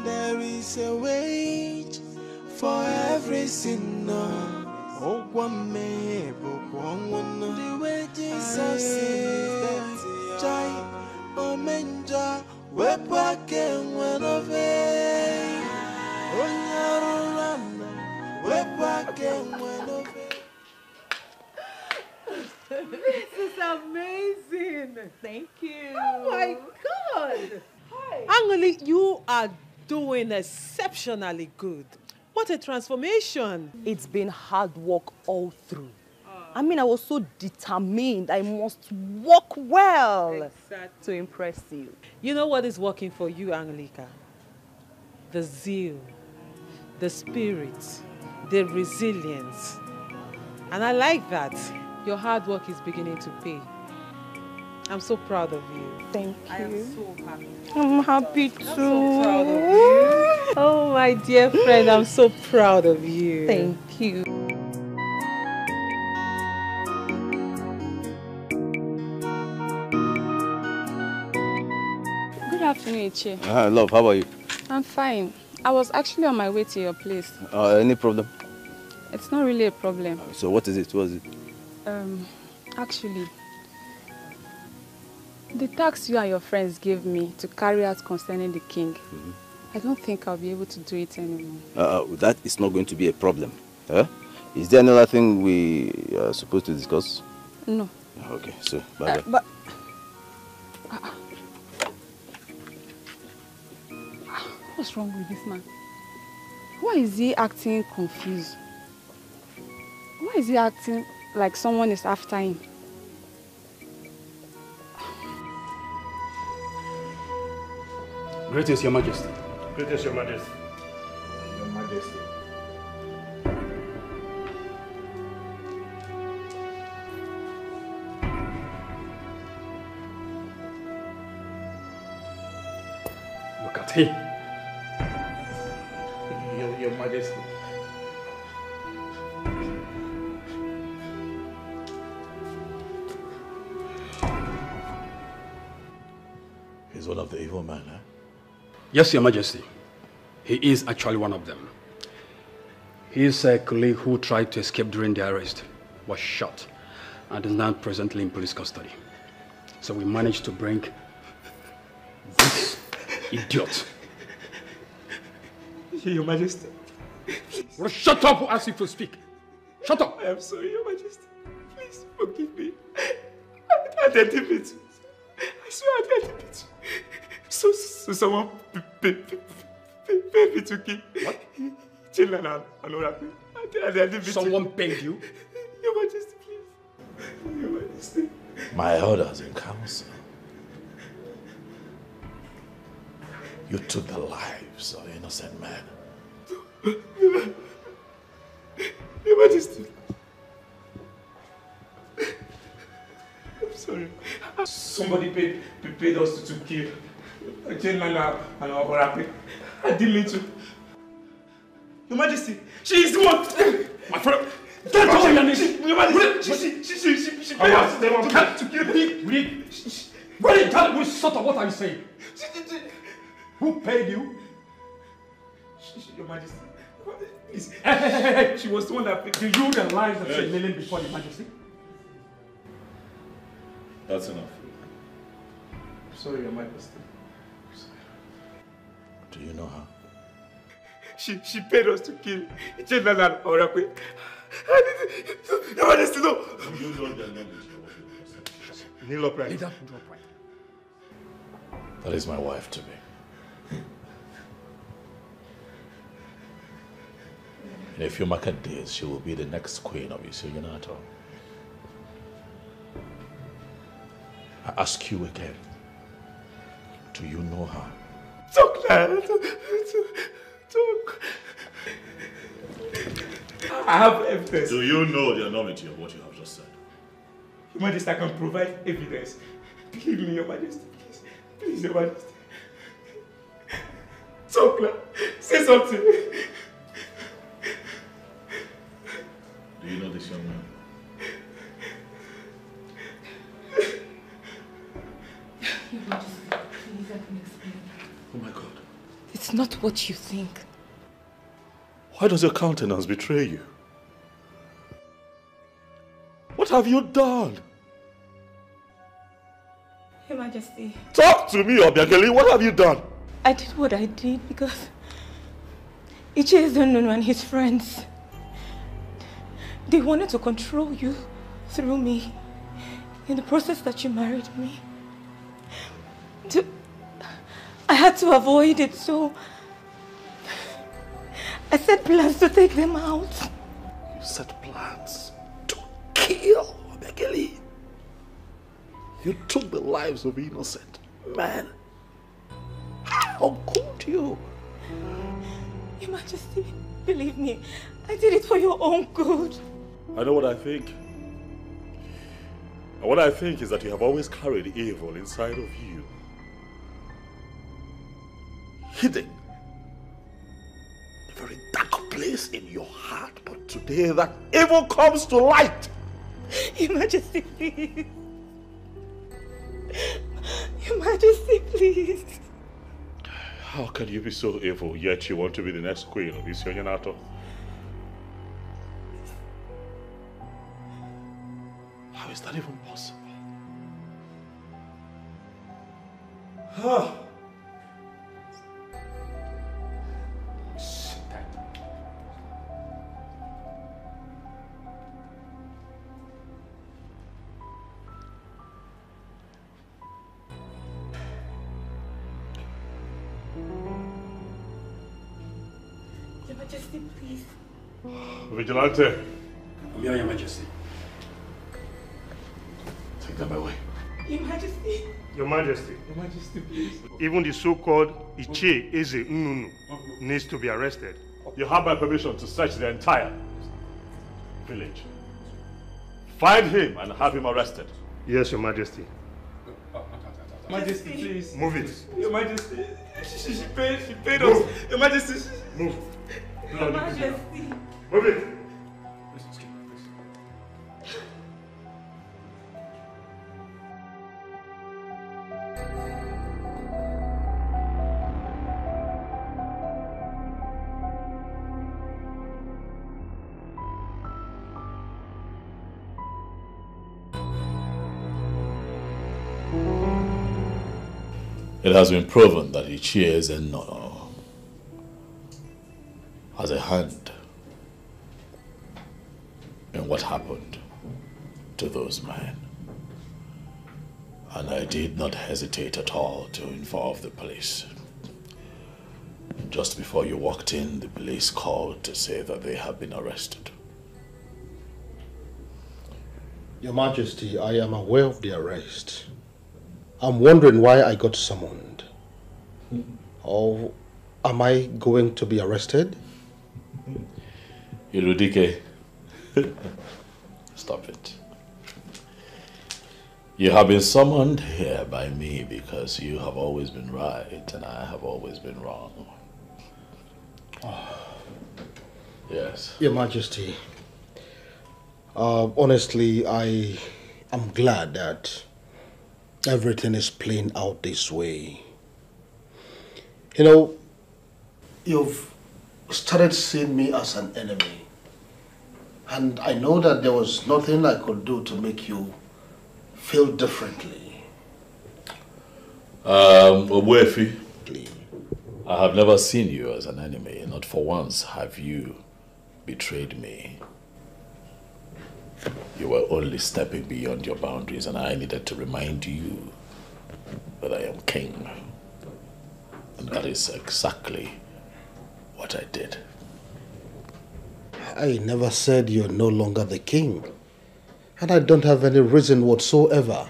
There is a wage for every sinner. Okwa mmehie bụkwa ọnwụ. The wages of sin is death. Chai omenja wepụ aka enwe n'ofe. Onye arụrụ nna wepụ aka enwe n'ofe. This is amazing. Thank you. Oh my God. Angeli, you are doing exceptionally good. What a transformation. It's been hard work all through. I mean, I was so determined. I must work well to impress you. You know what is working for you, Angelica? The zeal, the spirit, the resilience. And I like that. Your hard work is beginning to pay. I'm so proud of you. Thank you. I am so happy. I'm happy too. I'm so proud of you. Oh, my dear friend, I'm so proud of you. Thank you. Good afternoon, Ichi. Love, how are you? I'm fine. I was actually on my way to your place. Any problem? It's not really a problem. So what is it? What is it? Actually, the task you and your friends gave me to carry out concerning the king, I don't think I'll be able to do it anymore. That is not going to be a problem. Is there another thing we are supposed to discuss? No. Okay, so bye-bye. But what's wrong with this man? Why is he acting confused? Why is he acting like someone is after him? Greetings, Your Majesty. Greetings, Your Majesty. Your Majesty. Look at him. Your Majesty. He's one of the evil men, eh? Yes, Your Majesty. He is actually one of them. His colleague who tried to escape during the arrest was shot and is now presently in police custody. So we managed to bring this idiot. Your Majesty. Well, shut up or ask you to speak. Shut up. I am sorry, Your Majesty. Please forgive me. I didn't it. I swear I didn't it. So someone paid me to kill. What? Children and Oracle. Someone paid you? Your Majesty, please. Your Majesty. My elders in council. You took the lives of innocent men. Your Majesty. I'm sorry. Somebody paid us to kill Children and Oracle. I didn't mean to. Your Majesty, she is the one. My friend. That's all your name. Your Majesty, she paid us to kill me. What are you saying? Who paid you? Your Majesty. Hey. She was the one that paid. Do you realize that you're kneeling before the Majesty? That's enough. I'm sorry, Your Majesty. Do you know her? She paid us to kill Children and Oracle. Your Majesty, no. You know their name. Kneel upright. Kneel upright. That is my wife to be. In a few market days, she will be the next queen of Billionare. I ask you again, do you know her? Talk. I have evidence. Do you know the enormity of what you have just said? Your Majesty, I can provide evidence. Believe me, Your Majesty, please. Please, Your Majesty. Talk. Say something. Do you know this young man? Your Majesty, please, I can explain. Oh my God. It's not what you think. Why does your countenance betray you? What have you done? Your Majesty. Talk to me, Obiageli. What have you done? I did what I did because Ichezonu and his friends, they wanted to control you through me in the process that you married me. I had to avoid it, so I set plans to take them out. You set plans to kill Obiageli. You took the lives of innocent men. How could you? Your Majesty, believe me, I did it for your own good. I know what I think. And what I think is that you have always carried evil inside of you. Hidden. A very dark place in your heart. But today that evil comes to light. Your Majesty, please. Your Majesty, please. How can you be so evil, yet you want to be the next queen of Billionare? How is that even possible? Your Majesty, please. Vigilante. I'm here, Your Majesty. Take them away. Your Majesty. Your Majesty. Your Majesty, please. Even the so-called Iche Eze Nnunu needs to be arrested. You have my permission to search the entire village. Find him and have him arrested. Yes, Your Majesty. Majesty, please. Move it. Your Majesty, she paid us. Your Majesty. Move. Your Majesty. Move it. It has been proven that Ichie Nnunu has a hand in what happened to those men. And I did not hesitate at all to involve the police. Just before you walked in, the police called to say that they have been arrested. Your Majesty, I am aware of the arrest. I'm wondering why I got summoned. Or am I going to be arrested? Irudike, stop it. You have been summoned here by me because you have always been right and I have always been wrong. Yes. Your Majesty, honestly, I am glad that everything is playing out this way. You know, you've started seeing me as an enemy. And I know that there was nothing I could do to make you feel differently. Obuefi, I have never seen you as an enemy. Not for once have you betrayed me. You were only stepping beyond your boundaries and I needed to remind you that I am king. And that is exactly what I did. I never said you're no longer the king. And I don't have any reason whatsoever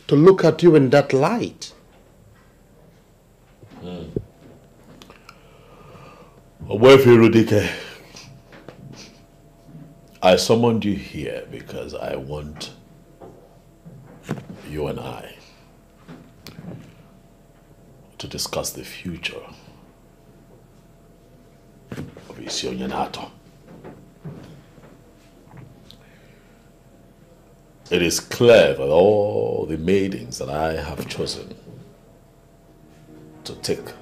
to look at you in that light. Obuefi Rudike, I summoned you here because I want you and I to discuss the future of Isionyenato. It is clear that all the maidens that I have chosen to take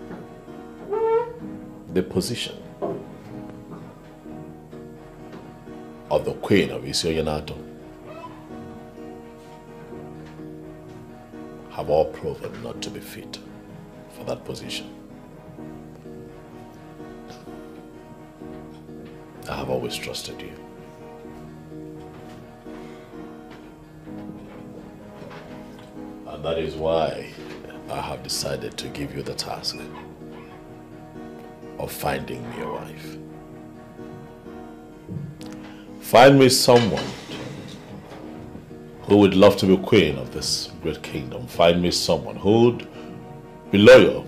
the position of the Queen of Isionyenato have all proven not to be fit for that position. I have always trusted you. And that is why I have decided to give you the task of finding me a wife. Find me someone who would love to be queen of this great kingdom. Find me someone who would be loyal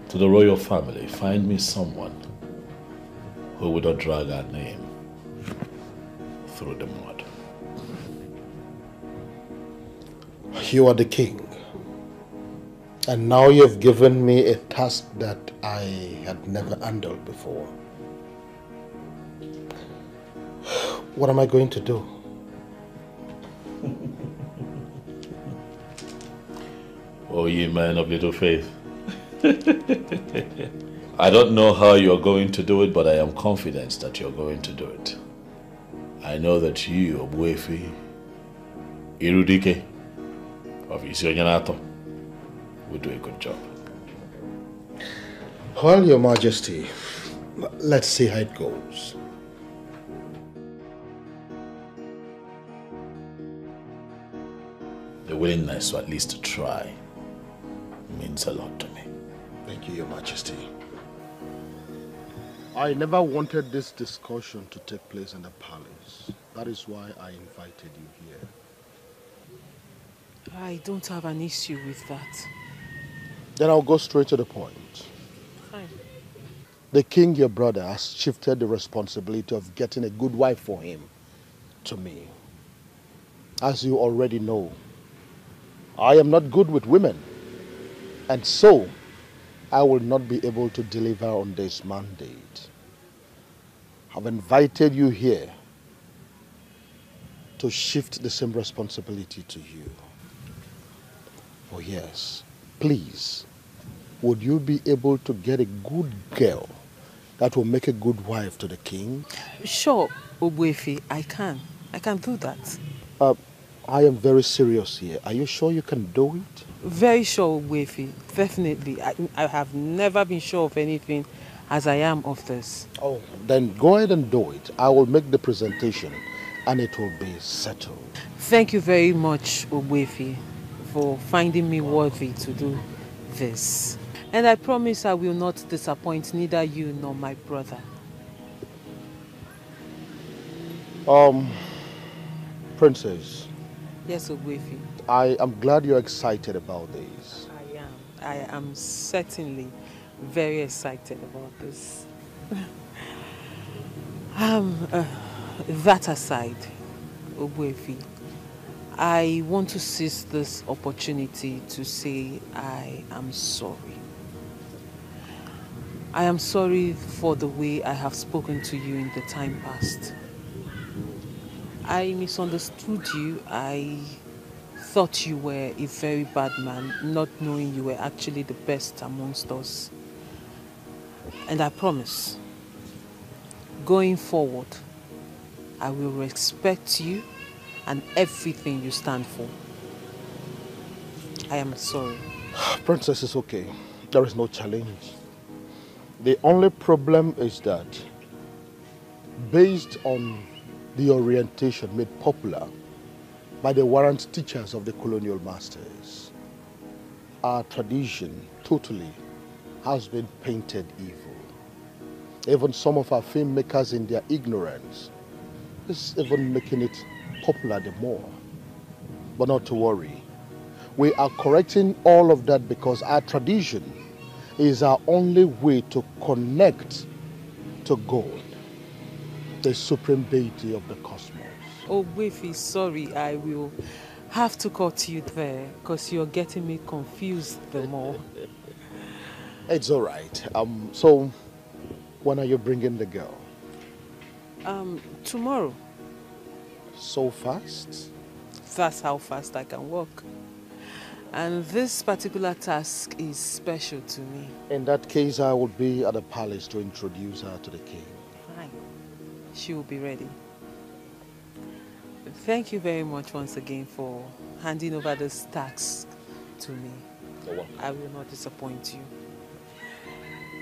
to the royal family. Find me someone who would not drag our name through the mud. You are the king. And now you've given me a task that I had never handled before. What am I going to do? Oh, ye men of little faith. I don't know how you're going to do it, but I am confident that you're going to do it. I know that you, Obuefi Irudike of Isionyenato, will do a good job. Well, Your Majesty, let's see how it goes. The willingness to at least to try means a lot to me. Thank you, Your Majesty. I never wanted this discussion to take place in the palace. That is why I invited you here. I don't have an issue with that. Then I'll go straight to the point. Fine. The king, your brother, has shifted the responsibility of getting a good wife for him to me. As you already know, I am not good with women, and so I will not be able to deliver on this mandate. I've invited you here to shift the same responsibility to you. Oh yes, please, would you be able to get a good girl that will make a good wife to the king? Sure, Obuefi, I can do that. I am very serious here. Are you sure you can do it? Very sure, Obuefi, definitely. I have never been sure of anything as I am of this. Oh, then go ahead and do it. I will make the presentation and it will be settled. Thank you very much, Obuefi, for finding me worthy to do this. And I promise I will not disappoint neither you nor my brother. Princess. Yes, Ogwefi. I am glad you're excited about this. I am certainly very excited about this. That aside, Ogwefi, I want to seize this opportunity to say I am sorry. I am sorry for the way I have spoken to you in the time past. I misunderstood you. I thought you were a very bad man, not knowing you were actually the best amongst us. And I promise, going forward, I will respect you and everything you stand for. I am sorry. Princess, it's okay. There is no challenge. The only problem is that, based on the orientation made popular by the warrant teachers of the colonial masters, our tradition totally has been painted evil. Even some of our filmmakers in their ignorance is even making it popular the more. But not to worry. We are correcting all of that because our tradition is our only way to connect to God, the supreme deity of the cosmos. Oh, Wefi, sorry, I will have to cut you there because you're getting me confused the more. It's all right. So, when are you bringing the girl? Tomorrow. So fast? That's how fast I can walk. And this particular task is special to me. In that case, I will be at the palace to introduce her to the king. Fine. She will be ready. Thank you very much once again for handing over this task to me. I will not disappoint you.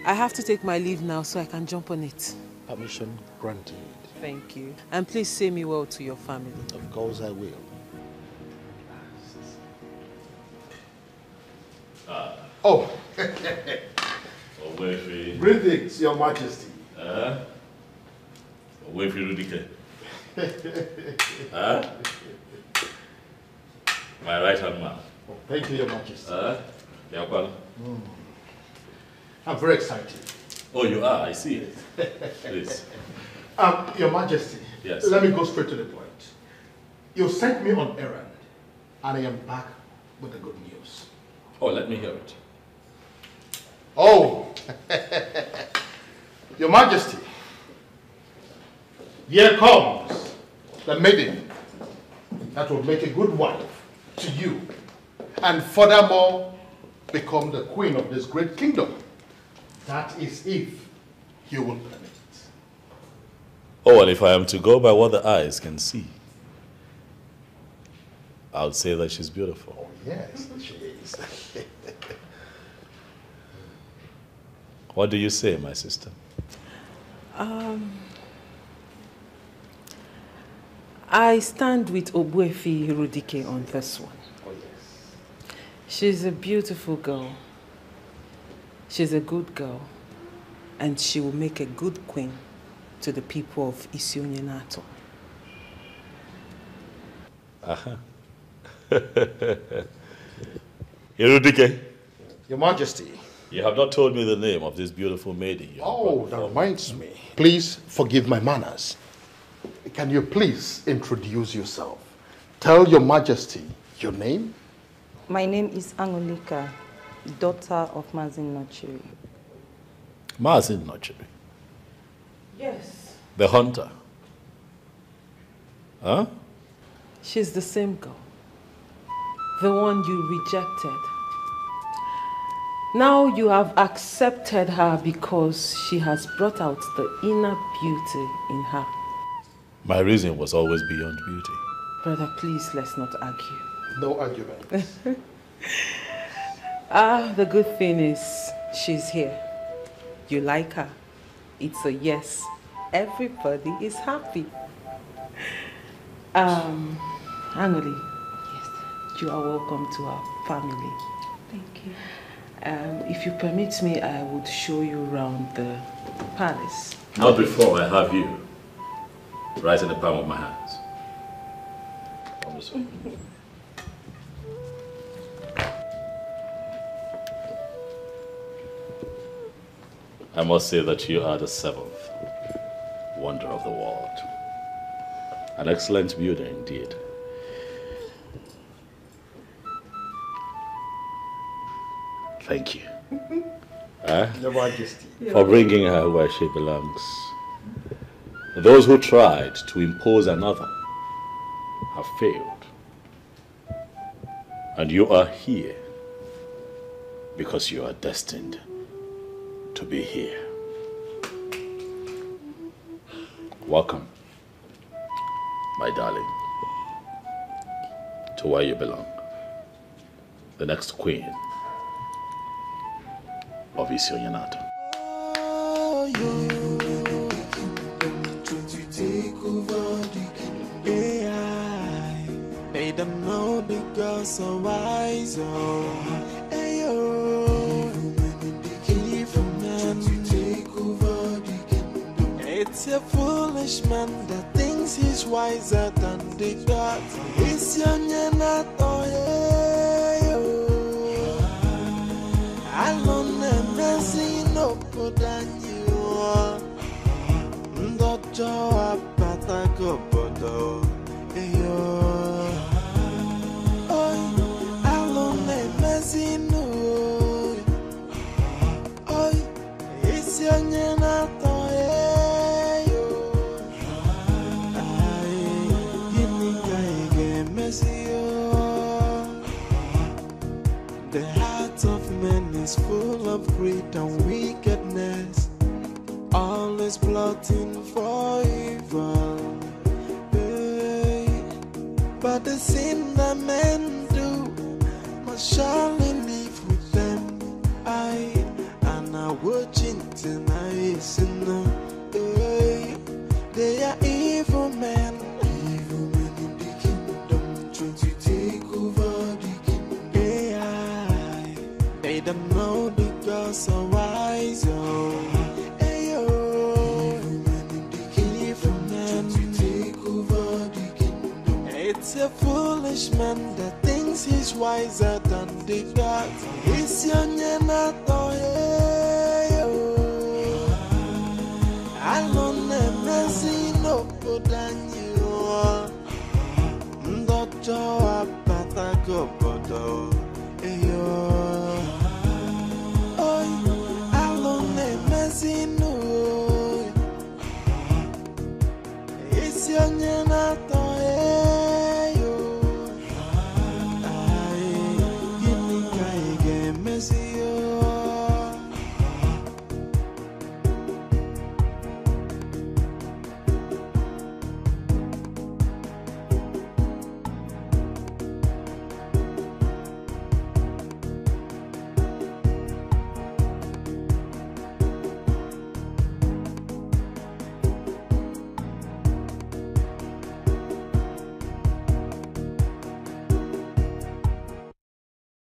I have to take my leave now so I can jump on it. Permission granted. Thank you. And please say me well to your family. Of course I will. Oh. Greetings, Your Majesty. My right hand man. Oh, thank you, Your Majesty. Mm. I'm very excited. Oh, you are? I see it. Please. Your Majesty. Yes. Let me go straight to the point. You sent me on errand, and I am back with the good news. Oh, let me hear it. Oh, Your Majesty, here comes the maiden that will make a good wife to you and furthermore become the queen of this great kingdom. That is if you will permit it. Oh, and if I am to go by what the eyes can see, I would say that she's beautiful. Oh, yes, she is. What do you say, my sister? I stand with Ogwefi Rudike on this one. Oh, yes. She's a beautiful girl. She's a good girl. And she will make a good queen to the people of Isionyenato. Aha. Irudike. Your Majesty. You have not told me the name of this beautiful maiden. Oh, that reminds me. Please forgive my manners. Can you please introduce yourself? Tell Your Majesty your name. My name is Angolika, daughter of Mazin Nochiri. Mazin Nochiri? Yes. The hunter? Huh? She's the same girl. The one you rejected. Now you have accepted her because she has brought out the inner beauty in her. My reason was always beyond beauty. Brother, please, let's not argue. No argument. The good thing is she's here. You like her. It's a yes. Everybody is happy. Anuli. Yes. You are welcome to our family. Thank you. If you permit me, I would show you around the palace. Not before I have you right in the palm of my hands. I must say that you are the seventh wonder of the world. An excellent builder indeed. Thank you. Your Majesty. For bringing her where she belongs. Those who tried to impose another have failed. And you are here because you are destined to be here. Welcome, my darling, to where you belong. The next queen of Isionyanato. They don't know the girls so wise. It's a foolish man that thinks he's wiser than the gods. Isionyanato, alone and messy no good than you. Ndojo apata gobodo. Alone and messy no. Isionyanato. The heart of man is full of greed and wickedness, always plotting for evil. But the sin that men do must surely live with them. And I watching tonight, they are evil men. They don't know the girls so wise, It's a foolish man that thinks he's wiser than the gods. Isionyanato, alone and messy no good than you. Ndojo apata gobodo.